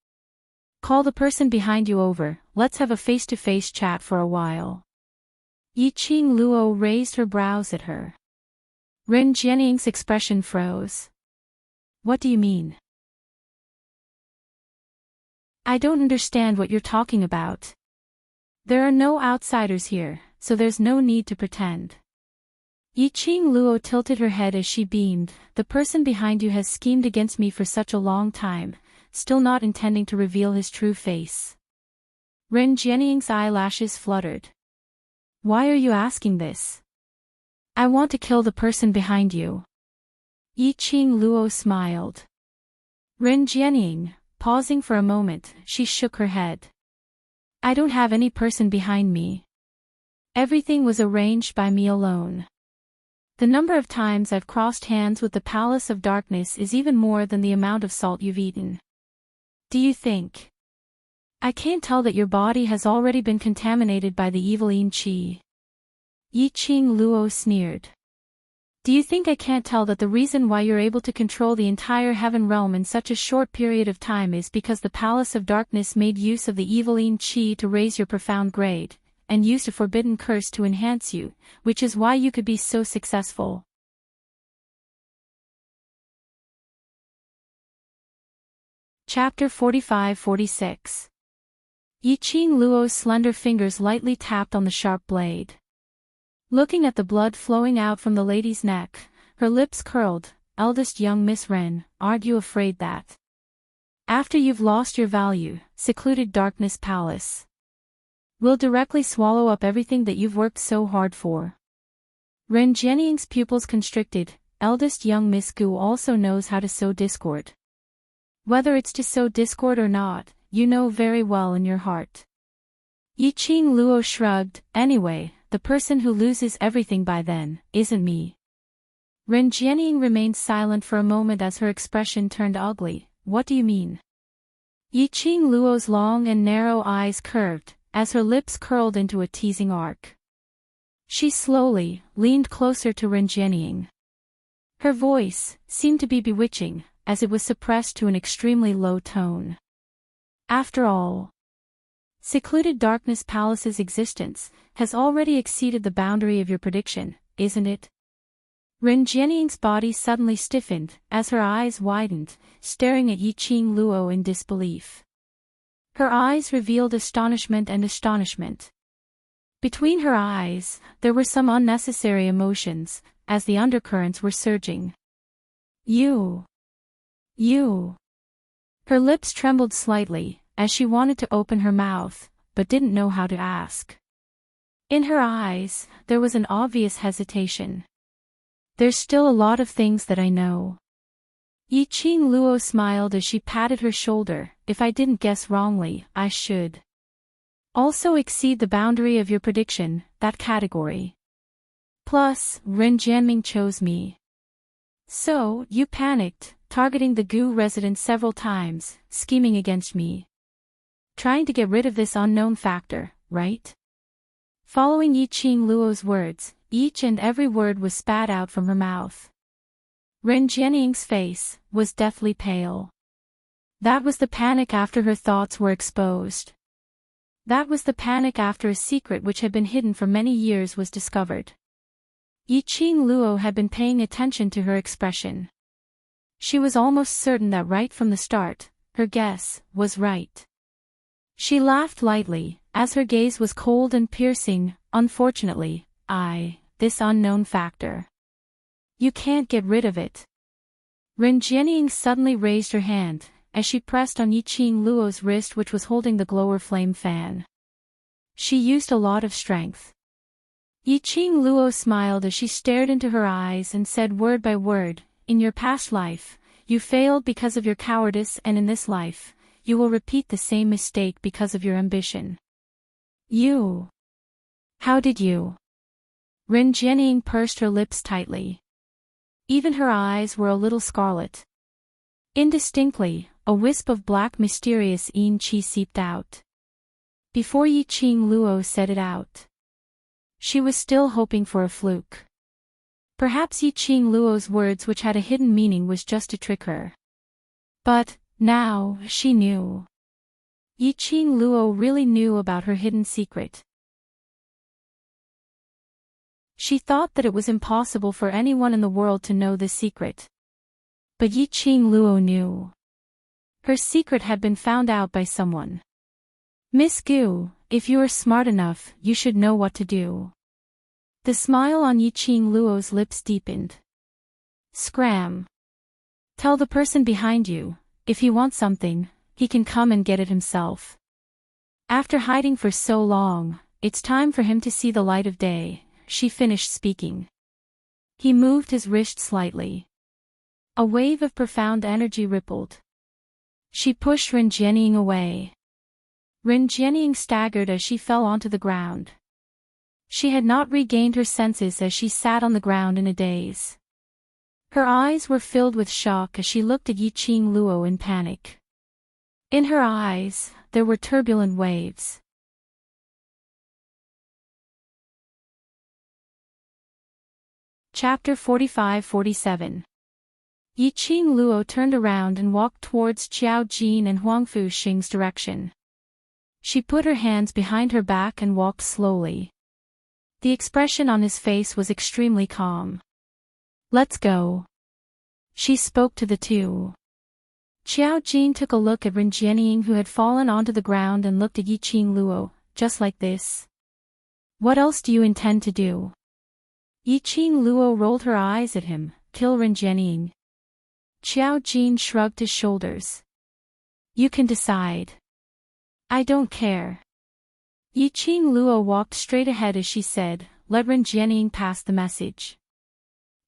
Call the person behind you over, let's have a face-to-face chat for a while. Yiqing Luo raised her brows at her. Enchanting's expression froze. What do you mean? I don't understand what you're talking about. There are no outsiders here, so there's no need to pretend. Yiqing Luo tilted her head as she beamed. The person behind you has schemed against me for such a long time, still not intending to reveal his true face. Enchanting's eyelashes fluttered. Why are you asking this? I want to kill the person behind you. Yiqing Luo smiled. Enchanting, pausing for a moment, she shook her head. I don't have any person behind me. Everything was arranged by me alone. The number of times I've crossed hands with the Palace of Darkness is even more than the amount of salt you've eaten. Do you think I can't tell that your body has already been contaminated by the evil Yin Qi? Yiqing Luo sneered. Do you think I can't tell that the reason why you're able to control the entire heaven realm in such a short period of time is because the Palace of Darkness made use of the evil Yin Qi to raise your profound grade, and used a forbidden curse to enhance you, which is why you could be so successful. Chapter 45-46. Yiqing Luo's slender fingers lightly tapped on the sharp blade. Looking at the blood flowing out from the lady's neck, her lips curled. Eldest young Miss Ren, aren't you afraid that after you've lost your value, secluded darkness palace will directly swallow up everything that you've worked so hard for? Ren Jianying's pupils constricted. Eldest young Miss Gu also knows how to sow discord. Whether it's to sow discord or not, you know very well in your heart. Yiqing Luo shrugged. Anyway, the person who loses everything by then isn't me. Ren Jianying remained silent for a moment as her expression turned ugly. What do you mean? Yiqing Luo's long and narrow eyes curved, as her lips curled into a teasing arc. She slowly leaned closer to Ren Jianying. Her voice seemed to be bewitching, as it was suppressed to an extremely low tone. After all, secluded darkness palace's existence has already exceeded the boundary of your prediction, isn't it? Ren Jianying's body suddenly stiffened, as her eyes widened, staring at Yiqing Luo in disbelief. Her eyes revealed astonishment and astonishment. Between her eyes, there were some unnecessary emotions, as the undercurrents were surging. You. Her lips trembled slightly, as she wanted to open her mouth, but didn't know how to ask. In her eyes, there was an obvious hesitation. There's still a lot of things that I know. Yiqing Luo smiled as she patted her shoulder. If I didn't guess wrongly, I should also exceed the boundary of your prediction, that category. Plus, Ren Jianming chose me. So, you panicked, targeting the Gu resident several times, scheming against me. Trying to get rid of this unknown factor, right? Following Yiqing Luo's words, each and every word was spat out from her mouth. Ren Jianying's face was deathly pale. That was the panic after her thoughts were exposed. That was the panic after a secret which had been hidden for many years was discovered. Yiqing Luo had been paying attention to her expression. She was almost certain that right from the start, her guess was right. She laughed lightly, as her gaze was cold and piercing. Unfortunately, this unknown factor. You can't get rid of it. Ren Jianying suddenly raised her hand, as she pressed on Yiqing Luo's wrist which was holding the glower flame fan. She used a lot of strength. Yiqing Luo smiled as she stared into her eyes and said word by word, in your past life, you failed because of your cowardice, and in this life, you will repeat the same mistake because of your ambition. You. How did you? Ren Jianying pursed her lips tightly. Even her eyes were a little scarlet. Indistinctly, a wisp of black mysterious yin qi seeped out. Before Yiqing Luo said it out. She was still hoping for a fluke. Perhaps Yiqing Luo's words which had a hidden meaning was just to trick her. But, now, she knew. Yiqing Luo really knew about her hidden secret. She thought that it was impossible for anyone in the world to know this secret. But Yiqing Luo knew. Her secret had been found out by someone. Miss Gu, if you are smart enough, you should know what to do. The smile on Yiqing Luo's lips deepened. Scram. Tell the person behind you, if he wants something, he can come and get it himself. After hiding for so long, it's time for him to see the light of day. She finished speaking. He moved his wrist slightly. A wave of profound energy rippled. She pushed Ren Jianying away. Ren Jianying staggered as she fell onto the ground. She had not regained her senses as she sat on the ground in a daze. Her eyes were filled with shock as she looked at Yiqing Luo in panic. In her eyes, there were turbulent waves. Chapter 45-47. Yiqing Luo turned around and walked towards Qiao Jin and Huangfu Xing's direction. She put her hands behind her back and walked slowly. The expression on his face was extremely calm. Let's go. She spoke to the two. Xiao Jin took a look at Ren Jianying, who had fallen onto the ground, and looked at Yi Qing Luo. Just like this? What else do you intend to do? Yi Qing Luo rolled her eyes at him. Kill Ren Jianying. Xiao Jin shrugged his shoulders. You can decide. I don't care. Yi Qing Luo walked straight ahead as she said, let Ren Jianying pass the message.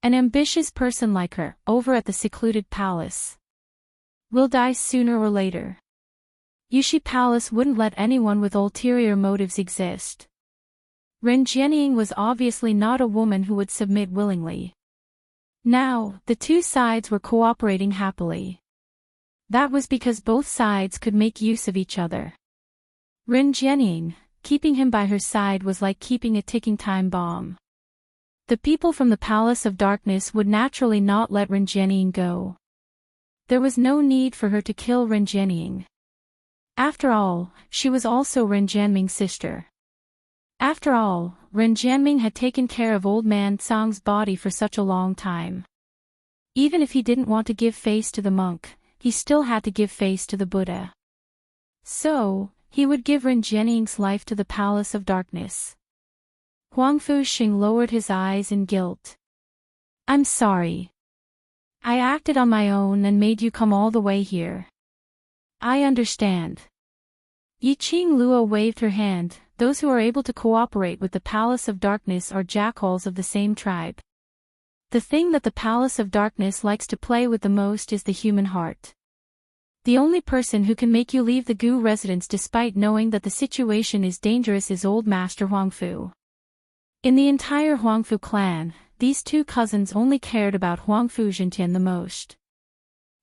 An ambitious person like her, over at the secluded palace, will die sooner or later. Yushi Palace wouldn't let anyone with ulterior motives exist. Ren Jianying was obviously not a woman who would submit willingly. Now, the two sides were cooperating happily. That was because both sides could make use of each other. Ren Jianying, keeping him by her side was like keeping a ticking time bomb. The people from the Palace of Darkness would naturally not let Ren Jianying go. There was no need for her to kill Ren Jianying. After all, she was also Ren Jianming's sister. After all, Ren Jianming had taken care of old man Tsang's body for such a long time. Even if he didn't want to give face to the monk, he still had to give face to the Buddha. So, he would give Ren Jianying's life to the Palace of Darkness. Huangfu Xing lowered his eyes in guilt. I'm sorry. I acted on my own and made you come all the way here. I understand. Yi Qing Luo waved her hand. Those who are able to cooperate with the Palace of Darkness are jackals of the same tribe. The thing that the Palace of Darkness likes to play with the most is the human heart. The only person who can make you leave the Gu residence despite knowing that the situation is dangerous is Old Master Huangfu. In the entire Huangfu clan, these two cousins only cared about Huangfu Zhentian the most.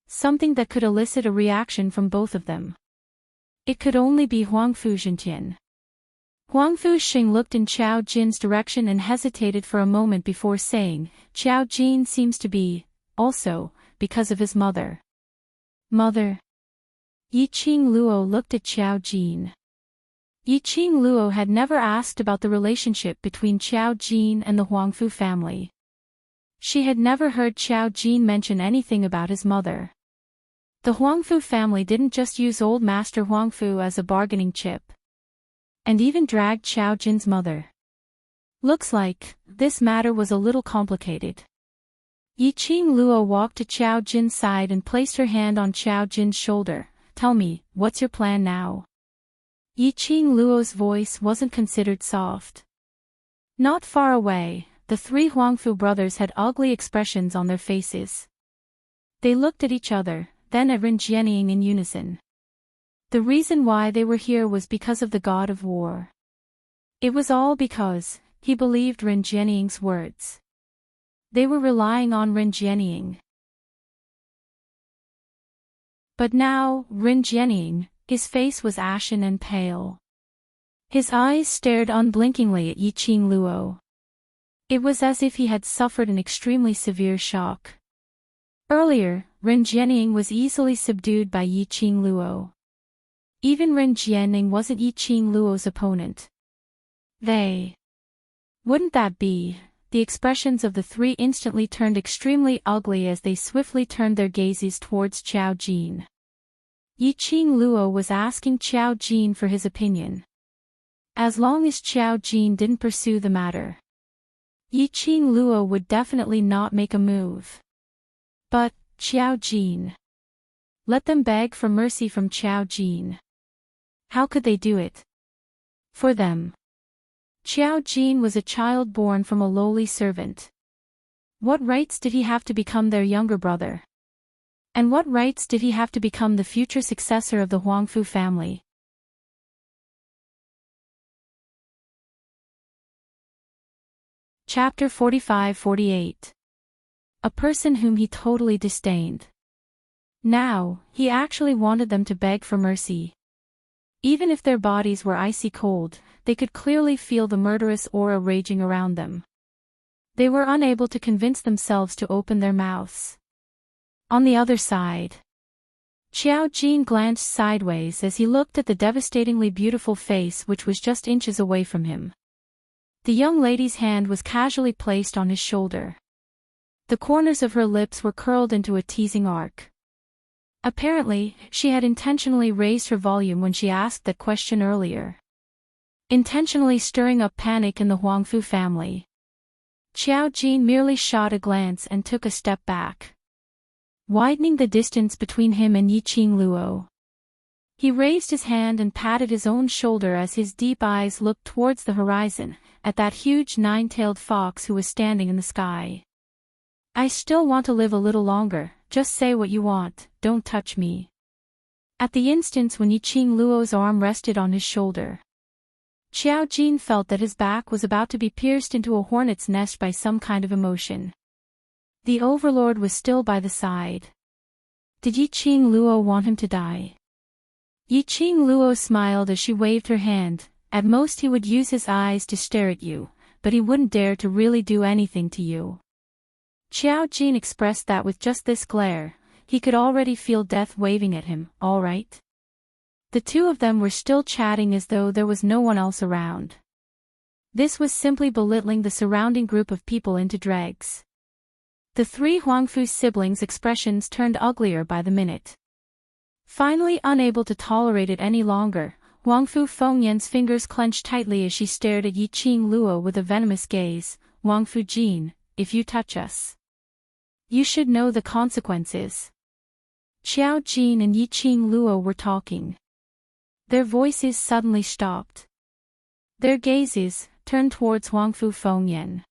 Something that could elicit a reaction from both of them. It could only be Huangfu Zhentian. Huangfu Xing looked in Xiao Jin's direction and hesitated for a moment before saying, Xiao Jin seems to be, also, because of his mother. Mother? Yi Qing Luo looked at Xiao Jin. Yi Qing Luo had never asked about the relationship between Xiao Jin and the Huangfu family. She had never heard Xiao Jin mention anything about his mother. The Huangfu family didn't just use Old Master Huangfu as a bargaining chip, and even dragged Xiao Jin's mother. Looks like, this matter was a little complicated. Yi Qing Luo walked to Xiao Jin's side and placed her hand on Xiao Jin's shoulder. Tell me, what's your plan now? Yi Qing Luo's voice wasn't considered soft. Not far away, the three Huangfu brothers had ugly expressions on their faces. They looked at each other, then at Ren Jianying in unison. The reason why they were here was because of the god of war. It was all because he believed Ren Jianying's words. They were relying on Ren Jianying. But now, Ren Jianying, his face was ashen and pale. His eyes stared unblinkingly at Yi Qing Luo. It was as if he had suffered an extremely severe shock. Earlier, Ren Jianying was easily subdued by Yi Qing Luo. Even Ren Jianying wasn't Yi Qing Luo's opponent. Wouldn't that be? The expressions of the three instantly turned extremely ugly as they swiftly turned their gazes towards Xiao Jin. Yi Qing Luo was asking Xiao Jin for his opinion. As long as Xiao Jin didn't pursue the matter, Yi Qing Luo would definitely not make a move. But, Xiao Jin. Let them beg for mercy from Xiao Jin. How could they do it? For them. Xiao Jin was a child born from a lowly servant. What rights did he have to become their younger brother? And what rights did he have to become the future successor of the Huangfu family? Chapter 45-48. A person whom he totally disdained. Now, he actually wanted them to beg for mercy. Even if their bodies were icy cold, they could clearly feel the murderous aura raging around them. They were unable to convince themselves to open their mouths. On the other side, Xiao Jin glanced sideways as he looked at the devastatingly beautiful face which was just inches away from him. The young lady's hand was casually placed on his shoulder. The corners of her lips were curled into a teasing arc. Apparently, she had intentionally raised her volume when she asked that question earlier, intentionally stirring up panic in the Huangfu family. Qiao Jin merely shot a glance and took a step back, widening the distance between him and Yiqing Luo. He raised his hand and patted his own shoulder as his deep eyes looked towards the horizon, at that huge nine-tailed fox who was standing in the sky. I still want to live a little longer, just say what you want, don't touch me. At the instant when Yiqing Luo's arm rested on his shoulder, Qiao Jin felt that his back was about to be pierced into a hornet's nest by some kind of emotion. The overlord was still by the side. Did Yiqing Luo want him to die? Yiqing Luo smiled as she waved her hand. At most he would use his eyes to stare at you, but he wouldn't dare to really do anything to you. Qiao Jin expressed that with just this glare, he could already feel death waving at him, all right? The two of them were still chatting as though there was no one else around. This was simply belittling the surrounding group of people into dregs. The three Huangfu siblings' expressions turned uglier by the minute. Finally unable to tolerate it any longer, Huangfu Fengyan's fingers clenched tightly as she stared at Yiqing Luo with a venomous gaze. Huangfu Jin, if you touch us, you should know the consequences. Qiao Jin and Yiqing Luo were talking. Their voices suddenly stopped. Their gazes turned towards Huangfu Fengyan.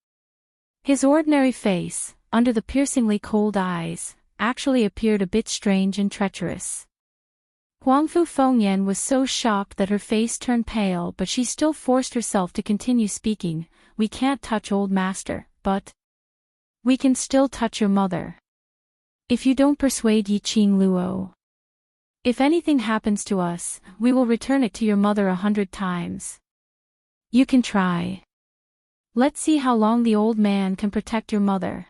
His ordinary face, under the piercingly cold eyes, actually appeared a bit strange and treacherous. Huangfu Fengyan was so shocked that her face turned pale, but she still forced herself to continue speaking. We can't touch old master, but we can still touch your mother. If you don't persuade Yiqing Luo, if anything happens to us, we will return it to your mother 100 times. You can try. Let's see how long the old man can protect your mother.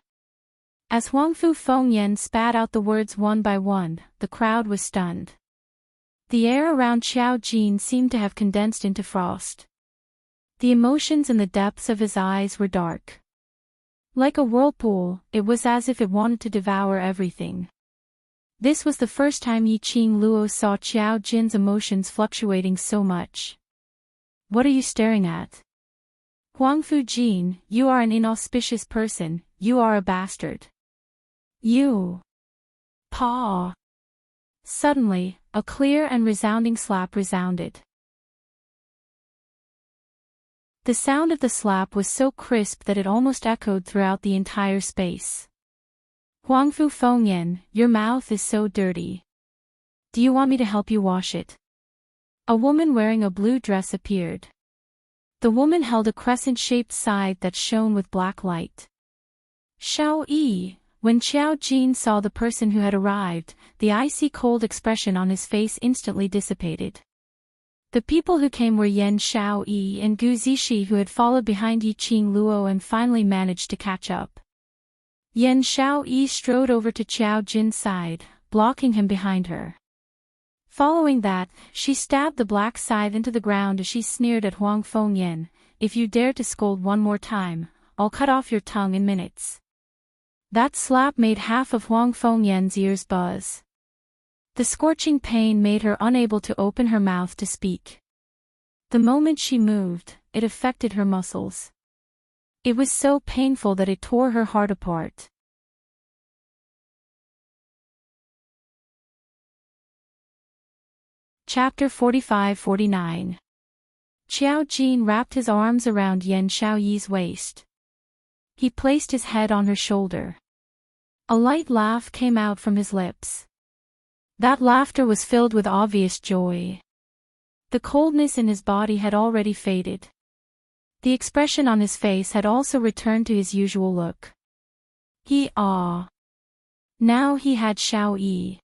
As Huangfu Fengyan spat out the words one by one, the crowd was stunned. The air around Qiao Jin seemed to have condensed into frost. The emotions in the depths of his eyes were dark. Like a whirlpool, it was as if it wanted to devour everything. This was the first time Yiqing Luo saw Qiao Jin's emotions fluctuating so much. What are you staring at? Huangfu Jin, you are an inauspicious person, you are a bastard. You. Pa. Suddenly, a clear and resounding slap resounded. The sound of the slap was so crisp that it almost echoed throughout the entire space. Huangfu Fengyan, your mouth is so dirty. Do you want me to help you wash it? A woman wearing a blue dress appeared. The woman held a crescent-shaped scythe that shone with black light. Shao Yi, when Qiao Jin saw the person who had arrived, the icy cold expression on his face instantly dissipated. The people who came were Yan Shao Yi and Gu Zishi, who had followed behind Yiqing Luo and finally managed to catch up. Yan Shao Yi strode over to Qiao Jin's side, blocking him behind her. Following that, she stabbed the black scythe into the ground as she sneered at Huang Fengyan. If you dare to scold one more time, I'll cut off your tongue in minutes. That slap made half of Huang Fengyan's ears buzz. The scorching pain made her unable to open her mouth to speak. The moment she moved, it affected her muscles. It was so painful that it tore her heart apart. Chapter 45-49. Qiao Jin wrapped his arms around Yan Shaoyi's waist. He placed his head on her shoulder. A light laugh came out from his lips. That laughter was filled with obvious joy. The coldness in his body had already faded. The expression on his face had also returned to his usual look. Now he had Shao Yi.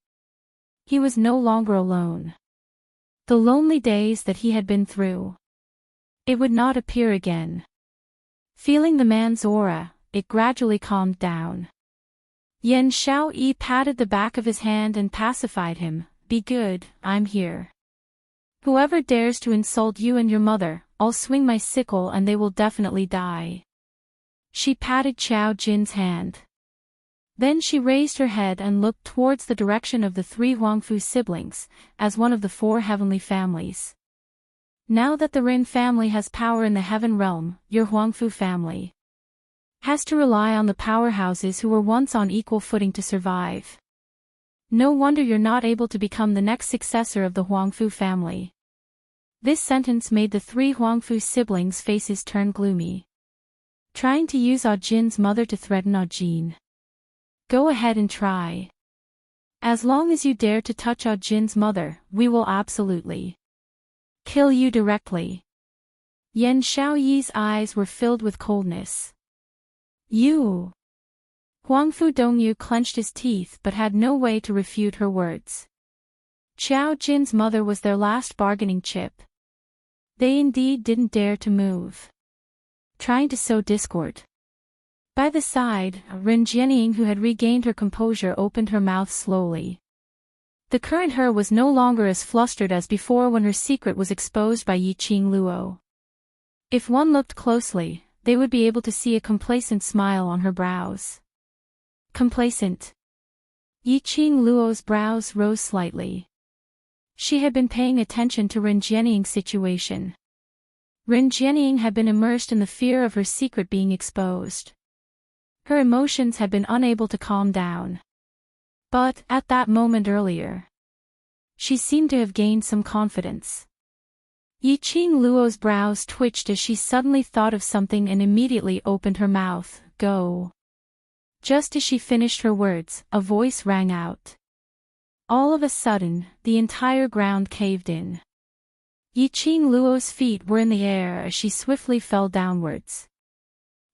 He was no longer alone. The lonely days that he had been through, it would not appear again. Feeling the man's aura, it gradually calmed down. Yan Shao Yi patted the back of his hand and pacified him. Be good, I'm here. Whoever dares to insult you and your mother, I'll swing my sickle and they will definitely die. She patted Qiao Jin's hand. Then she raised her head and looked towards the direction of the three Huangfu siblings, as one of the four heavenly families. Now that the Rin family has power in the heaven realm, your Huangfu family has to rely on the powerhouses who were once on equal footing to survive. No wonder you're not able to become the next successor of the Huangfu family. This sentence made the three Huangfu siblings' faces turn gloomy. Trying to use Ah Jin's mother to threaten Ah Jin. Go ahead and try. As long as you dare to touch Ah Jin's mother, we will absolutely kill you directly. Yan Xiaoyi's eyes were filled with coldness. You. Huangfu Dongyu clenched his teeth but had no way to refute her words. Xiao Jin's mother was their last bargaining chip. They indeed didn't dare to move. Trying to sow discord. By the side, Ren Jianying, who had regained her composure, opened her mouth slowly. The current her was no longer as flustered as before when her secret was exposed by Yiqing Luo. If one looked closely, they would be able to see a complacent smile on her brows. Complacent. Yiqing Luo's brows rose slightly. She had been paying attention to Ren Jianying's situation. Ren Jianying had been immersed in the fear of her secret being exposed. Her emotions had been unable to calm down. But, at that moment earlier, she seemed to have gained some confidence. Yiqing Luo's brows twitched as she suddenly thought of something and immediately opened her mouth. Go. Just as she finished her words, a voice rang out. All of a sudden, the entire ground caved in. Yiqing Luo's feet were in the air as she swiftly fell downwards.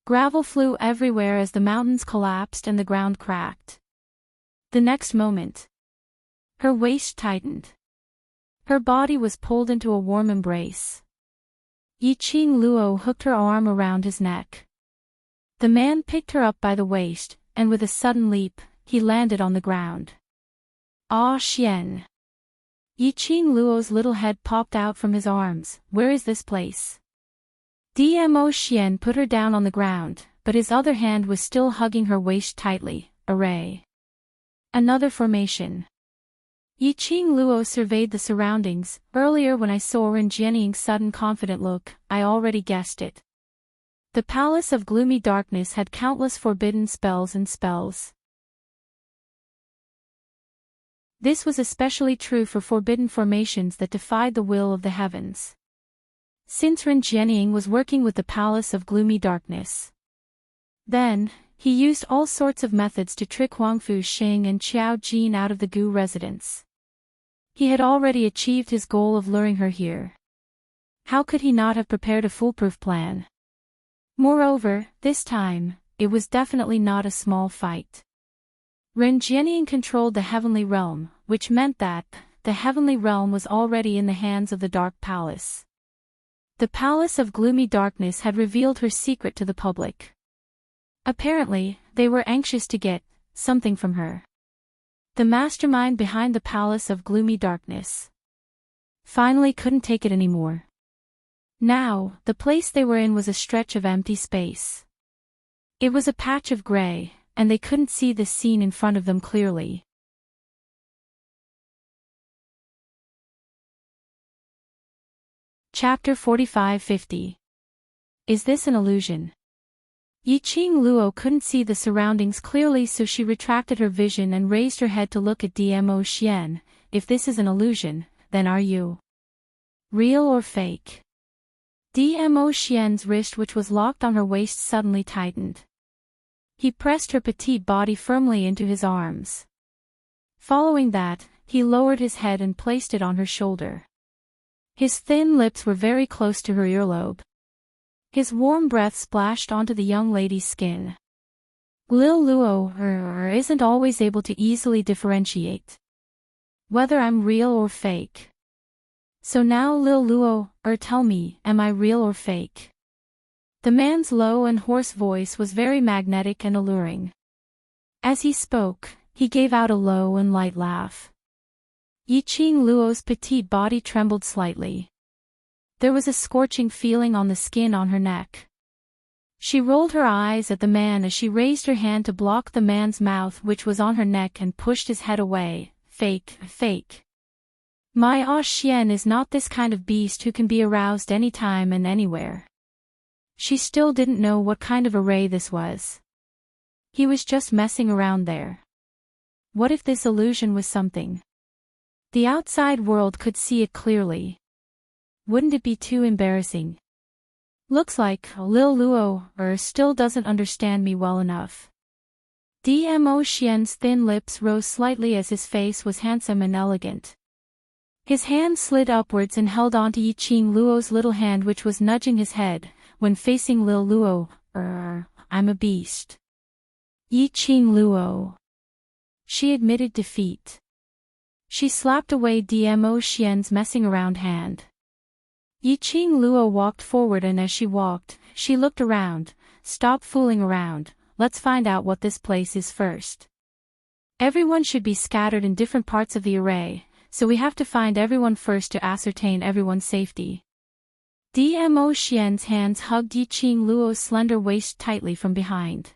Gravel flew everywhere as the mountains collapsed and the ground cracked. The next moment, her waist tightened. Her body was pulled into a warm embrace. Yiqing Luo hooked her arm around his neck. The man picked her up by the waist, and with a sudden leap, he landed on the ground. Ah Xian! Yiqing Luo's little head popped out from his arms. Where is this place? Dmo Xian put her down on the ground, but his other hand was still hugging her waist tightly. Array. Another formation. Yiqing Luo surveyed the surroundings. Earlier when I saw Ren Jianying's sudden confident look, I already guessed it. The palace of gloomy darkness had countless forbidden spells and spells. This was especially true for forbidden formations that defied the will of the heavens. Since Ren Jianying was working with the palace of gloomy darkness. Then, he used all sorts of methods to trick Huangfu Xing and Qiao Jin out of the Gu residence. He had already achieved his goal of luring her here. How could he not have prepared a foolproof plan? Moreover, this time, it was definitely not a small fight. Ren Jianying controlled the heavenly realm, which meant that the heavenly realm was already in the hands of the Dark Palace. The Palace of Gloomy Darkness had revealed her secret to the public. Apparently, they were anxious to get something from her. The mastermind behind the Palace of Gloomy Darkness finally couldn't take it anymore. Now, the place they were in was a stretch of empty space. It was a patch of gray, and they couldn't see the scene in front of them clearly. Chapter 45-50. Is this an illusion? Yiqing Luo couldn't see the surroundings clearly, so she retracted her vision and raised her head to look at Dmo Xian. If this is an illusion, then are you real or fake? Dmo Xian's wrist, which was locked on her waist, suddenly tightened. He pressed her petite body firmly into his arms. Following that, he lowered his head and placed it on her shoulder. His thin lips were very close to her earlobe. His warm breath splashed onto the young lady's skin. Lil Luo isn't always able to easily differentiate whether I'm real or fake. So now Lil Luo, tell me, am I real or fake? The man's low and hoarse voice was very magnetic and alluring. As he spoke, he gave out a low and light laugh. Yiqing Luo's petite body trembled slightly. There was a scorching feeling on the skin on her neck. She rolled her eyes at the man as she raised her hand to block the man's mouth which was on her neck and pushed his head away. Fake, fake. My Xian is not this kind of beast who can be aroused anytime and anywhere. She still didn't know what kind of array this was. He was just messing around there. What if this illusion was something? The outside world could see it clearly. Wouldn't it be too embarrassing? Looks like Lil Luo still doesn't understand me well enough. Dmo Xian's thin lips rose slightly as his face was handsome and elegant. His hand slid upwards and held onto Yiqing Luo's little hand which was nudging his head, when facing Lil Luo. I'm a beast. Yiqing Luo. She admitted defeat. She slapped away Dmo Xian's messing around hand. Yiqing Luo walked forward and as she walked, she looked around. Stop fooling around, let's find out what this place is first. Everyone should be scattered in different parts of the array, so we have to find everyone first to ascertain everyone's safety. Dmo Xian's hands hugged Yiqing Luo's slender waist tightly from behind.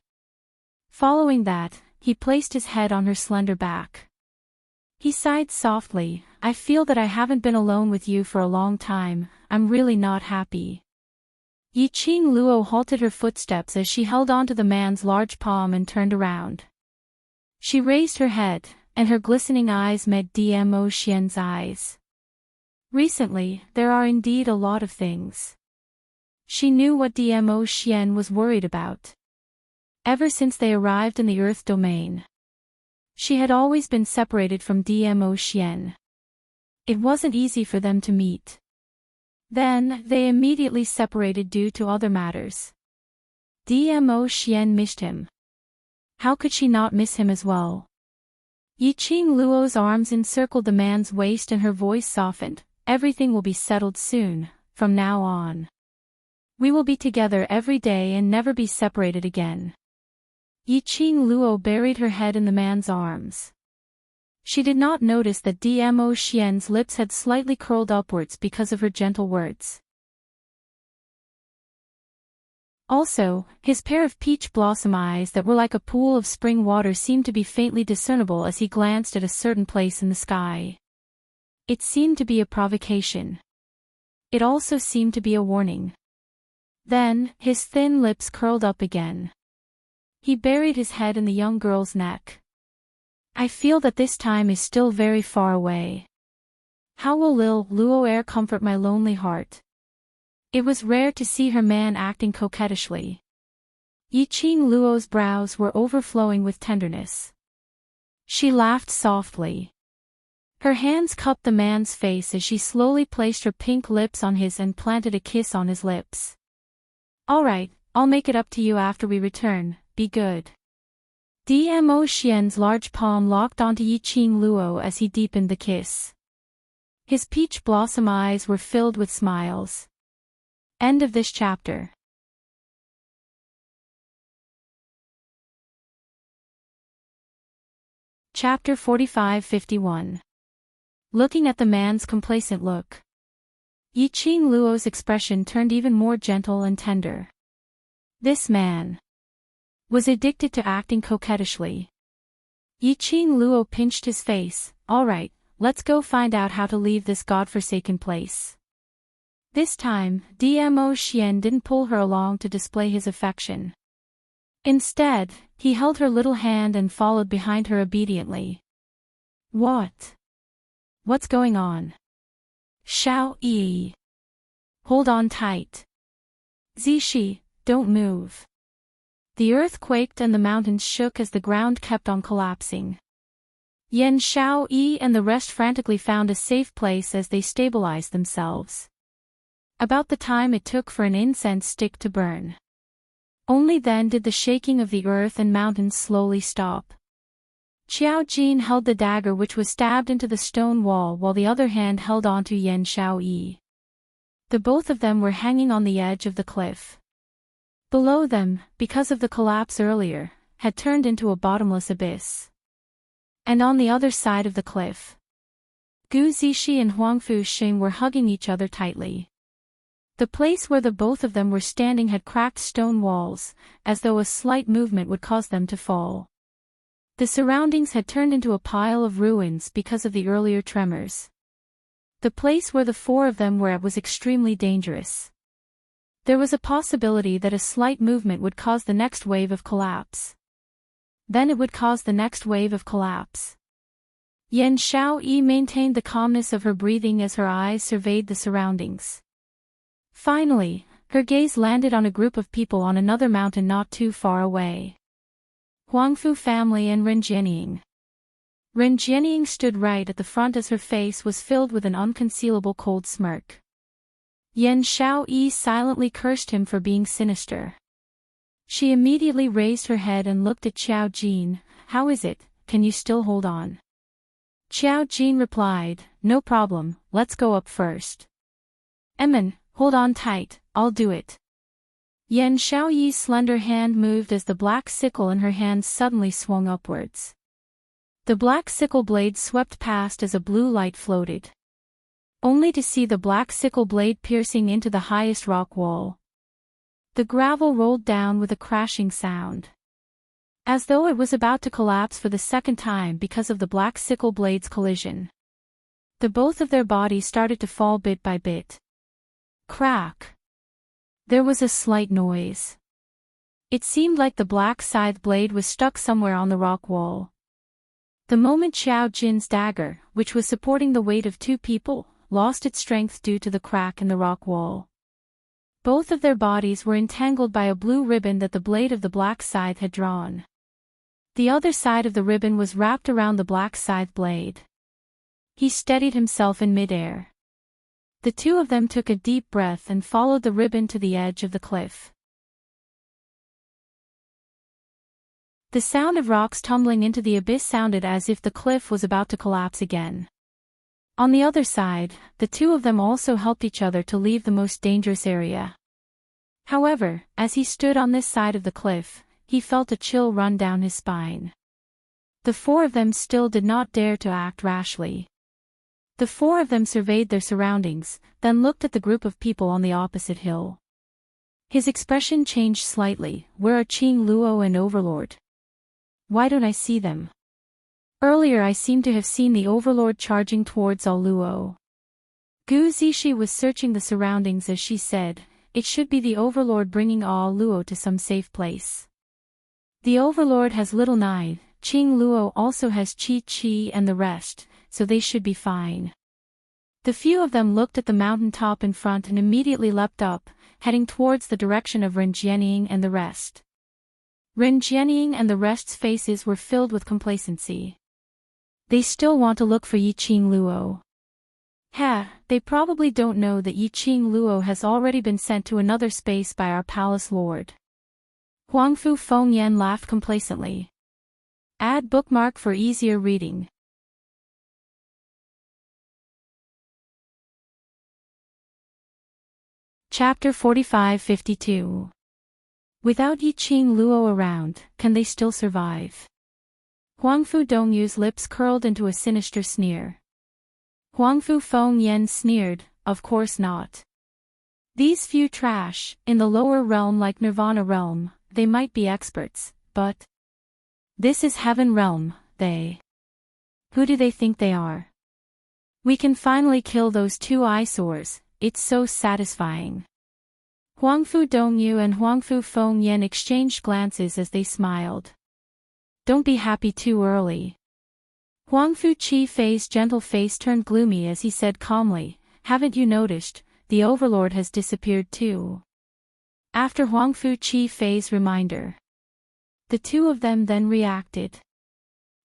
Following that, he placed his head on her slender back. He sighed softly, I feel that I haven't been alone with you for a long time, I'm really not happy. Yiqing Luo halted her footsteps as she held onto the man's large palm and turned around. She raised her head, and her glistening eyes met Dmo Xian's eyes. Recently, there are indeed a lot of things. She knew what Dmo Xian was worried about. Ever since they arrived in the Earth domain, she had always been separated from Dmo Xian. It wasn't easy for them to meet. Then, they immediately separated due to other matters. Dmo Xian missed him. How could she not miss him as well? Yiqing Luo's arms encircled the man's waist and her voice softened. Everything will be settled soon, from now on. We will be together every day and never be separated again. Yiqing Luo buried her head in the man's arms. She did not notice that Dmo Xian's lips had slightly curled upwards because of her gentle words. Also, his pair of peach blossom eyes that were like a pool of spring water seemed to be faintly discernible as he glanced at a certain place in the sky. It seemed to be a provocation. It also seemed to be a warning. Then, his thin lips curled up again. He buried his head in the young girl's neck. I feel that this time is still very far away. How will Lil Luo comfort my lonely heart? It was rare to see her man acting coquettishly. Yiqing Luo's brows were overflowing with tenderness. She laughed softly. Her hands cupped the man's face as she slowly placed her pink lips on his and planted a kiss on his lips. All right, I'll make it up to you after we return, be good. Dmo Xian's large palm locked onto Yiqing Luo as he deepened the kiss. His peach blossom eyes were filled with smiles. End of this chapter. Chapter 45-51. Looking at the man's complacent look, Yiqing Luo's expression turned even more gentle and tender. This man was addicted to acting coquettishly. Yiqing Luo pinched his face. All right, let's go find out how to leave this godforsaken place. This time, Dmo Xian didn't pull her along to display his affection. Instead, he held her little hand and followed behind her obediently. What? What's going on? Xiao Yi. Hold on tight. Zishi, don't move. The earth quaked and the mountains shook as the ground kept on collapsing. Yan Xiao Yi and the rest frantically found a safe place as they stabilized themselves. About the time it took for an incense stick to burn. Only then did the shaking of the earth and mountains slowly stop. Qiao Jin held the dagger which was stabbed into the stone wall while the other hand held onto Yan Xiao Yi. The both of them were hanging on the edge of the cliff. Below them, because of the collapse earlier, had turned into a bottomless abyss. And on the other side of the cliff, Gu Zishi and Huangfu Xing were hugging each other tightly. The place where the both of them were standing had cracked stone walls, as though a slight movement would cause them to fall. The surroundings had turned into a pile of ruins because of the earlier tremors. The place where the four of them were at was extremely dangerous. There was a possibility that a slight movement would cause the next wave of collapse. Then it would cause the next wave of collapse. Yan Xiaoyi maintained the calmness of her breathing as her eyes surveyed the surroundings. Finally, her gaze landed on a group of people on another mountain not too far away. Huangfu family and Ren Jianying. Ren Jianying stood right at the front as her face was filled with an unconcealable cold smirk. Yan Xiaoyi silently cursed him for being sinister. She immediately raised her head and looked at Qiao Jin. "How is it, can you still hold on?" Qiao Jin replied, "No problem, let's go up first." "Emin, hold on tight, I'll do it." Yan Xiaoyi's slender hand moved as the black sickle in her hand suddenly swung upwards. The black sickle blade swept past as a blue light floated. Only to see the black sickle blade piercing into the highest rock wall. The gravel rolled down with a crashing sound. As though it was about to collapse for the second time because of the black sickle blade's collision. The both of their bodies started to fall bit by bit. Crack. There was a slight noise. It seemed like the black scythe blade was stuck somewhere on the rock wall. The moment Qiao Jin's dagger, which was supporting the weight of two people, lost its strength due to the crack in the rock wall. Both of their bodies were entangled by a blue ribbon that the blade of the black scythe had drawn. The other side of the ribbon was wrapped around the black scythe blade. He steadied himself in midair. The two of them took a deep breath and followed the ribbon to the edge of the cliff. The sound of rocks tumbling into the abyss sounded as if the cliff was about to collapse again. On the other side, the two of them also helped each other to leave the most dangerous area. However, as he stood on this side of the cliff, he felt a chill run down his spine. The four of them still did not dare to act rashly. The four of them surveyed their surroundings, then looked at the group of people on the opposite hill. His expression changed slightly. "Where are Qing Luo and Overlord? Why don't I see them? Earlier I seemed to have seen the Overlord charging towards All Luo." Gu Zishi was searching the surroundings as she said, "It should be the Overlord bringing All Luo to some safe place. The Overlord has Little Nine, Qing Luo also has Chi Chi and the rest, so they should be fine." The few of them looked at the mountain top in front and immediately leapt up, heading towards the direction of Ren Jianying and the rest. Ren Jianying and the rest's faces were filled with complacency. They still want to look for Yi Qing Luo. They probably don't know that Yi Qing Luo has already been sent to another space by our palace lord. Huangfu Fengyan laughed complacently. Add bookmark for easier reading. Chapter 45-52. Without Yi Qing Luo around, can they still survive? Huangfu Dongyu's lips curled into a sinister sneer. Huangfu Fengyan sneered, "Of course not. These few trash, in the lower realm like Nirvana realm, they might be experts, but this is heaven realm, they. Who do they think they are? We can finally kill those two eyesores, it's so satisfying." Huangfu Dongyu and Huangfu Fengyan exchanged glances as they smiled. "Don't be happy too early." Huangfu Qifei's gentle face turned gloomy as he said calmly, "Haven't you noticed, the Overlord has disappeared too?" After Huangfu Qifei's reminder, the two of them then reacted.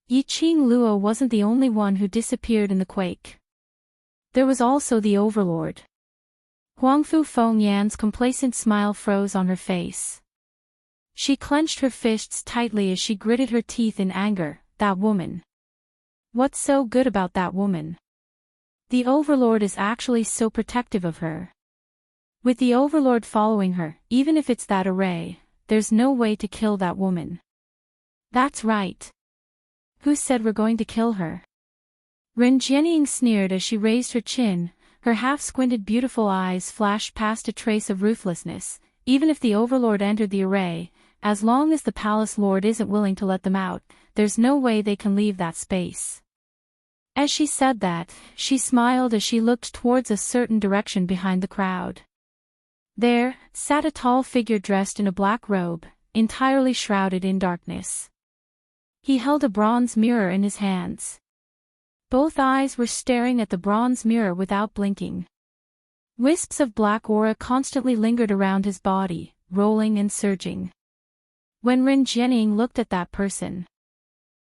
Yi Qing Luo wasn't the only one who disappeared in the quake. There was also the Overlord. Huangfu Fengyan's complacent smile froze on her face. She clenched her fists tightly as she gritted her teeth in anger. That woman. What's so good about that woman? The Overlord is actually so protective of her. With the Overlord following her, even if it's that array, there's no way to kill that woman. That's right. Who said we're going to kill her? Ren Jianying sneered as she raised her chin, her half-squinted beautiful eyes flashed past a trace of ruthlessness. Even if the Overlord entered the array, as long as the Palace Lord isn't willing to let them out, there's no way they can leave that space. As she said that, she smiled as she looked towards a certain direction behind the crowd. There sat a tall figure dressed in a black robe, entirely shrouded in darkness. He held a bronze mirror in his hands. Both eyes were staring at the bronze mirror without blinking. Wisps of black aura constantly lingered around his body, rolling and surging. When Ren Jianying looked at that person,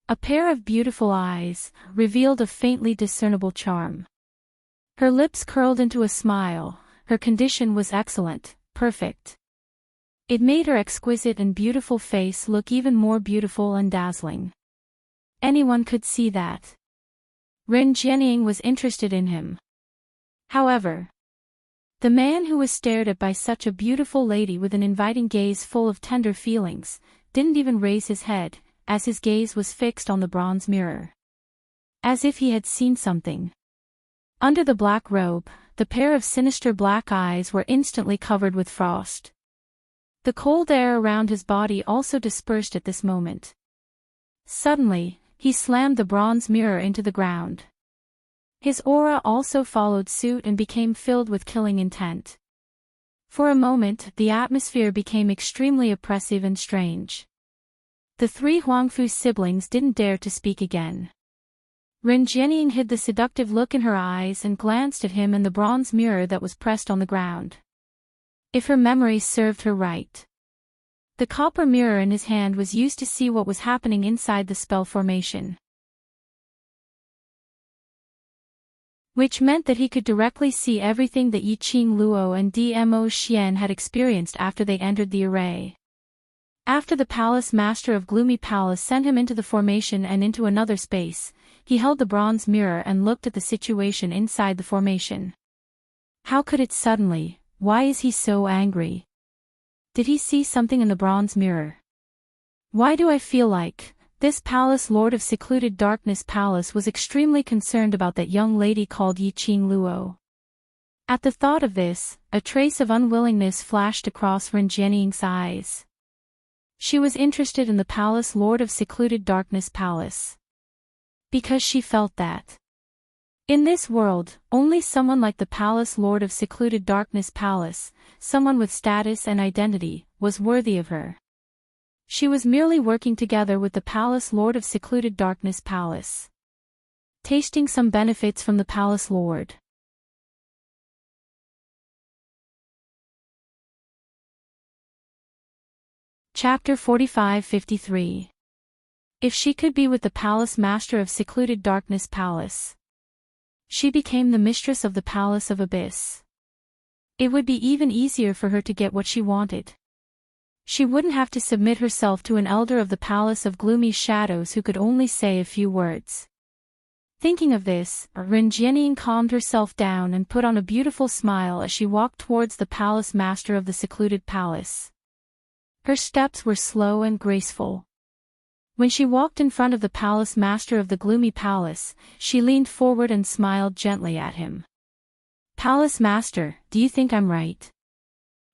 a pair of beautiful eyes revealed a faintly discernible charm. Her lips curled into a smile. Her condition was excellent, perfect. It made her exquisite and beautiful face look even more beautiful and dazzling. Anyone could see that. Ren Jianying was interested in him. However, the man who was stared at by such a beautiful lady with an inviting gaze full of tender feelings, didn't even raise his head, as his gaze was fixed on the bronze mirror. As if he had seen something. Under the black robe, the pair of sinister black eyes were instantly covered with frost. The cold air around his body also dispersed at this moment. Suddenly, he slammed the bronze mirror into the ground. His aura also followed suit and became filled with killing intent. For a moment, the atmosphere became extremely oppressive and strange. The three Huangfu siblings didn't dare to speak again. Ren Jianying hid the seductive look in her eyes and glanced at him and the bronze mirror that was pressed on the ground. If her memory served her right, the copper mirror in his hand was used to see what was happening inside the spell formation, which meant that he could directly see everything that Yiqing Luo and Dmo Xian had experienced after they entered the array. After the Palace Master of Gloomy Palace sent him into the formation and into another space, he held the bronze mirror and looked at the situation inside the formation. How could it suddenly? Why is he so angry? Did he see something in the bronze mirror? Why do I feel like this Palace Lord of Secluded Darkness Palace was extremely concerned about that young lady called Yiqing Luo? At the thought of this, a trace of unwillingness flashed across Ren Jianying's eyes. She was interested in the Palace Lord of Secluded Darkness Palace. Because she felt that in this world, only someone like the Palace Lord of Secluded Darkness Palace, someone with status and identity, was worthy of her. She was merely working together with the Palace Lord of Secluded Darkness Palace, tasting some benefits from the Palace Lord. Chapter 45-53. If she could be with the Palace Master of Secluded Darkness Palace, she became the mistress of the Palace of Abyss. It would be even easier for her to get what she wanted. She wouldn't have to submit herself to an elder of the Palace of Gloomy Shadows who could only say a few words. Thinking of this, Ren Jianying calmed herself down and put on a beautiful smile as she walked towards the Palace Master of the Secluded Palace. Her steps were slow and graceful. When she walked in front of the Palace Master of the Gloomy Palace, she leaned forward and smiled gently at him. "Palace Master, do you think I'm right?"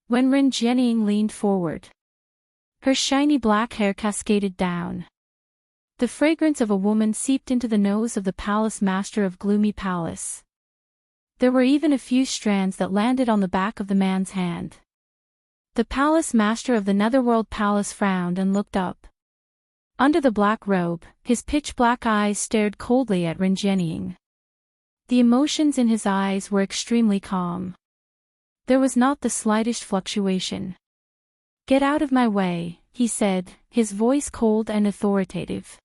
When Ren Jianying leaned forward, her shiny black hair cascaded down. The fragrance of a woman seeped into the nose of the Palace Master of Gloomy Palace. There were even a few strands that landed on the back of the man's hand. The Palace Master of the Netherworld Palace frowned and looked up. Under the black robe, his pitch-black eyes stared coldly at Ren Jianying. The emotions in his eyes were extremely calm. There was not the slightest fluctuation. "Get out of my way," he said, his voice cold and authoritative.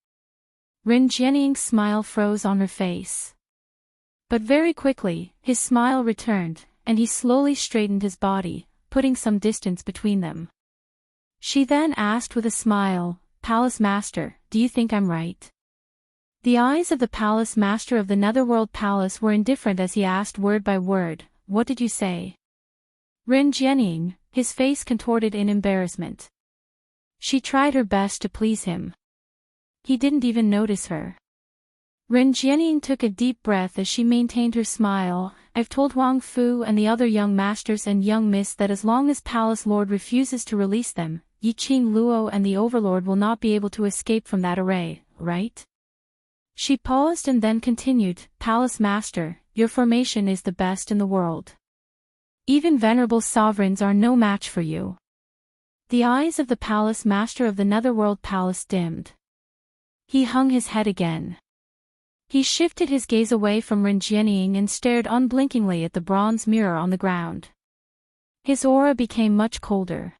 Ren Jianying's smile froze on her face. But very quickly, his smile returned, and he slowly straightened his body, putting some distance between them. She then asked with a smile, "Palace Master, do you think I'm right?" The eyes of the Palace Master of the Netherworld Palace were indifferent as he asked word by word, "What did you say?" Ren Jianying, his face contorted in embarrassment. She tried her best to please him. He didn't even notice her. Ren Jianying took a deep breath as she maintained her smile. I've told Huang Fu and the other young masters and young miss that as long as Palace Lord refuses to release them, Yiqing Luo and the Overlord will not be able to escape from that array, right? She paused and then continued, Palace Master, your formation is the best in the world. Even venerable sovereigns are no match for you. The eyes of the Palace Master of the Netherworld Palace dimmed. He hung his head again. He shifted his gaze away from Ren Jianying and stared unblinkingly at the bronze mirror on the ground. His aura became much colder.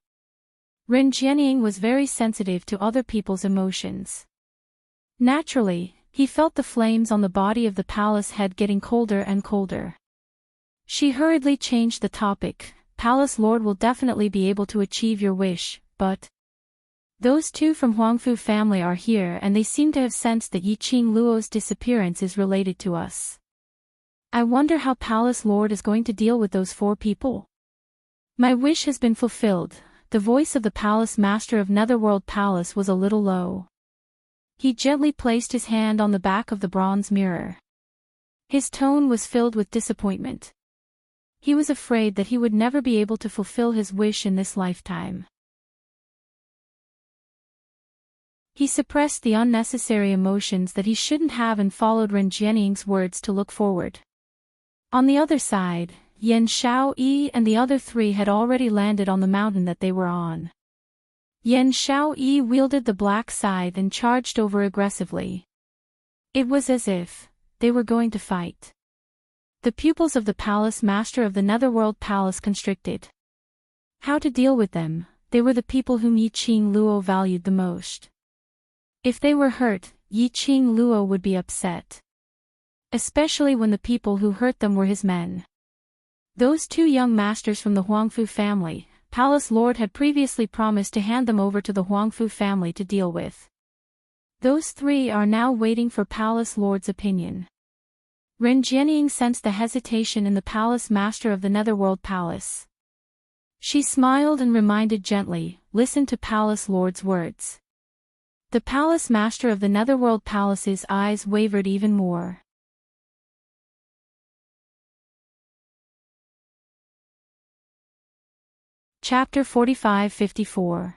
Ren Jianying was very sensitive to other people's emotions. Naturally, he felt the flames on the body of the palace head getting colder and colder. She hurriedly changed the topic. Palace Lord will definitely be able to achieve your wish, but those two from Huangfu family are here and they seem to have sensed that Yiqing Luo's disappearance is related to us. I wonder how Palace Lord is going to deal with those 4 people. My wish has been fulfilled. The voice of the Palace Master of Netherworld Palace was a little low. He gently placed his hand on the back of the bronze mirror. His tone was filled with disappointment. He was afraid that he would never be able to fulfill his wish in this lifetime. He suppressed the unnecessary emotions that he shouldn't have and followed Ren Jianying's words to look forward. On the other side, Yan Xiaoyi and the other 3 had already landed on the mountain that they were on. Yan Xiaoyi wielded the black scythe and charged over aggressively. It was as if they were going to fight. The pupils of the Palace Master of the Netherworld Palace constricted. How to deal with them? They were the people whom Yiqing Luo valued the most. If they were hurt, Yiqing Luo would be upset. Especially when the people who hurt them were his men. Those 2 young masters from the Huangfu family, Palace Lord had previously promised to hand them over to the Huangfu family to deal with. Those 3 are now waiting for Palace Lord's opinion. Ren Jianying sensed the hesitation in the Palace Master of the Netherworld Palace. She smiled and reminded gently, listen to Palace Lord's words. The Palace Master of the Netherworld Palace's eyes wavered even more. Chapter 45-54.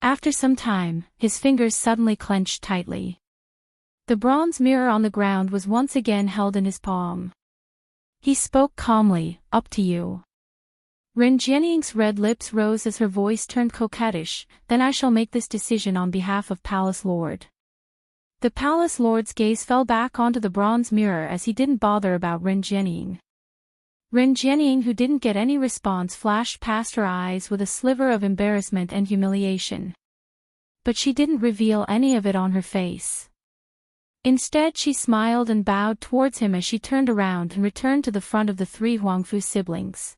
After some time, his fingers suddenly clenched tightly. The bronze mirror on the ground was once again held in his palm. He spoke calmly, up to you. Ren Jianying's red lips rose as her voice turned coquettish, then I shall make this decision on behalf of Palace Lord. The Palace Lord's gaze fell back onto the bronze mirror as he didn't bother about Ren Jianying. Ren Jianying, who didn't get any response, flashed past her eyes with a sliver of embarrassment and humiliation. But she didn't reveal any of it on her face. Instead she smiled and bowed towards him as she turned around and returned to the front of the 3 Huangfu siblings.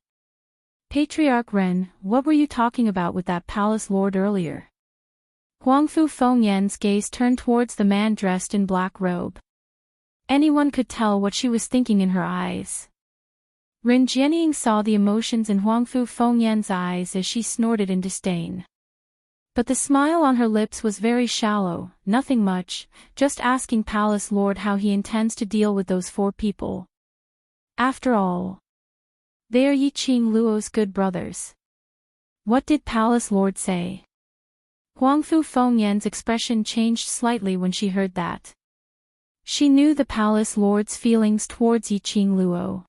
Patriarch Ren, what were you talking about with that Palace Lord earlier? Huangfu Fengyan's gaze turned towards the man dressed in black robe. Anyone could tell what she was thinking in her eyes. Ren Jianying saw the emotions in Huangfu Fengyan's eyes as she snorted in disdain. But the smile on her lips was very shallow, nothing much, just asking Palace Lord how he intends to deal with those 4 people. After all, they are Yiqing Luo's good brothers. What did Palace Lord say? Huangfu Fengyan's expression changed slightly when she heard that. She knew the Palace Lord's feelings towards Yiqing Luo.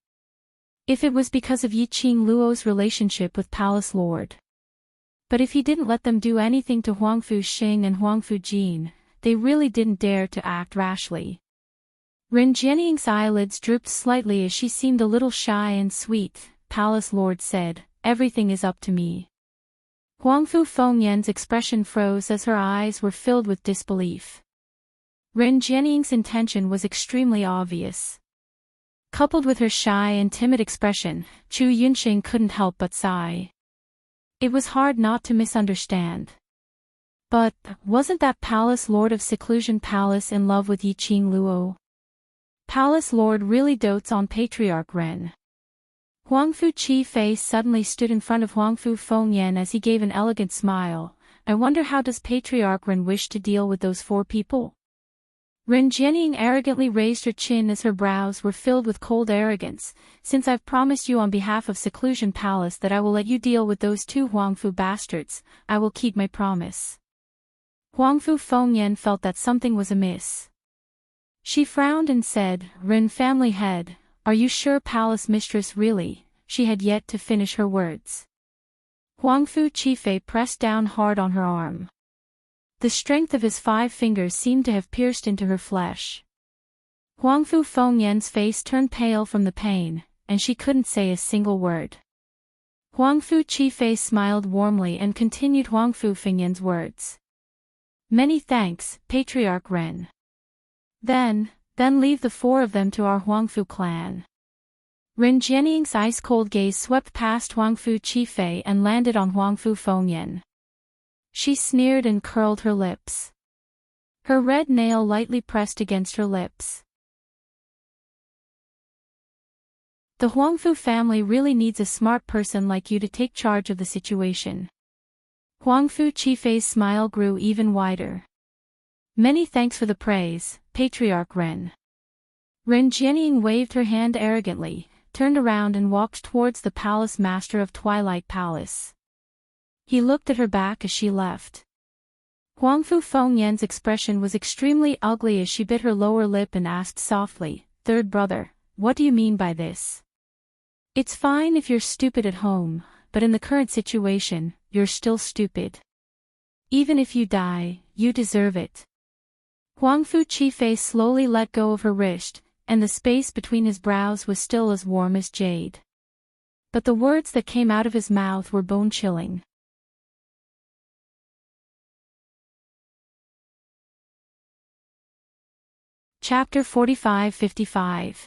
If it was because of Yiqing Luo's relationship with Palace Lord. But if he didn't let them do anything to Huangfu Xing and Huangfu Jin, they really didn't dare to act rashly. Ren Jianying's eyelids drooped slightly as she seemed a little shy and sweet. Palace Lord said, everything is up to me. Huangfu Fengyan's expression froze as her eyes were filled with disbelief. Ren Jianying's intention was extremely obvious. Coupled with her shy and timid expression, Chu Yunxing couldn't help but sigh. It was hard not to misunderstand. But, wasn't that Palace Lord of Seclusion Palace in love with Yiqing Luo? Palace Lord really dotes on Patriarch Ren. Huangfu Chi face suddenly stood in front of Huangfu Fengyan as he gave an elegant smile. I wonder how does Patriarch Ren wish to deal with those 4 people? Ren Jianying arrogantly raised her chin as her brows were filled with cold arrogance. Since I've promised you on behalf of Seclusion Palace that I will let you deal with those two Huangfu bastards, I will keep my promise. Huangfu Fengyan felt that something was amiss. She frowned and said, Ren family head, are you sure palace mistress really? She had yet to finish her words. Huangfu Qifei pressed down hard on her arm. The strength of his 5 fingers seemed to have pierced into her flesh. Huangfu Fengyan's face turned pale from the pain, and she couldn't say a single word. Huangfu Qifei smiled warmly and continued Huangfu Fengyan's words. Many thanks, Patriarch Ren. Then leave the 4 of them to our Huangfu clan. Ren Jianying's ice-cold gaze swept past Huangfu Qifei and landed on Huangfu Fengyan. She sneered and curled her lips. Her red nail lightly pressed against her lips. The Huangfu family really needs a smart person like you to take charge of the situation. Huangfu Qifei's smile grew even wider. Many thanks for the praise, Patriarch Ren. Ren Jianying waved her hand arrogantly, turned around and walked towards the palace master of Twilight Palace. He looked at her back as she left. Huangfu Fengyan's expression was extremely ugly as she bit her lower lip and asked softly, Third brother, what do you mean by this? It's fine if you're stupid at home, but in the current situation, you're still stupid. Even if you die, you deserve it. Huangfu Qifei slowly let go of her wrist, and the space between his brows was still as warm as jade. But the words that came out of his mouth were bone-chilling. Chapter 45-55.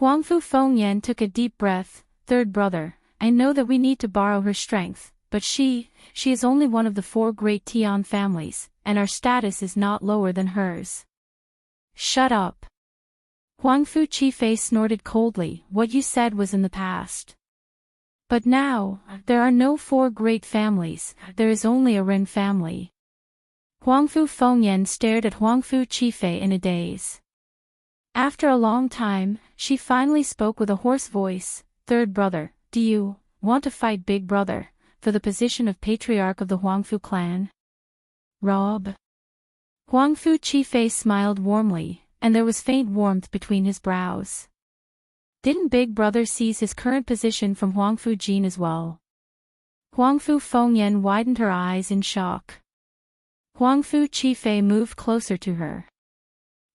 Huangfu Fengyan took a deep breath. Third brother, I know that we need to borrow her strength, but she is only one of the 4 great Tian families, and our status is not lower than hers. Shut up. Huangfu Qifei snorted coldly. What you said was in the past. But now, there are no 4 great families, there is only a Ren family. Huangfu Fengyan stared at Huangfu Qifei in a daze. After a long time, she finally spoke with a hoarse voice. Third brother, do you want to fight big brother for the position of patriarch of the Huangfu clan? Rob. Huangfu Qifei smiled warmly, and there was faint warmth between his brows. Didn't big brother seize his current position from Huangfu Jin as well? Huangfu Fengyan widened her eyes in shock. Huangfu Qifei moved closer to her.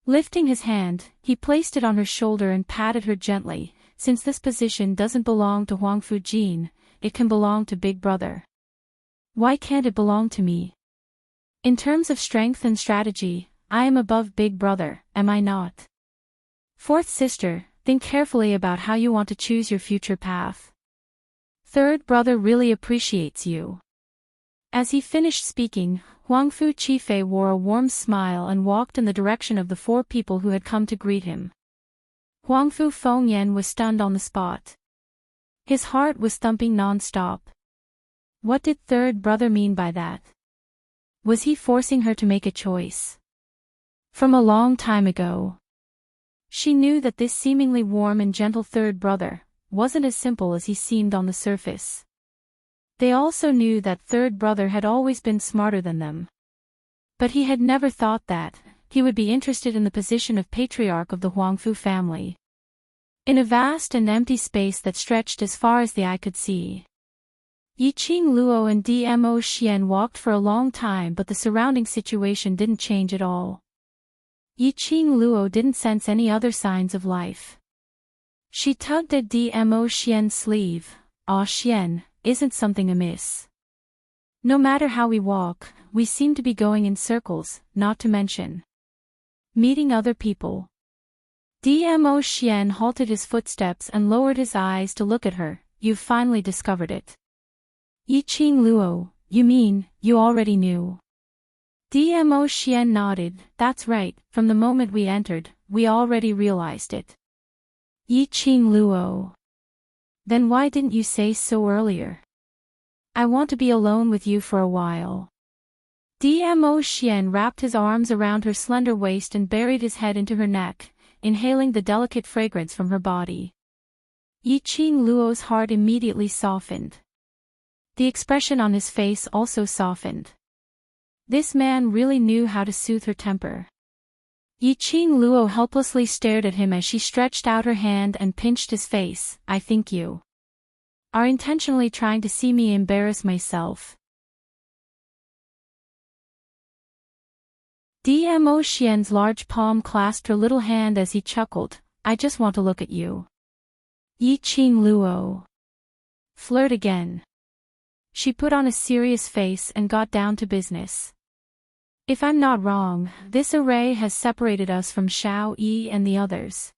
Lifting his hand, he placed it on her shoulder and patted her gently. Since this position doesn't belong to Huangfu Jin, it can belong to big brother. Why can't it belong to me? In terms of strength and strategy, I am above big brother, am I not? Fourth sister, think carefully about how you want to choose your future path. Third brother really appreciates you. As he finished speaking, Huangfu Qifei wore a warm smile and walked in the direction of the 4 people who had come to greet him. Huangfu Fengyan was stunned on the spot. His heart was thumping non-stop. What did third brother mean by that? Was he forcing her to make a choice? From a long time ago. She knew that this seemingly warm and gentle third brother wasn't as simple as he seemed on the surface. They also knew that third brother had always been smarter than them. But he had never thought that he would be interested in the position of patriarch of the Huangfu family. In a vast and empty space that stretched as far as the eye could see, Yiqing Luo and Dmo Xian walked for a long time, but the surrounding situation didn't change at all. Yiqing Luo didn't sense any other signs of life. She tugged at Dmo Xian's sleeve. Ah, Xian, isn't something amiss? No matter how we walk, we seem to be going in circles, not to mention meeting other people. Dmo Xian halted his footsteps and lowered his eyes to look at her. You've finally discovered it. Yiqing Luo, you mean, you already knew? Dmo Xian nodded. That's right, from the moment we entered, we already realized it. Yiqing Luo. Then why didn't you say so earlier? I want to be alone with you for a while. Dmo Xian wrapped his arms around her slender waist and buried his head into her neck, inhaling the delicate fragrance from her body. Yiqing Luo's heart immediately softened. The expression on his face also softened. This man really knew how to soothe her temper. Yiqing Luo helplessly stared at him as she stretched out her hand and pinched his face. I think you are intentionally trying to see me embarrass myself. Dmo Xian's large palm clasped her little hand as he chuckled. I just want to look at you. Yiqing Luo. Flirt again. She put on a serious face and got down to business. If I'm not wrong, this array has separated us from Xiao Yi and the others.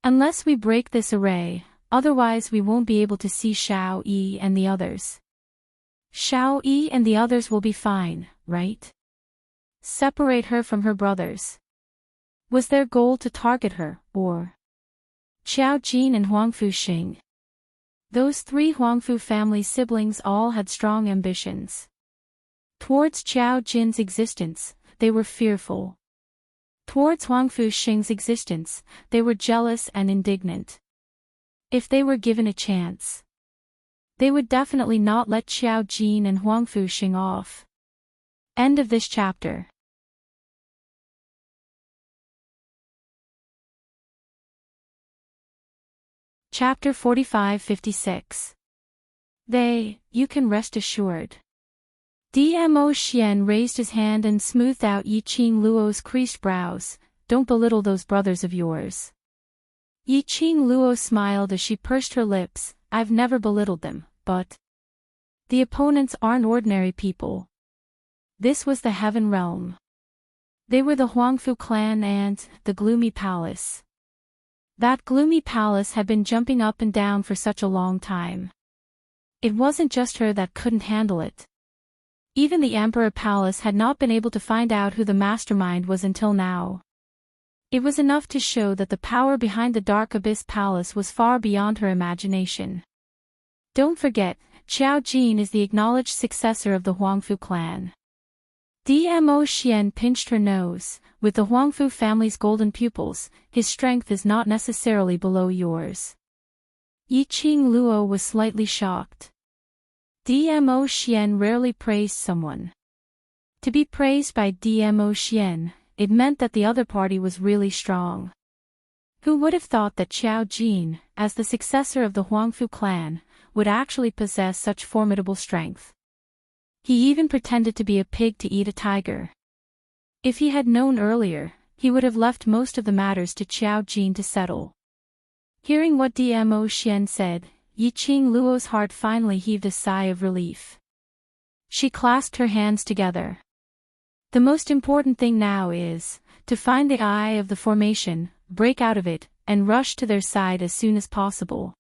Unless we break this array, otherwise we won't be able to see Xiao Yi and the others. Xiao Yi and the others will be fine, right? Separate her from her brothers. Was their goal to target her, or Qiao Jin and Huangfu Xing? Those three Huangfu family siblings all had strong ambitions. Towards Qiao Jin's existence, they were fearful. Towards Huangfu Xing's existence, they were jealous and indignant. If they were given a chance, they would definitely not let Qiao Jin and Huangfu Xing off. End of this chapter. Chapter 45-56. You can rest assured. Dmo Xian raised his hand and smoothed out Yiqing Luo's creased brows. Don't belittle those brothers of yours. Yiqing Luo smiled as she pursed her lips. I've never belittled them, but the opponents aren't ordinary people. This was the Heaven Realm. They were the Huangfu clan and the Gloomy Palace. That Gloomy Palace had been jumping up and down for such a long time. It wasn't just her that couldn't handle it. Even the Emperor Palace had not been able to find out who the mastermind was until now. It was enough to show that the power behind the Dark Abyss Palace was far beyond her imagination. Don't forget, Qiao Jin is the acknowledged successor of the Huangfu clan. Dmo Xian pinched her nose. With the Huangfu family's golden pupils, his strength is not necessarily below yours. Yiqing Luo was slightly shocked. Dmo Xian rarely praised someone. To be praised by Dmo Xian, it meant that the other party was really strong. Who would have thought that Qiao Jin, as the successor of the Huangfu clan, would actually possess such formidable strength? He even pretended to be a pig to eat a tiger. If he had known earlier, he would have left most of the matters to Qiao Jin to settle. Hearing what Dmo Xian said, Yiqing Luo's heart finally heaved a sigh of relief. She clasped her hands together. The most important thing now is to find the eye of the formation, break out of it, and rush to their side as soon as possible.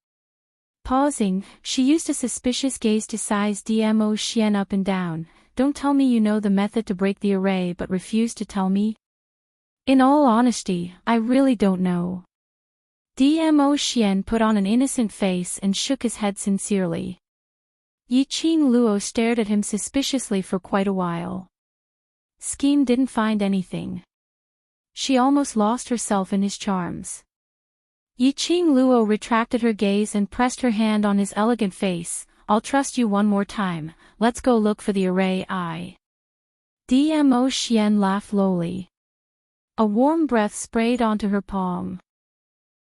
Pausing, she used a suspicious gaze to size Dmo Xian up and down. Don't tell me you know the method to break the array but refuse to tell me? In all honesty, I really don't know. Dmo Xian put on an innocent face and shook his head sincerely. Yiqing Luo stared at him suspiciously for quite a while. Scheme didn't find anything. She almost lost herself in his charms. Yiqing Luo retracted her gaze and pressed her hand on his elegant face. I'll trust you one more time, let's go look for the array eye. Dmo Xian laughed lowly. A warm breath sprayed onto her palm.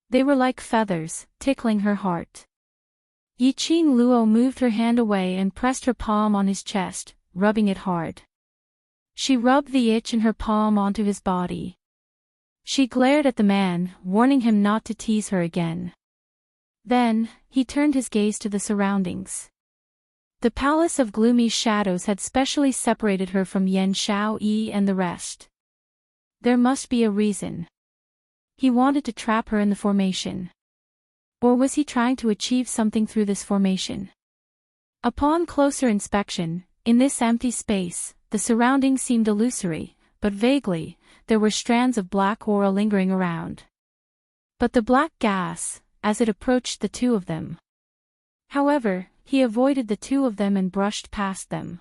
They were like feathers, tickling her heart. Yiqing Luo moved her hand away and pressed her palm on his chest, rubbing it hard. She rubbed the itch in her palm onto his body. She glared at the man, warning him not to tease her again. Then, he turned his gaze to the surroundings. The Palace of Gloomy Shadows had specially separated her from Yan Xiao Yi and the rest. There must be a reason. He wanted to trap her in the formation. Or was he trying to achieve something through this formation? Upon closer inspection, in this empty space, the surroundings seemed illusory, but vaguely, there were strands of black aura lingering around. But the black gas, as it approached the two of them. However, he avoided the two of them and brushed past them.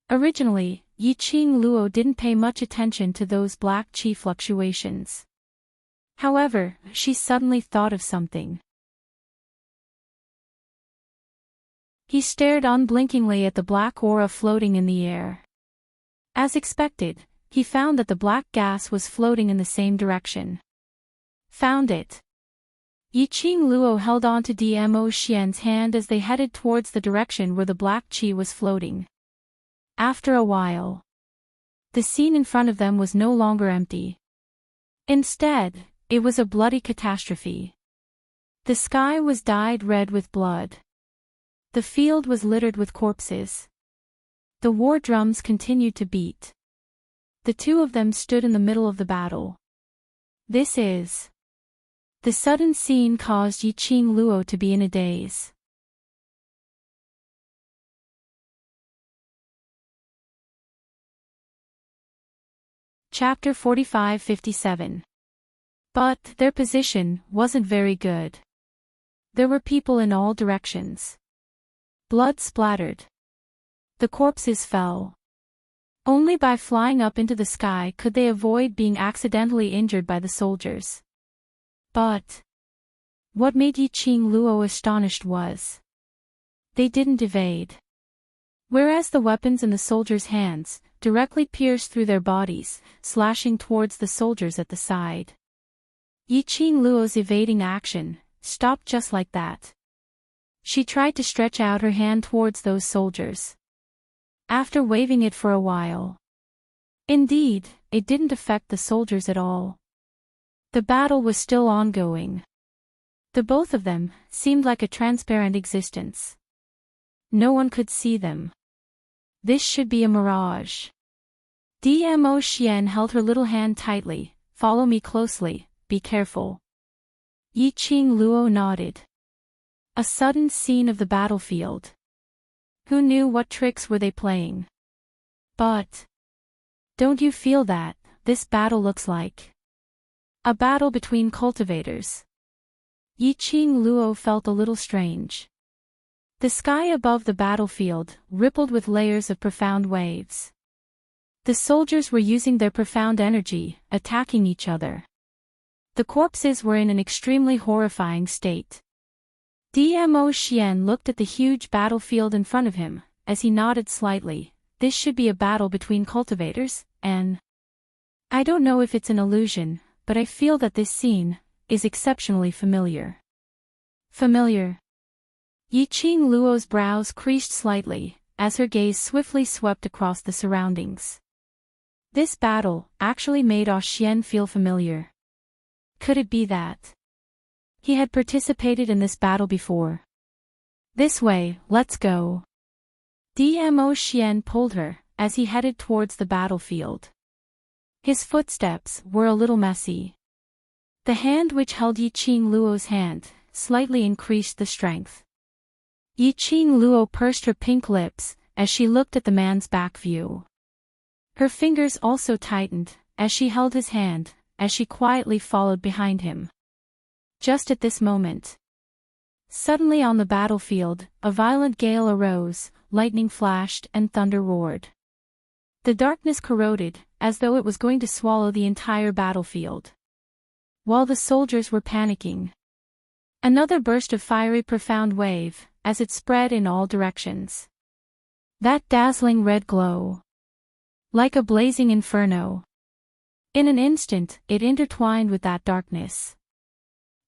Originally, Yiqing Luo didn't pay much attention to those black chi fluctuations. However, she suddenly thought of something. He stared unblinkingly at the black aura floating in the air. As expected, he found that the black gas was floating in the same direction. Found it. Yiqing Luo held on to Dmo Xian's hand as they headed towards the direction where the black chi was floating. After a while, the scene in front of them was no longer empty. Instead, it was a bloody catastrophe. The sky was dyed red with blood. The field was littered with corpses. The war drums continued to beat. The two of them stood in the middle of the battle. The sudden scene caused Yiqing Luo to be in a daze. Chapter 45-57. But their position wasn't very good. There were people in all directions. Blood splattered. The corpses fell. Only by flying up into the sky could they avoid being accidentally injured by the soldiers. But what made Yiqing Luo astonished was they didn't evade. Whereas the weapons in the soldiers' hands directly pierced through their bodies, slashing towards the soldiers at the side. Yiqing Luo's evading action stopped just like that. She tried to stretch out her hand towards those soldiers. After waving it for a while. Indeed, it didn't affect the soldiers at all. The battle was still ongoing. The both of them seemed like a transparent existence. No one could see them. This should be a mirage. Dmo Xian held her little hand tightly. Follow me closely, be careful. Yiqing Luo nodded. A sudden scene of the battlefield. Who knew what tricks were they playing? But don't you feel that this battle looks like a battle between cultivators? Yiqing Luo felt a little strange. The sky above the battlefield rippled with layers of profound waves. The soldiers were using their profound energy, attacking each other. The corpses were in an extremely horrifying state. Dmo Xian looked at the huge battlefield in front of him, as he nodded slightly. This should be a battle between cultivators, and I don't know if it's an illusion, but I feel that this scene is exceptionally familiar. Familiar? Yiqing Luo's brows creased slightly, as her gaze swiftly swept across the surroundings. This battle actually made Xian feel familiar. Could it be that he had participated in this battle before? This way, let's go. Dmo Xian pulled her, as he headed towards the battlefield. His footsteps were a little messy. The hand which held Yiqing Luo's hand slightly increased the strength. Yiqing Luo pursed her pink lips as she looked at the man's back view. Her fingers also tightened as she held his hand, as she quietly followed behind him. Just at this moment, suddenly on the battlefield, a violent gale arose, lightning flashed and thunder roared. The darkness corroded, as though it was going to swallow the entire battlefield. While the soldiers were panicking, another burst of fiery profound wave, as it spread in all directions. That dazzling red glow, like a blazing inferno. In an instant, it intertwined with that darkness.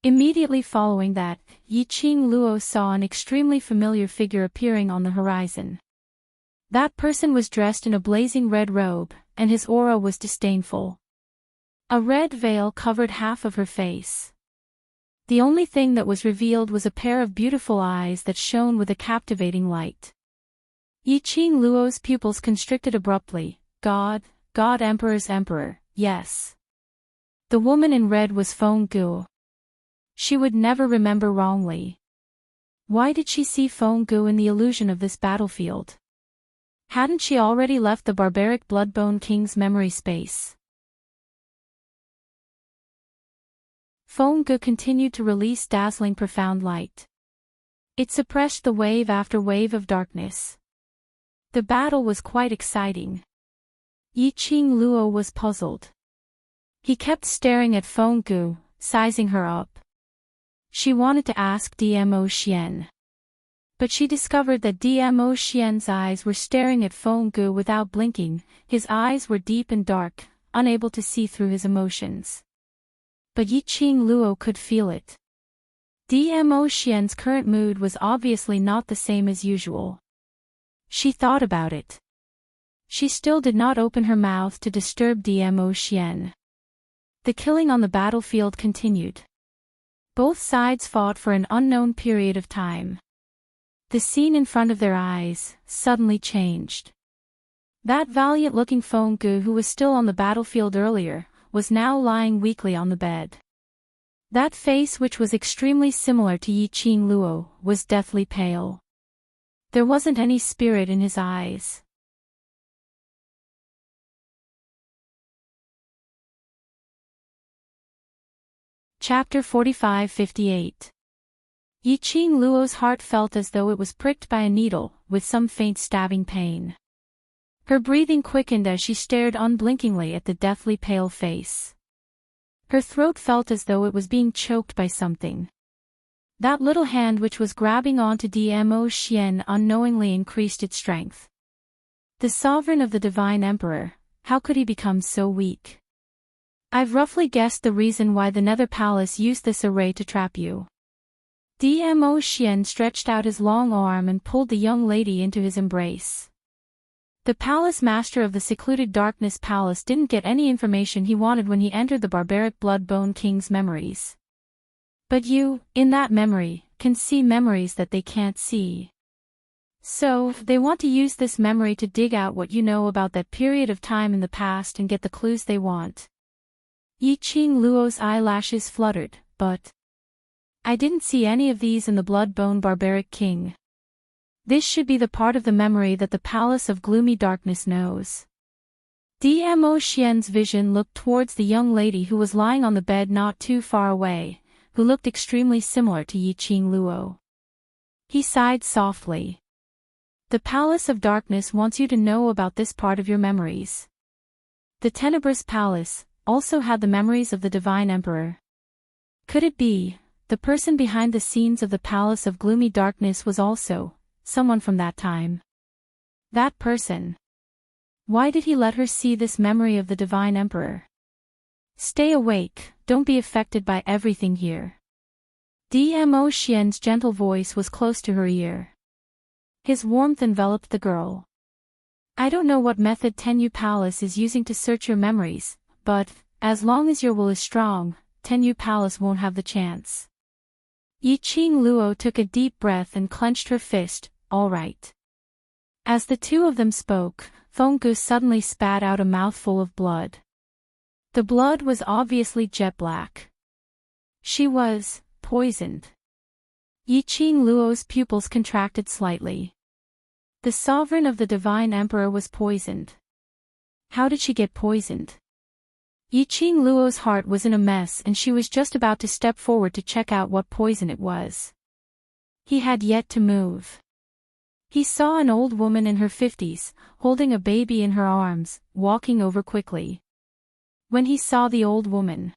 Immediately following that, Yiqing Luo saw an extremely familiar figure appearing on the horizon. That person was dressed in a blazing red robe, and his aura was disdainful. A red veil covered half of her face. The only thing that was revealed was a pair of beautiful eyes that shone with a captivating light. Yiqing Luo's pupils constricted abruptly. God Emperor's Emperor, yes. The woman in red was Feng Gu. She would never remember wrongly. Why did she see Feng Gu in the illusion of this battlefield? Hadn't she already left the barbaric Bloodbone King's memory space? Feng Gu continued to release dazzling profound light. It suppressed the wave after wave of darkness. The battle was quite exciting. Yiqing Luo was puzzled. He kept staring at Fenggu, sizing her up. She wanted to ask Dmo Xian. But she discovered that Dmo Xian's eyes were staring at Fenggu without blinking. His eyes were deep and dark, unable to see through his emotions. But Yiqing Luo could feel it. Dmo Xian's current mood was obviously not the same as usual. She thought about it. She still did not open her mouth to disturb Dmo Xian. The killing on the battlefield continued. Both sides fought for an unknown period of time. The scene in front of their eyes suddenly changed. That valiant-looking Fenggu who was still on the battlefield earlier, was now lying weakly on the bed. That face, which was extremely similar to Yiqing Luo, was deathly pale. There wasn't any spirit in his eyes. Chapter 45-58. Yiqing Luo's heart felt as though it was pricked by a needle, with some faint stabbing pain. Her breathing quickened as she stared unblinkingly at the deathly pale face. Her throat felt as though it was being choked by something. That little hand which was grabbing onto Dmo Xian unknowingly increased its strength. The sovereign of the Divine Emperor, how could he become so weak? I've roughly guessed the reason why the Nether Palace used this array to trap you. Dmo Xian stretched out his long arm and pulled the young lady into his embrace. The palace master of the secluded Darkness Palace didn't get any information he wanted when he entered the barbaric Bloodbone King's memories. But you, in that memory, can see memories that they can't see. So, they want to use this memory to dig out what you know about that period of time in the past and get the clues they want. Yiqing Luo's eyelashes fluttered, but I didn't see any of these in the Bloodbone Barbaric King. This should be the part of the memory that the Palace of Gloomy Darkness knows. Dmo Xian's vision looked towards the young lady who was lying on the bed not too far away, who looked extremely similar to Yiqing Luo. He sighed softly. The Palace of Darkness wants you to know about this part of your memories. The Tenebrous Palace also had the memories of the Divine Emperor. Could it be, the person behind the scenes of the Palace of Gloomy Darkness was also someone from that time? That person. Why did he let her see this memory of the Divine Emperor? Stay awake, don't be affected by everything here. Dmo Xian's gentle voice was close to her ear. His warmth enveloped the girl. I don't know what method Tenyu Palace is using to search your memories, but, as long as your will is strong, Tenyu Palace won't have the chance. Yiqing Luo took a deep breath and clenched her fist. All right. As the two of them spoke, Fenggu suddenly spat out a mouthful of blood. The blood was obviously jet black. She was poisoned. Yiqing Luo's pupils contracted slightly. The sovereign of the Divine Emperor was poisoned. How did she get poisoned? Yiqing Luo's heart was in a mess and she was just about to step forward to check out what poison it was. He had yet to move. He saw an old woman in her 50s, holding a baby in her arms, walking over quickly. When he saw the old woman,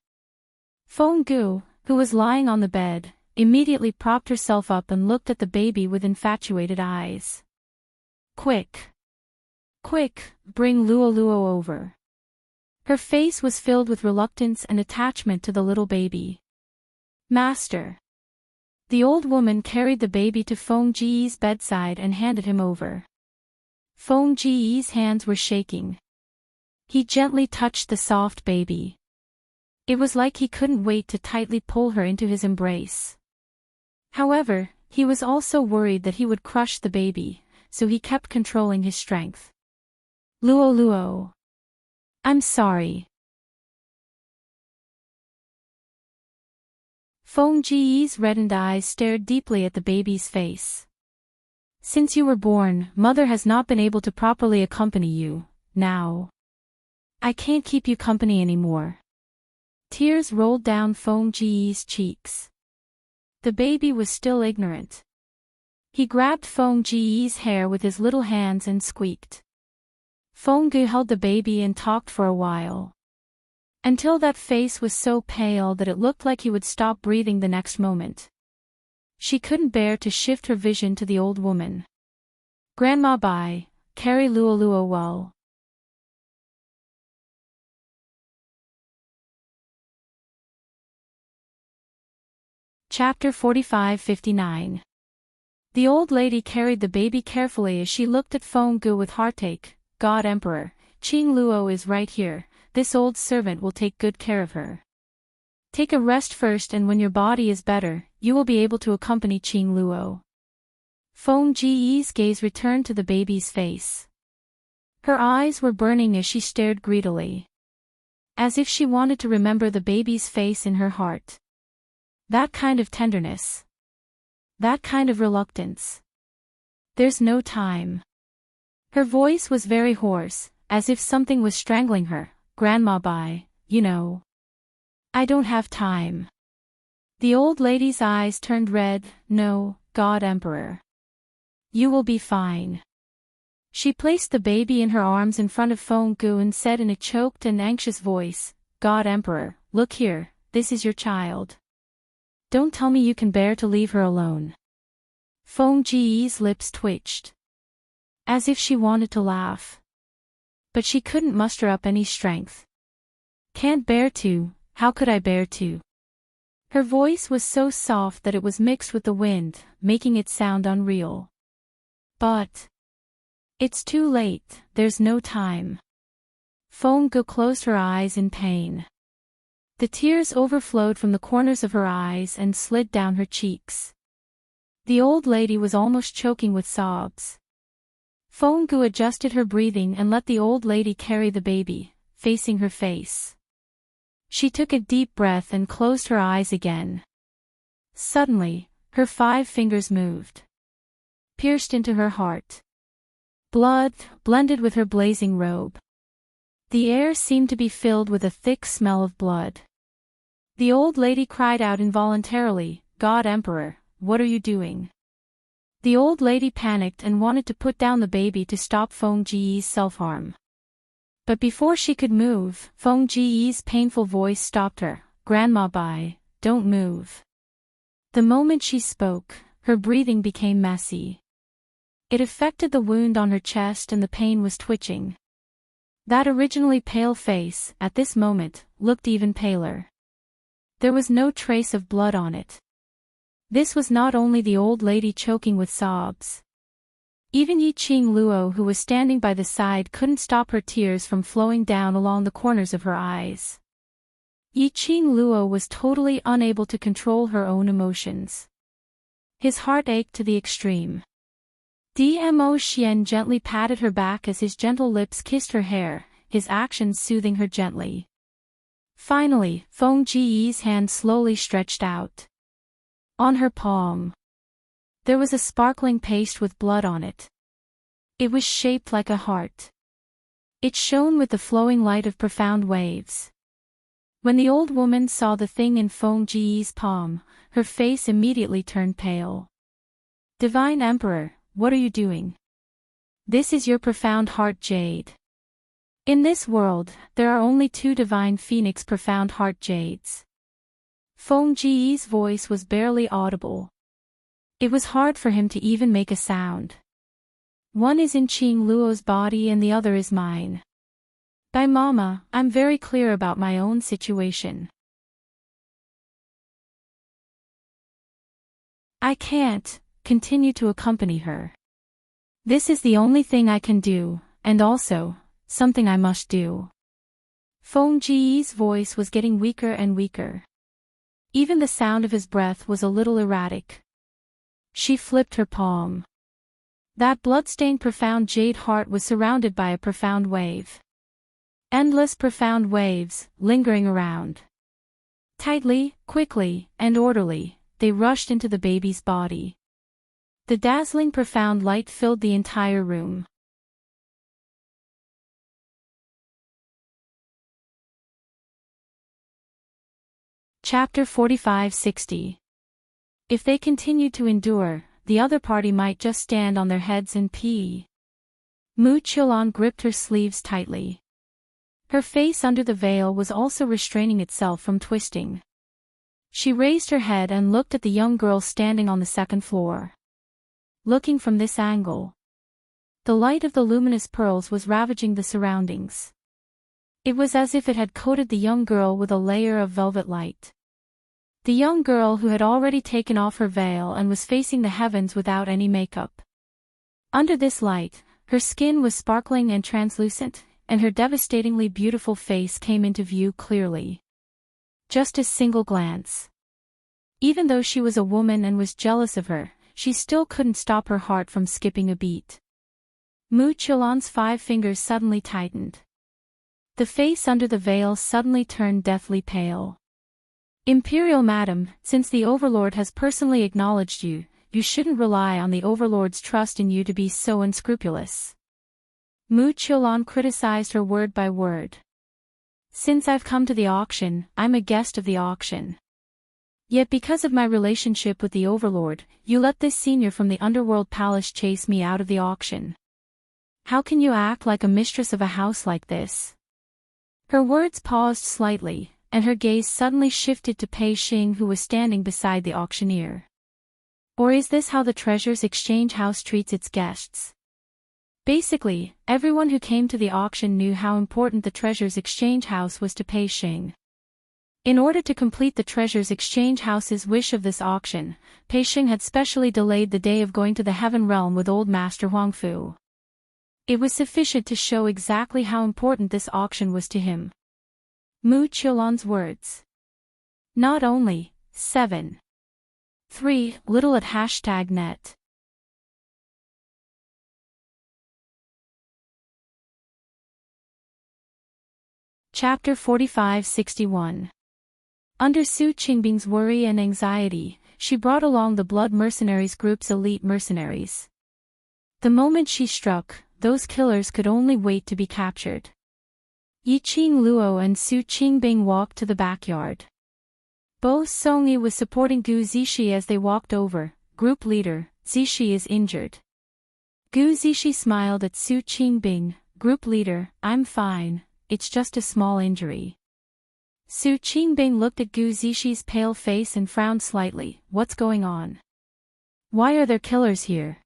Fenggu, who was lying on the bed, immediately propped herself up and looked at the baby with infatuated eyes. Quick! Quick, bring Luo Luo over. Her face was filled with reluctance and attachment to the little baby. Master. The old woman carried the baby to Fengji's bedside and handed him over. Fengji's hands were shaking. He gently touched the soft baby. It was like he couldn't wait to tightly pull her into his embrace. However, he was also worried that he would crush the baby, so he kept controlling his strength. Luo Luo. I'm sorry. Fengji's reddened eyes stared deeply at the baby's face. Since you were born, Mother has not been able to properly accompany you. Now, I can't keep you company anymore. Tears rolled down Fengji's cheeks. The baby was still ignorant. He grabbed Fengji's hair with his little hands and squeaked. Phong-gu held the baby and talked for a while. Until that face was so pale that it looked like he would stop breathing the next moment. She couldn't bear to shift her vision to the old woman. Grandma Bai, carry Luo well. Chapter 45-59. The old lady carried the baby carefully as she looked at Phong-gu with heartache. God Emperor, Qing Luo is right here, this old servant will take good care of her. Take a rest first and when your body is better, you will be able to accompany Qing Luo. Phong-ji's gaze returned to the baby's face. Her eyes were burning as she stared greedily. As if she wanted to remember the baby's face in her heart. That kind of tenderness. That kind of reluctance. There's no time. Her voice was very hoarse, as if something was strangling her. Grandma Bai, you know. I don't have time. The old lady's eyes turned red. No, God Emperor. You will be fine. She placed the baby in her arms in front of Phong-gu and said in a choked and anxious voice, God Emperor, look here, this is your child. Don't tell me you can bear to leave her alone. Phong-ji's lips twitched. As if she wanted to laugh. But she couldn't muster up any strength. Can't bear to, how could I bear to? Her voice was so soft that it was mixed with the wind, making it sound unreal. But it's too late, there's no time. Phong-gu closed her eyes in pain. The tears overflowed from the corners of her eyes and slid down her cheeks. The old lady was almost choking with sobs. Phong-gu adjusted her breathing and let the old lady carry the baby, facing her face. She took a deep breath and closed her eyes again. Suddenly, her 5 fingers moved. Pierced into her heart. Blood blended with her blazing robe. The air seemed to be filled with a thick smell of blood. The old lady cried out involuntarily, God Emperor, what are you doing? The old lady panicked and wanted to put down the baby to stop Phong-ji's self-harm. But before she could move, Phong-ji's painful voice stopped her. Grandma Bai, don't move. The moment she spoke, her breathing became messy. It affected the wound on her chest and the pain was twitching. That originally pale face, at this moment, looked even paler. There was no trace of blood on it. This was not only the old lady choking with sobs. Even Qing Luo who was standing by the side couldn't stop her tears from flowing down along the corners of her eyes. Qing Luo was totally unable to control her own emotions. His heart ached to the extreme. Dmo Xian gently patted her back as his gentle lips kissed her hair, his actions soothing her gently. Finally, Phong-ji's hand slowly stretched out. On her palm. There was a sparkling paste with blood on it. It was shaped like a heart. It shone with the flowing light of profound waves. When the old woman saw the thing in Phong-ji's palm, her face immediately turned pale. Divine Emperor, what are you doing? This is your profound heart jade. In this world, there are only 2 divine phoenix profound heart jades. Phong-ji's voice was barely audible. It was hard for him to even make a sound. One is in Qing Luo's body and the other is mine. By Mama, I'm very clear about my own situation. I can't continue to accompany her. This is the only thing I can do, and also, something I must do. Phong-ji's voice was getting weaker and weaker. Even the sound of his breath was a little erratic. She flipped her palm. That blood-stained profound jade heart was surrounded by a profound wave. Endless profound waves, lingering around. Tightly, quickly, and orderly, they rushed into the baby's body. The dazzling profound light filled the entire room. Chapter 45-60. If they continued to endure, the other party might just stand on their heads and pee. Mu Qilan gripped her sleeves tightly. Her face under the veil was also restraining itself from twisting. She raised her head and looked at the young girl standing on the second floor. Looking from this angle, the light of the luminous pearls was ravaging the surroundings. It was as if it had coated the young girl with a layer of velvet light. The young girl who had already taken off her veil and was facing the heavens without any makeup. Under this light, her skin was sparkling and translucent, and her devastatingly beautiful face came into view clearly. Just a single glance. Even though she was a woman and was jealous of her, she still couldn't stop her heart from skipping a beat. Mu Qilan's 5 fingers suddenly tightened. The face under the veil suddenly turned deathly pale. Imperial Madam, since the Overlord has personally acknowledged you, you shouldn't rely on the Overlord's trust in you to be so unscrupulous. Mu Qilan criticized her word by word. Since I've come to the auction, I'm a guest of the auction. Yet because of my relationship with the Overlord, you let this senior from the Underworld Palace chase me out of the auction. How can you act like a mistress of a house like this? Her words paused slightly, and her gaze suddenly shifted to Pei Xing, who was standing beside the auctioneer. Or is this how the Treasures Exchange House treats its guests? Basically, everyone who came to the auction knew how important the Treasures Exchange House was to Pei Xing. In order to complete the Treasures Exchange House's wish of this auction, Pei Xing had specially delayed the day of going to the Heaven Realm with Old Master Huangfu. It was sufficient to show exactly how important this auction was to him. Mu Qilan's words. Not only, 7. 3. Little at #net. Chapter 45-61. Under Su Qingbing's worry and anxiety, she brought along the Blood Mercenaries group's elite mercenaries. The moment she struck, those killers could only wait to be captured. Yi Qingluo and Su Qingbing walked to the backyard. Bo Songyi was supporting Gu Zixi as they walked over. Group leader, Zixi is injured. Gu Zixi smiled at Su Qingbing. Group leader, I'm fine, it's just a small injury. Su Qingbing looked at Gu Zixi's pale face and frowned slightly. What's going on? Why are there killers here?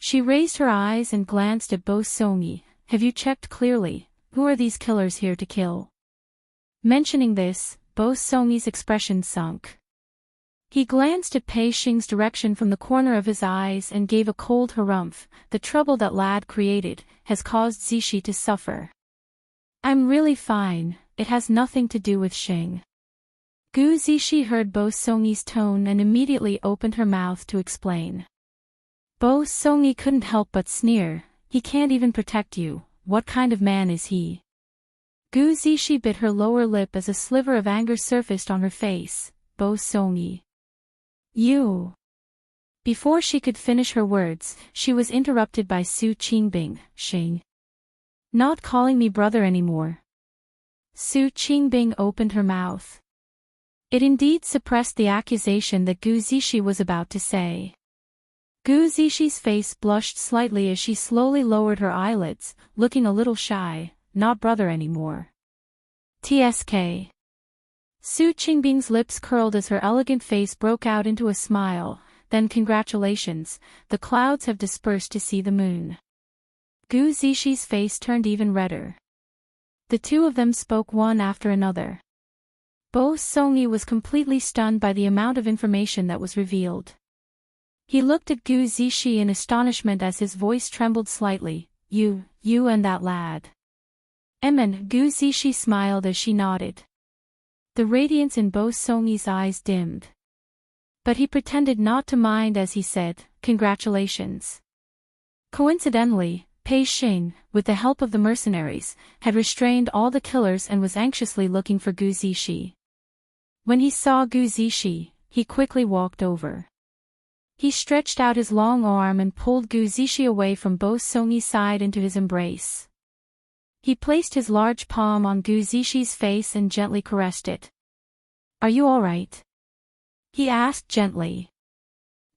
She raised her eyes and glanced at Bo Songyi. Have you checked clearly? Who are these killers here to kill? Mentioning this, Bo Songyi's expression sunk. He glanced at Pei Xing's direction from the corner of his eyes and gave a cold harumph. The trouble that lad created has caused Zixi to suffer. I'm really fine, it has nothing to do with Xing. Gu Zixi heard Bo Songyi's tone and immediately opened her mouth to explain. Bo Songyi couldn't help but sneer. He can't even protect you. What kind of man is he? Gu Zixi bit her lower lip as a sliver of anger surfaced on her face. Bo Songyi. You. Before she could finish her words, she was interrupted by Su Qingbing. Xing. Not calling me brother anymore. Su Qingbing opened her mouth. It indeed suppressed the accusation that Gu Zixi was about to say. Gu Zixi's face blushed slightly as she slowly lowered her eyelids, looking a little shy. Not brother anymore. TSK. Su Qingbing's lips curled as her elegant face broke out into a smile. Then congratulations, the clouds have dispersed to see the moon. Gu Zixi's face turned even redder. The two of them spoke one after another. Bo Songyi was completely stunned by the amount of information that was revealed. He looked at Gu Zixi in astonishment as his voice trembled slightly. You and that lad. Gu Zixi smiled as she nodded. The radiance in Bo Songyi's eyes dimmed. But he pretended not to mind as he said, congratulations. Coincidentally, Pei Xing, with the help of the mercenaries, had restrained all the killers and was anxiously looking for Gu Zixi. When he saw Gu Zixi, he quickly walked over. He stretched out his long arm and pulled Gu Zixi away from Bo Songyi's side into his embrace. He placed his large palm on Gu Zixi's face and gently caressed it. Are you all right? He asked gently.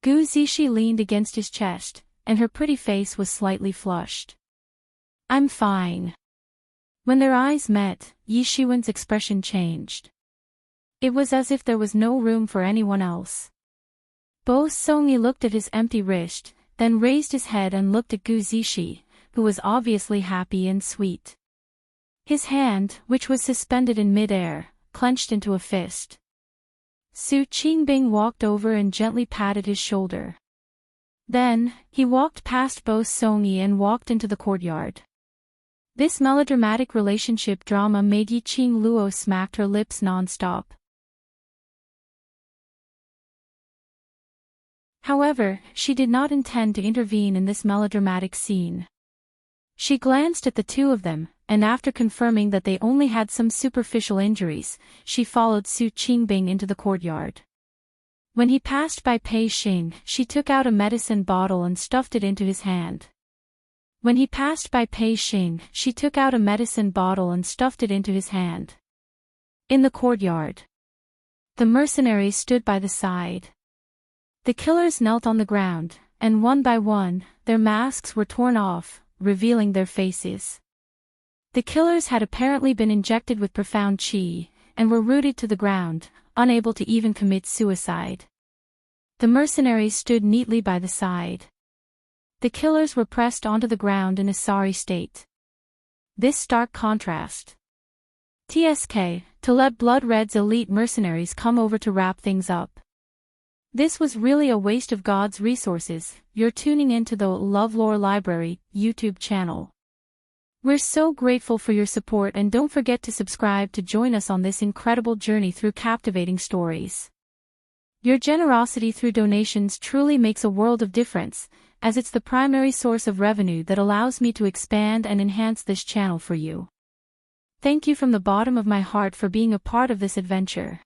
Gu Zixi leaned against his chest, and her pretty face was slightly flushed. I'm fine. When their eyes met, Yi Shiwen's expression changed. It was as if there was no room for anyone else. Bo Songyi looked at his empty wrist, then raised his head and looked at Gu Zishi, who was obviously happy and sweet. His hand, which was suspended in mid-air, clenched into a fist. Su Qingbing walked over and gently patted his shoulder. Then, he walked past Bo Songyi and walked into the courtyard. This melodramatic relationship drama made Yi Qing Luo smacked her lips non-stop. However, she did not intend to intervene in this melodramatic scene. She glanced at the two of them, and after confirming that they only had some superficial injuries, she followed Su Qingbing into the courtyard. When he passed by Pei Xing, she took out a medicine bottle and stuffed it into his hand. When he passed by Pei Xing, she took out a medicine bottle and stuffed it into his hand. In the courtyard, the mercenaries stood by the side. The killers knelt on the ground, and one by one, their masks were torn off, revealing their faces. The killers had apparently been injected with profound qi, and were rooted to the ground, unable to even commit suicide. The mercenaries stood neatly by the side. The killers were pressed onto the ground in a sorry state. This stark contrast. TSK, to let Blood Red's elite mercenaries come over to wrap things up. This was really a waste of God's resources. You're tuning into the LoveLore Library YouTube channel. We're so grateful for your support, and don't forget to subscribe to join us on this incredible journey through captivating stories. Your generosity through donations truly makes a world of difference, as it's the primary source of revenue that allows me to expand and enhance this channel for you. Thank you from the bottom of my heart for being a part of this adventure.